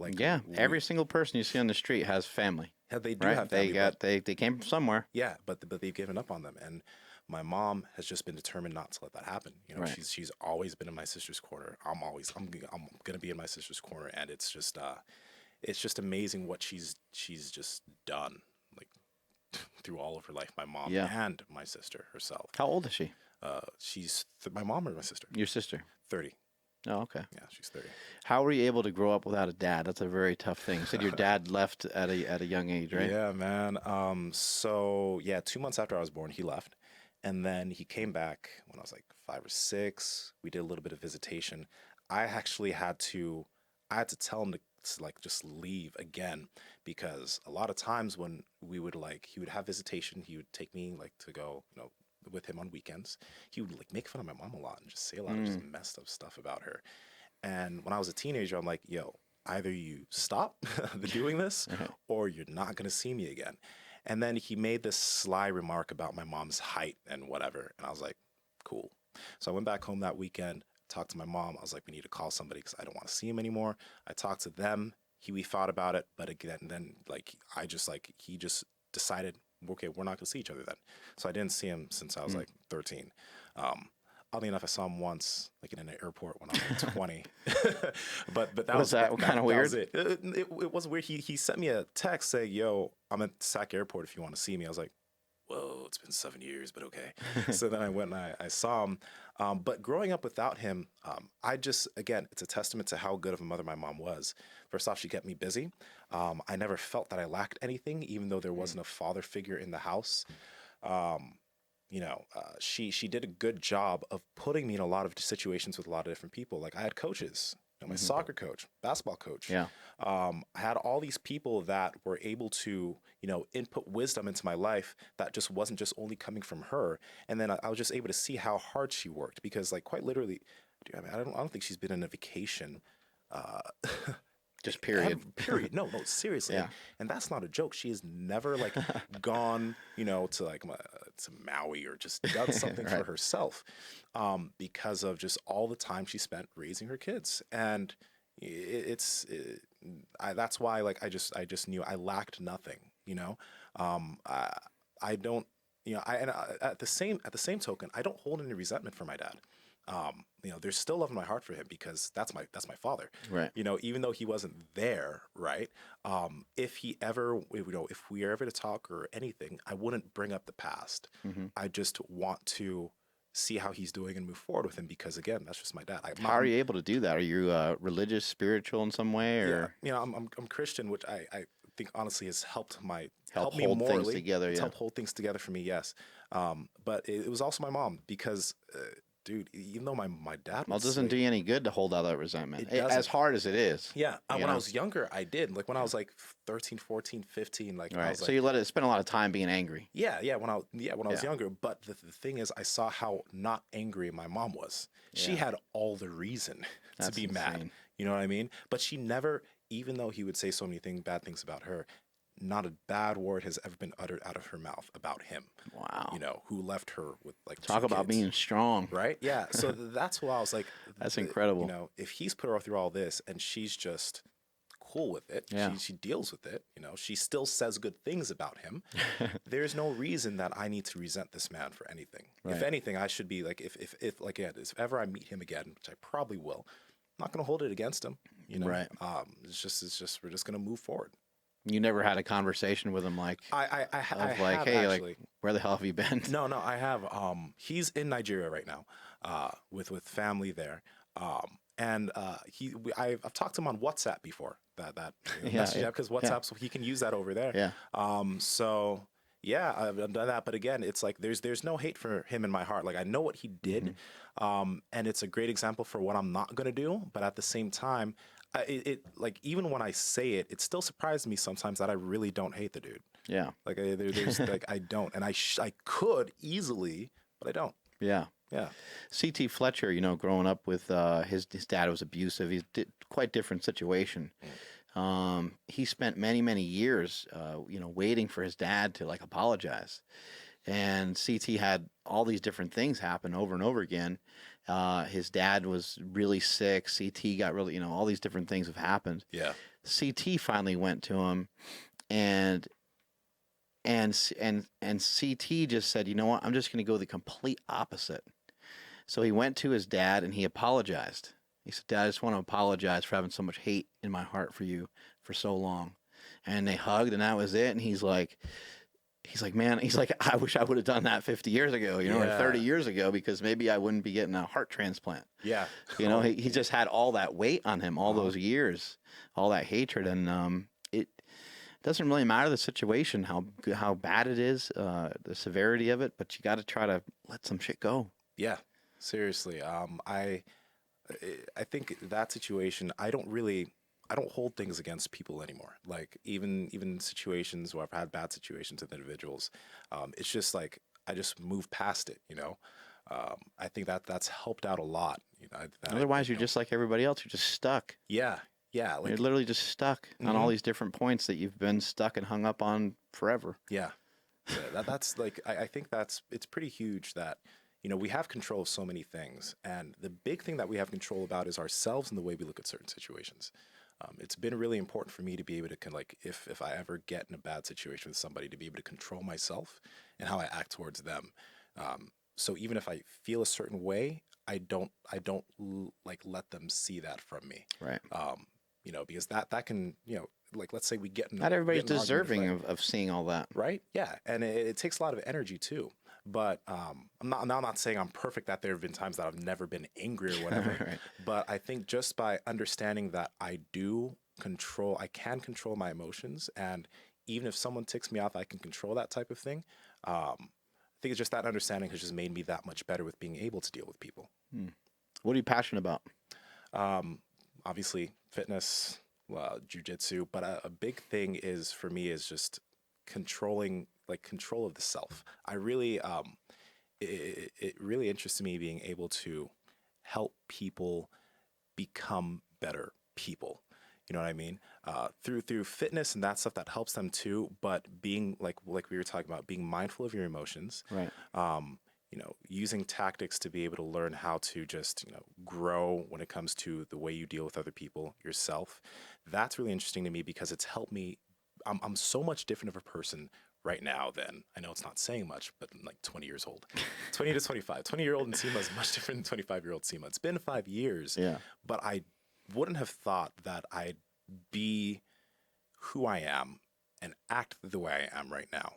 every single person you see on the street has family. They do have family. They came from somewhere. Yeah, but they've given up on them. And My mom has just been determined not to let that happen. You know, Right. she's always been in my sister's corner. I'm gonna be in my sister's corner, and it's just amazing what she's just done, like through all of her life. My mom Yeah. and my sister herself. How old is she? My mom or my sister? Your sister. 30. Oh, okay. Yeah, she's 30. How were you able to grow up without a dad? That's a very tough thing. You said your dad left at a young age, right? Yeah, man. So yeah, 2 months after I was born, he left, and then he came back when I was like 5 or 6. We did a little bit of visitation. I actually had to tell him to like just leave again, because a lot of times when he would have visitation, he would take me like to go, with him on weekends. He would like make fun of my mom a lot and just say a lot of just messed up stuff about her. And when I was a teenager, I'm like, yo, either you stop doing this or you're not going to see me again. And then he made this sly remark about my mom's height and whatever. And I was like, cool. So I went back home that weekend, talked to my mom. I was like, we need to call somebody because I don't want to see him anymore. I talked to them. We thought about it. But again, then he just decided, okay, we're not going to see each other then. So I didn't see him since I was like 13. Oddly enough, I saw him once, like in an airport when I was like 20. but that was that kind of weird? Was it. It was weird. He sent me a text saying, "Yo, I'm at Sac Airport if you want to see me." I was like, "Whoa, it's been 7 years, but okay." So then I went and I saw him. But growing up without him, again, it's a testament to how good of a mother my mom was. First off, she kept me busy. I never felt that I lacked anything, even though there wasn't a father figure in the house. She did a good job of putting me in a lot of situations with a lot of different people. Like I had coaches, my soccer coach, basketball coach. Yeah. I had all these people that were able to, input wisdom into my life that just wasn't just only coming from her. And then I was just able to see how hard she worked, because like quite literally, I don't think she's been on a vacation. Just period. Period. No, seriously. Yeah. And that's not a joke. She has never like gone, to like to Maui or just done something for herself, because of just all the time she spent raising her kids. And that's why like I just knew I lacked nothing. I don't. At the same token, I don't hold any resentment for my dad. There's still love in my heart for him, because that's my father. Right. Even though he wasn't there, right? If we are ever to talk or anything, I wouldn't bring up the past. I just want to see how he's doing and move forward with him, because again, that's just my dad. How are you able to do that? Are you religious, spiritual in some way, or? Yeah, I'm Christian, which I think honestly has helped me hold morally. Things together. It's Yeah. helped hold things together for me. Yes, but it was also my mom, because. Dude, even though my dad Well, it doesn't do you any good to hold out that resentment, It doesn't. as hard as it is. Yeah, when I was younger, I did. Like when I was like 13, 14, 15, like I Right. was So like, you let it spend a lot of time being angry. when I was younger. But the thing is, I saw how not angry my mom was. She Yeah. had all the reason to That's be mad. insane. You know what I mean? But she never, even though he would say so many bad things about her, not a bad word has ever been uttered out of her mouth about him. Wow. Who left her with like Talk 2 about kids. being strong. Right? Yeah. So that's why I was like, That's incredible. If he's put her through all this and she's just cool with it, Yeah. she deals with it, she still says good things about him. There's no reason that I need to resent this man for anything. Right. If anything, I should be like, if ever I meet him again, which I probably will, I'm not going to hold it against him. Right. It's just we're just going to move forward. You never had a conversation with him like, I hey, actually. like, where the hell have you been? No, I have. He's in Nigeria right now, with family there. I've talked to him on WhatsApp before. Message app, because WhatsApp, so he can use that over there. Yeah. So yeah, I've done that. But again, it's like there's no hate for him in my heart. Like I know what he did, and it's a great example for what I'm not gonna do. But at the same time, like even when I say it, it still surprises me sometimes that I really don't hate the dude. Yeah. Like there's like I don't, and I could easily, but I don't. Yeah. Yeah. C.T. Fletcher, growing up with his dad was abusive. He's quite different situation. He spent many, many years, waiting for his dad to like apologize. And CT had all these different things happen over and over again. His dad was really sick. CT got really, all these different things have happened. Yeah. CT finally went to him, and and CT just said, you know what, I'm just going to go the complete opposite. So he went to his dad and he apologized. He said, Dad, I just want to apologize for having so much hate in my heart for you for so long. And they hugged, and that was it. And he's like, man, I wish I would have done that 50 years ago, you know, or 30 years ago, because maybe I wouldn't be getting a heart transplant. Yeah. You know, he just had all that weight on him, all those years, all that hatred. And it doesn't really matter the situation, how bad it is, the severity of it, but you got to try to let some shit go. Yeah, seriously. I think that situation, I don't hold things against people anymore. Like even situations where I've had bad situations with individuals, it's just like I just move past it. You know, I think that's helped out a lot. You know, Otherwise, you're just like everybody else. You're just stuck. Yeah. Like, you're literally just stuck on all these different points that you've been stuck and hung up on forever. Yeah. That's like I think it's pretty huge that, you know, we have control of so many things, and the big thing that we have control about is ourselves and the way we look at certain situations. It's been really important for me to be able to if I ever get in a bad situation with somebody, to be able to control myself and how I act towards them. So even if I feel a certain way, I don't like let them see that from me. Right. You know, because that can, you know, like let's say we get in, not everybody's get in an deserving argument, of seeing all that. right? Yeah, and it takes a lot of energy too. But I'm not saying I'm perfect, that there have been times that I've never been angry or whatever. Right. But I think just by understanding that I can control my emotions, and even if someone ticks me off, I can control that type of thing. I think it's just that understanding has just made me that much better with being able to deal with people. What are you passionate about? Obviously, fitness, jujitsu, but a big thing is for me is just control of the self. I really, it really interests me being able to help people become better people. You know what I mean? Through fitness and that stuff, that helps them too. But being like we were talking about, being mindful of your emotions, Right. You know, using tactics to be able to learn how to just, you know, grow when it comes to the way you deal with other people, yourself. That's really interesting to me because it's helped me. I'm so much different of a person right now than, I know it's not saying much, but I'm like 20 years old. 20 to 25. 20-year-old Nsima is much different than 25-year-old Nsima. It's been 5 years. Yeah. But I wouldn't have thought that I'd be who I am and act the way I am right now.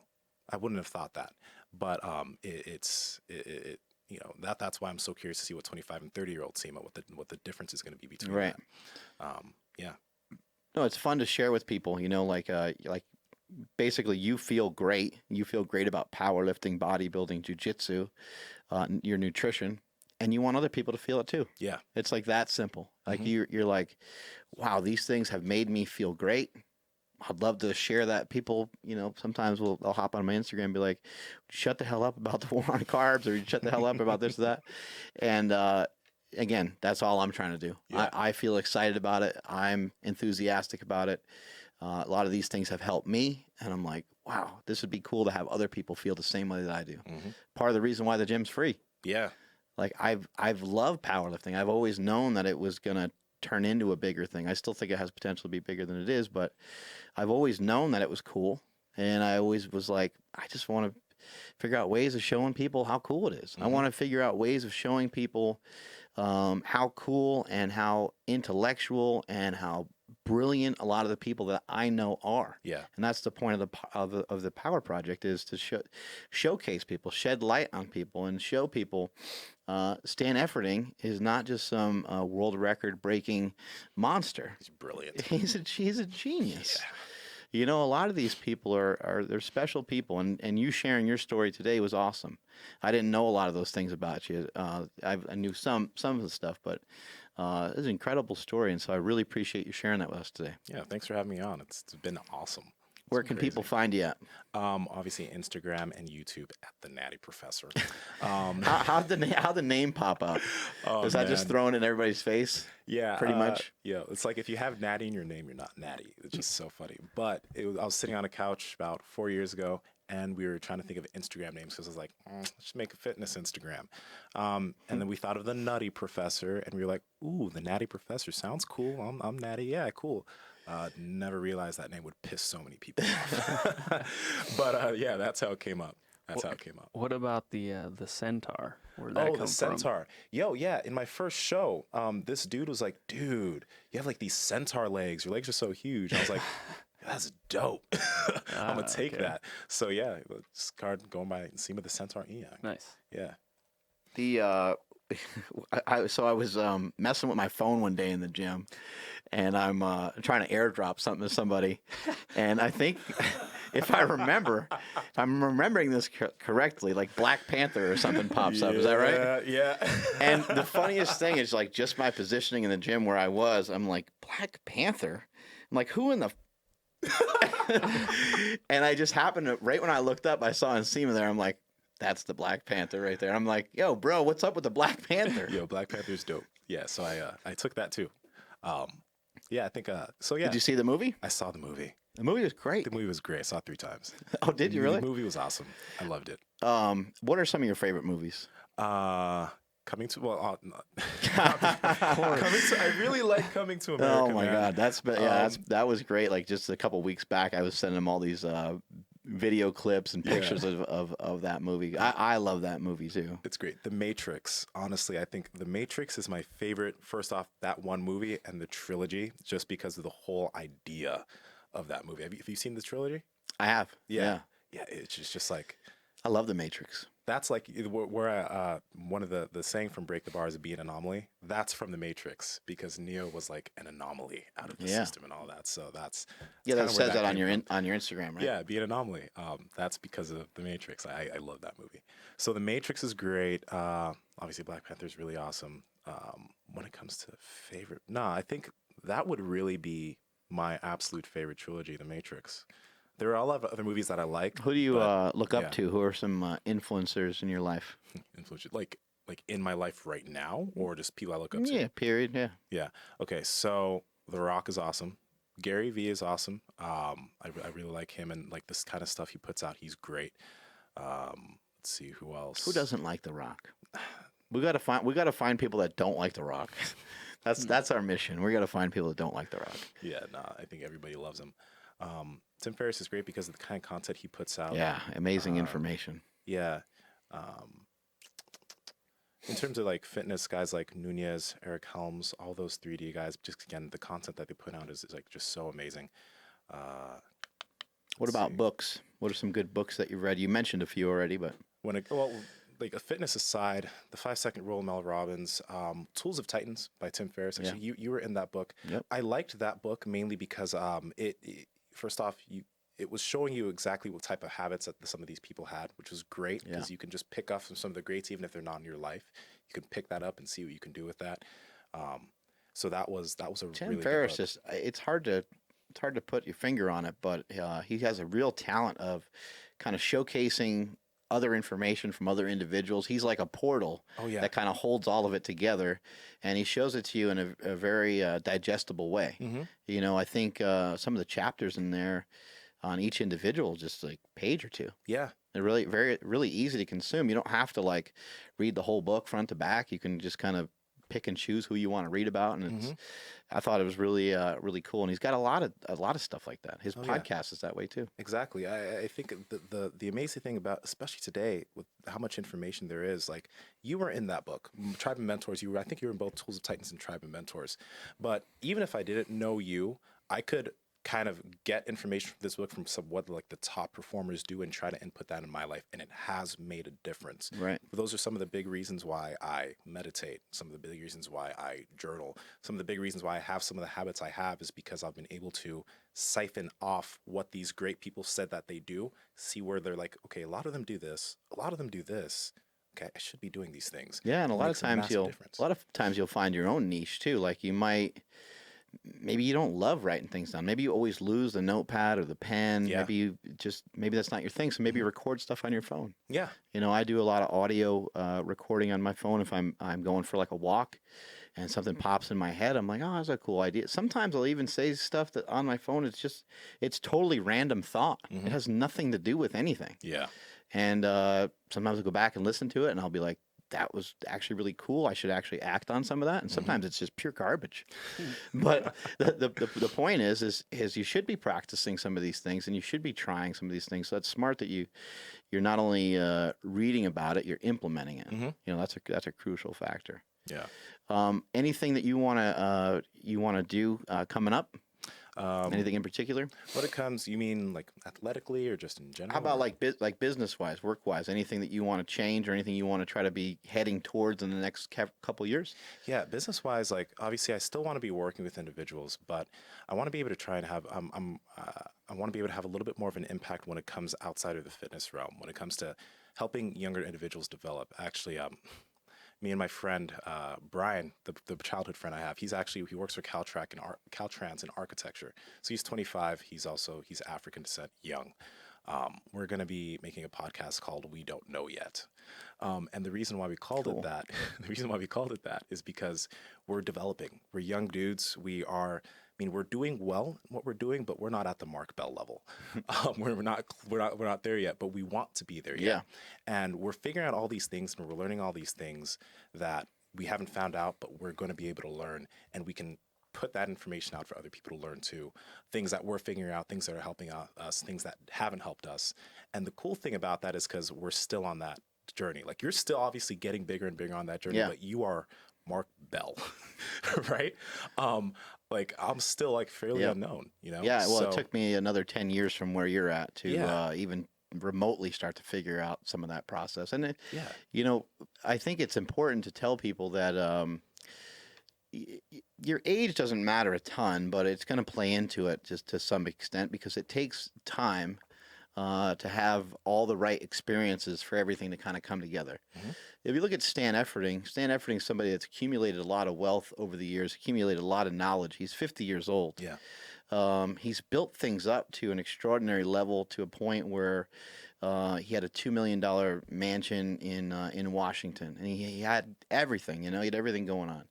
I wouldn't have thought that. But it's you know, that's why I'm so curious to see what 25 and 30-year-old Nsima, what the difference is going to be between Right. that. Yeah. No, it's fun to share with people, you know, like basically you feel great. You feel great about powerlifting, bodybuilding, jujitsu, your nutrition, and you want other people to feel it too. Yeah. It's like that simple. Like you're like, wow, these things have made me feel great. I'd love to share that. People, you know, sometimes they'll hop on my Instagram and be like, shut the hell up about the war on carbs, or shut the hell up about this or that. And again, that's all I'm trying to do. Yeah. I feel excited about it. I'm enthusiastic about it. A lot of these things have helped me, and I'm like, wow, this would be cool to have other people feel the same way that I do. Part of the reason why the gym's free. Yeah. Like I've loved powerlifting. I've always known that it was gonna turn into a bigger thing. I still think it has potential to be bigger than it is, but I've always known that it was cool, and I always was like, I just want to figure out ways of showing people how cool it is. I want to figure out ways of showing people how cool and how intellectual and how brilliant a lot of the people that I know are. Yeah. And that's the point of the Power Project, is to showcase people, shed light on people, and show people Stan Efferding is not just some world record breaking monster. He's brilliant. He's a genius. Yeah. You know, a lot of these people they're special people, and you sharing your story today was awesome. I didn't know a lot of those things about you. I knew some of the stuff, but it was an incredible story, and so I really appreciate you sharing that with us today. Yeah, thanks for having me on. It's been awesome. Where can people find you at? Obviously Instagram and YouTube at the Natty Professor. How'd the name pop up? Was that just thrown in everybody's face? Yeah, pretty much. Yeah, it's like if you have Natty in your name, you're not Natty. It's just so funny. But I was sitting on a couch about 4 years ago, and we were trying to think of Instagram names because I was like, let's make a fitness Instagram. And then we thought of the Nutty Professor, and we were like, ooh, the Natty Professor sounds cool. I'm Natty, yeah, cool. Never realized that name would piss so many people off. But yeah, that's how it came up. That's how it came up. What about the centaur? Where'd that Oh, come the centaur. Yo, yeah. In my first show, this dude was like, dude, you have like these centaur legs. Your legs are so huge. I was like, that's dope. I'm going to take that. So yeah, just going by Nsima the centaur Inyang. Nice. Yeah. The I was messing with my phone one day in the gym, and I'm trying to airdrop something to somebody, and I think if I'm remembering this correctly, like Black Panther or something pops up. Is that right? Yeah. And the funniest thing is like just my positioning in the gym where I was. I'm like, Black Panther. I'm like, who in the and I just happened to, right when I looked up, I saw Nsima there. I'm like, that's the Black Panther right there. I'm like, yo, bro, what's up with the Black Panther? Yo, Black Panther's dope. Yeah, so I took that too. Yeah, I think so. Yeah. Did you see the movie? I saw the movie. The movie was great. The movie was great. I saw it 3 times. Oh, did you really? The movie was awesome. I loved it. What are some of your favorite movies? Coming to I really like Coming to America. Oh my man. God, that was great. Like just a couple weeks back, I was sending him all these video clips and pictures of that movie. I love that movie too. It's great. The Matrix. Honestly, I think The Matrix is my favorite. First off, that one movie and the trilogy, just because of the whole idea of that movie. Have you seen the trilogy? I have. Yeah. It's just like, I love The Matrix. that's like where one of the saying from Break the Bar is be an anomaly. That's from The Matrix, because Neo was like an anomaly out of the system and all that. So that's that says that on your Instagram, right? Yeah, be an anomaly. That's because of The Matrix. I love that movie. So The Matrix is great. Obviously Black Panther is really awesome. When it comes to favorite, I think that would really be my absolute favorite trilogy, The Matrix. There are a lot of other movies that I like. Who do you look up to? Who are some influencers in your life? Influencers, like in my life right now, or just people I look up to? Yeah, period. Yeah. Yeah. Okay. So The Rock is awesome. Gary Vee is awesome. I really like him, and like this kind of stuff he puts out. He's great. Let's see who else. Who doesn't like The Rock? We gotta find people that don't like The Rock. That's our mission. We gotta find people that don't like The Rock. Yeah. I think everybody loves him. Tim Ferriss is great because of the kind of content he puts out. Yeah, amazing information. Yeah. In terms of like fitness, guys like Nunez, Eric Helms, all those 3D guys, just again, the content that they put out is like just so amazing. What about books? What are some good books that you've read? You mentioned a few already, but like a fitness aside, The 5-Second Rule, Mel Robbins, Tools of Titans by Tim Ferriss. Actually, you were in that book. Yep. I liked that book mainly because it first off, it was showing you exactly what type of habits that some of these people had, which was great because you can just pick up from some of the greats, even if they're not in your life. You can pick that up and see what you can do with that. So that was a Tim really Ferriss good book. it's hard to put your finger on it, but he has a real talent of kind of showcasing other information from other individuals. He's like a portal that kind of holds all of it together, and he shows it to you in a very digestible way. Mm-hmm. You know, I think some of the chapters in there on each individual, just like page or two. Yeah. They're really easy to consume. You don't have to like read the whole book front to back. You can just kind of pick and choose who you want to read about, and I thought it was really really cool. And he's got a lot of stuff like that. His podcast is that way too. Exactly. I think the amazing thing about, especially today, with how much information there is, like you were in that book, Tribe and Mentors. I think you were in both Tools of Titans and Tribe and Mentors. But even if I didn't know you, I could kind of get information from this book from what like the top performers do and try to input that in my life, and it has made a difference. Right. Those are some of the big reasons why I meditate, some of the big reasons why I journal, some of the big reasons why I have some of the habits I have is because I've been able to siphon off what these great people said that they do, see where they're like, okay, a lot of them do this, a lot of them do this. Okay, I should be doing these things. Yeah, and a lot of times you'll find your own niche too. Like you might maybe you don't love writing things down. Maybe you always lose the notepad or the pen. Yeah. Maybe that's not your thing. So maybe you record stuff on your phone. Yeah. You know, I do a lot of audio recording on my phone if I'm going for like a walk and something pops in my head. I'm like, oh, that's a cool idea. Sometimes I'll even say stuff that on my phone, it's totally random thought. It has nothing to do with anything. Yeah. And sometimes I'll go back and listen to it and I'll be like, that was actually really cool. I should actually act on some of that. And sometimes it's just pure garbage. But the point is you should be practicing some of these things and you should be trying some of these things. So it's smart that you're not only reading about it, you're implementing it. You know, that's a crucial factor. Yeah. Anything that you wanna do coming up? Anything in particular? When it comes, you mean like athletically or just in general? How about like business-wise, work-wise? Anything that you want to change or anything you want to try to be heading towards in the next couple years? Yeah, business-wise, like obviously I still want to be working with individuals, but I want to be able to try and have I want to be able to have a little bit more of an impact when it comes outside of the fitness realm, when it comes to helping younger individuals develop. Actually, me and my friend Brian, the childhood friend I have, he works for Caltrans in architecture. So he's 25. He's African descent, young. We're going to be making a podcast called We Don't Know Yet. And the reason why we called it that is because we're developing. We're young dudes. We're doing well in what we're doing, but we're not at the Mark Bell level. We're not there yet, but we want to be there yet. Yeah. And we're figuring out all these things and we're learning all these things that we haven't found out, but we're going to be able to learn, and we can put that information out for other people to learn too. Things that we're figuring out, things that are helping us, things that haven't helped us. And the cool thing about that is because we're still on that journey. Like, you're still obviously getting bigger and bigger on that journey, but you are Mark Bell, right? Like, I'm still like fairly unknown, you know? Yeah, well, it took me another 10 years from where you're at to even remotely start to figure out some of that process. And, you know, I think it's important to tell people that your age doesn't matter a ton, but it's going to play into it just to some extent because it takes time to have all the right experiences for everything to kind of come together. If you look at Stan Efferding is somebody that's accumulated a lot of wealth over the years, accumulated a lot of knowledge. He's 50 years old. He's built things up to an extraordinary level to a point where he had a $2 million mansion in Washington, and he had everything, you know, he had everything going on.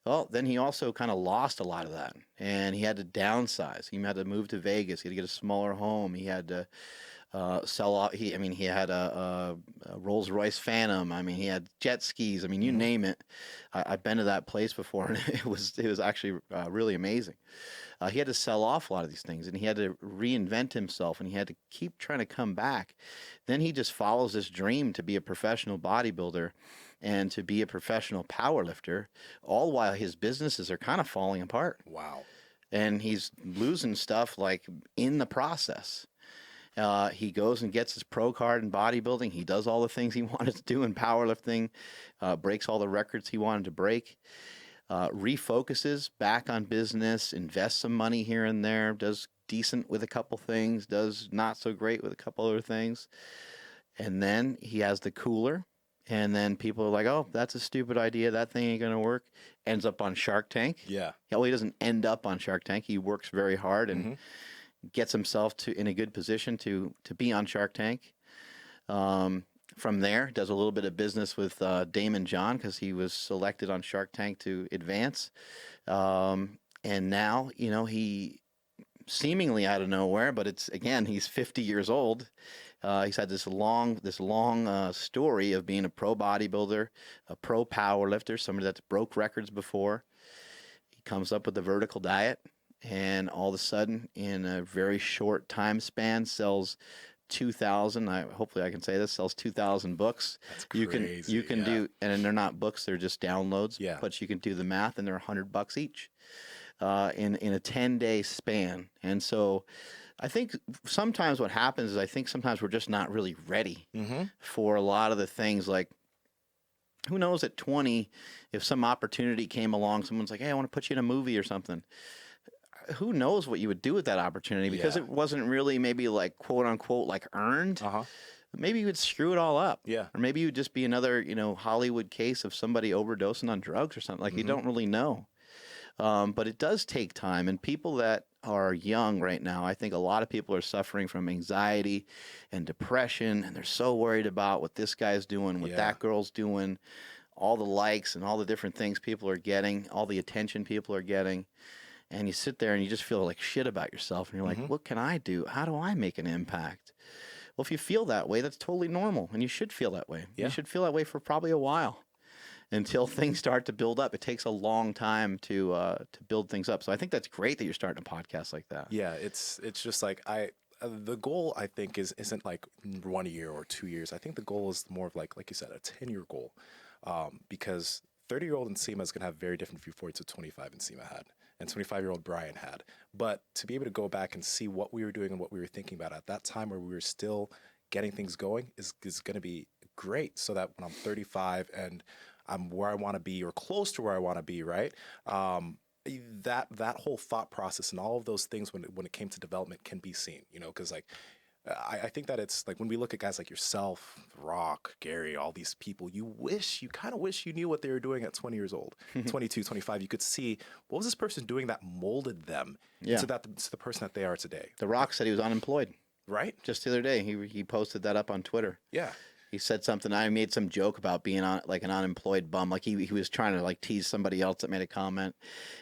Well, then he also kind of lost a lot of that, and he had to downsize. He had to move to Vegas. He had to get a smaller home. He had to sell off. He had a Rolls Royce Phantom. I mean, he had jet skis. I mean, you name it. I've been to that place before, and it was actually really amazing. He had to sell off a lot of these things, and he had to reinvent himself, and he had to keep trying to come back. Then he just follows this dream to be a professional bodybuilder and to be a professional powerlifter, all while his businesses are kind of falling apart. Wow. And he's losing stuff like in the process. He goes and gets his pro card in bodybuilding. He does all the things he wanted to do in powerlifting, breaks all the records he wanted to break, refocuses back on business, invests some money here and there, does decent with a couple things, does not so great with a couple other things. And then he has the cooler. And then people are like, oh, that's a stupid idea. That thing ain't going to work. Ends up on Shark Tank. Yeah. Well, he doesn't end up on Shark Tank. He works very hard and gets himself in a good position to be on Shark Tank. From there, does a little bit of business with Damon John because he was selected on Shark Tank to advance. And now, you know, he seemingly out of nowhere, but he's 50 years old. He's had this long story of being a pro bodybuilder, a pro powerlifter, somebody that's broke records before. He comes up with the vertical diet, and all of a sudden, in a very short time span, sells 2,000. Hopefully, I can say this. Sells 2,000 books. That's crazy. You can do, and they're not books; they're just downloads. Yeah. But you can do the math, and they're $100 each, in a 10-day span, and so. I think sometimes what happens is sometimes we're just not really ready for a lot of the things. Like, who knows at 20, if some opportunity came along, someone's like, hey, I want to put you in a movie or something. Who knows what you would do with that opportunity because it wasn't really maybe like quote unquote like earned. Maybe you would screw it all up. Yeah. Or maybe you'd just be another, you know, Hollywood case of somebody overdosing on drugs or something. Like you don't really know. But it does take time. And people that are young right now, I think a lot of people are suffering from anxiety and depression, and they're so worried about what this guy's doing, what that girl's doing, all the likes and all the different things people are getting, all the attention people are getting. And you sit there and you just feel like shit about yourself. And you're like, what can I do? How do I make an impact? Well, if you feel that way, that's totally normal. And you should feel that way. Yeah. You should feel that way for probably a while until things start to build up. It takes a long time to build things up. So I think that's great that you're starting a podcast like that. Yeah, it's just like the goal I think isn't like 1 year or 2 years. I think the goal is more of like you said, a 10-year goal, because 30-year-old Nsima is going to have very different viewpoints of 25 Nsima had and 25-year-old Brian had. But to be able to go back and see what we were doing and what we were thinking about at that time where we were still getting things going is going to be great, so that when I'm 35 and I'm where I want to be or close to where I want to be, right? That whole thought process and all of those things when it came to development can be seen, you know, because like I think that it's like when we look at guys like yourself, Rock, Gary, all these people, you kind of wish you knew what they were doing at 20 years old, 22, 25. You could see what was this person doing that molded them to the person that they are today. The Rock said he was unemployed. Right? Just the other day, he posted that up on Twitter. Yeah. He said something. I made some joke about being on like an unemployed bum. Like he was trying to like tease somebody else that made a comment.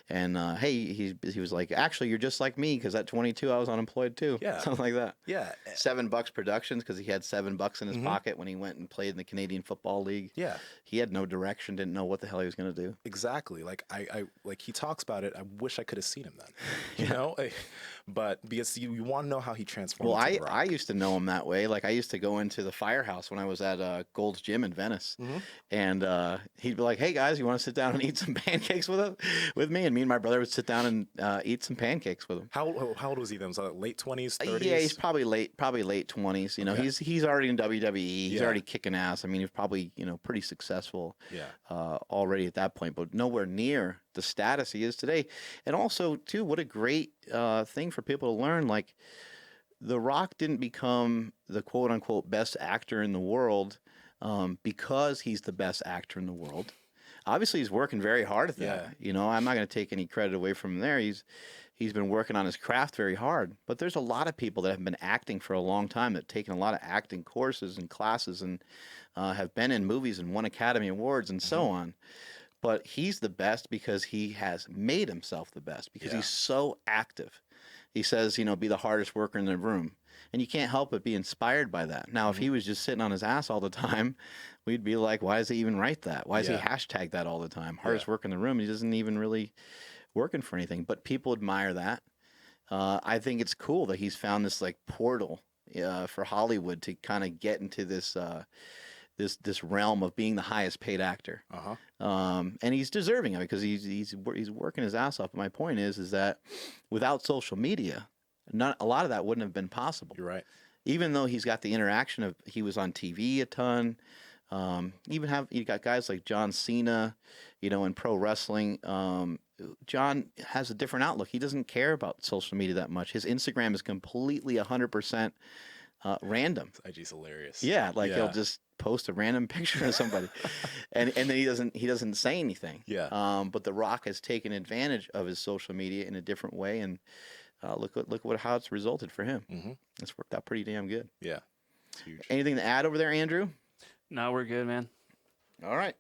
And hey, he was like, actually, you're just like me because at 22 I was unemployed too. Yeah. Something like that. Yeah. $7 Productions because he had $7 in his pocket when he went and played in the Canadian Football League. Yeah. He had no direction, didn't know what the hell he was going to do. Exactly. Like I like he talks about it. I wish I could have seen him then. You know, but because you want to know how he transformed. Well, into The Rock. I used to know him that way. Like I used to go into the Firehouse when I was at Gold's Gym in Venice, and he'd be like, "Hey guys, you want to sit down and eat some pancakes with me?" And me and my brother would sit down and eat some pancakes with him. How old was he then? Was that late 20s, 30s? Yeah, he's probably late 20s. You know, Okay. he's already in WWE. He's already kicking ass. I mean, he's probably pretty successful. Already at that point, but nowhere near the status he is today. And also, too, what a great thing for people to learn. Like, The Rock didn't become the quote unquote best actor in the world because he's the best actor in the world. Obviously, he's working very hard at that. You know, I'm not going to take any credit away from him there. He's been working on his craft very hard. But there's a lot of people that have been acting for a long time that have taken a lot of acting courses and classes and have been in movies and won Academy Awards and so on. But he's the best because he has made himself the best because he's so active. He says, be the hardest worker in the room. And you can't help but be inspired by that. Now, if he was just sitting on his ass all the time, we'd be like, why does he even write that? Why does he hashtag that all the time? Hardest worker in the room. He doesn't even really working for anything. But people admire that. I think it's cool that he's found this like portal for Hollywood to kind of get into this this realm of being the highest paid actor. And he's deserving of it because he's working his ass off. But my point is that without social media, a lot of that wouldn't have been possible. You're right. Even though he's got the interaction of he was on TV a ton. You got guys like John Cena, in pro wrestling. John has a different outlook. He doesn't care about social media that much. His Instagram is completely 100% random. IG's hilarious. Yeah, he'll just post a random picture of somebody, and then he doesn't say anything. But The Rock has taken advantage of his social media in a different way, and look how it's resulted for him. It's worked out pretty damn good. Yeah, it's huge. Anything to add over there, Andrew? No, we're good, man. All right.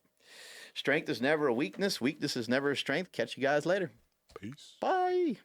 Strength is never a weakness. Weakness is never a strength. Catch you guys later. Peace. Bye.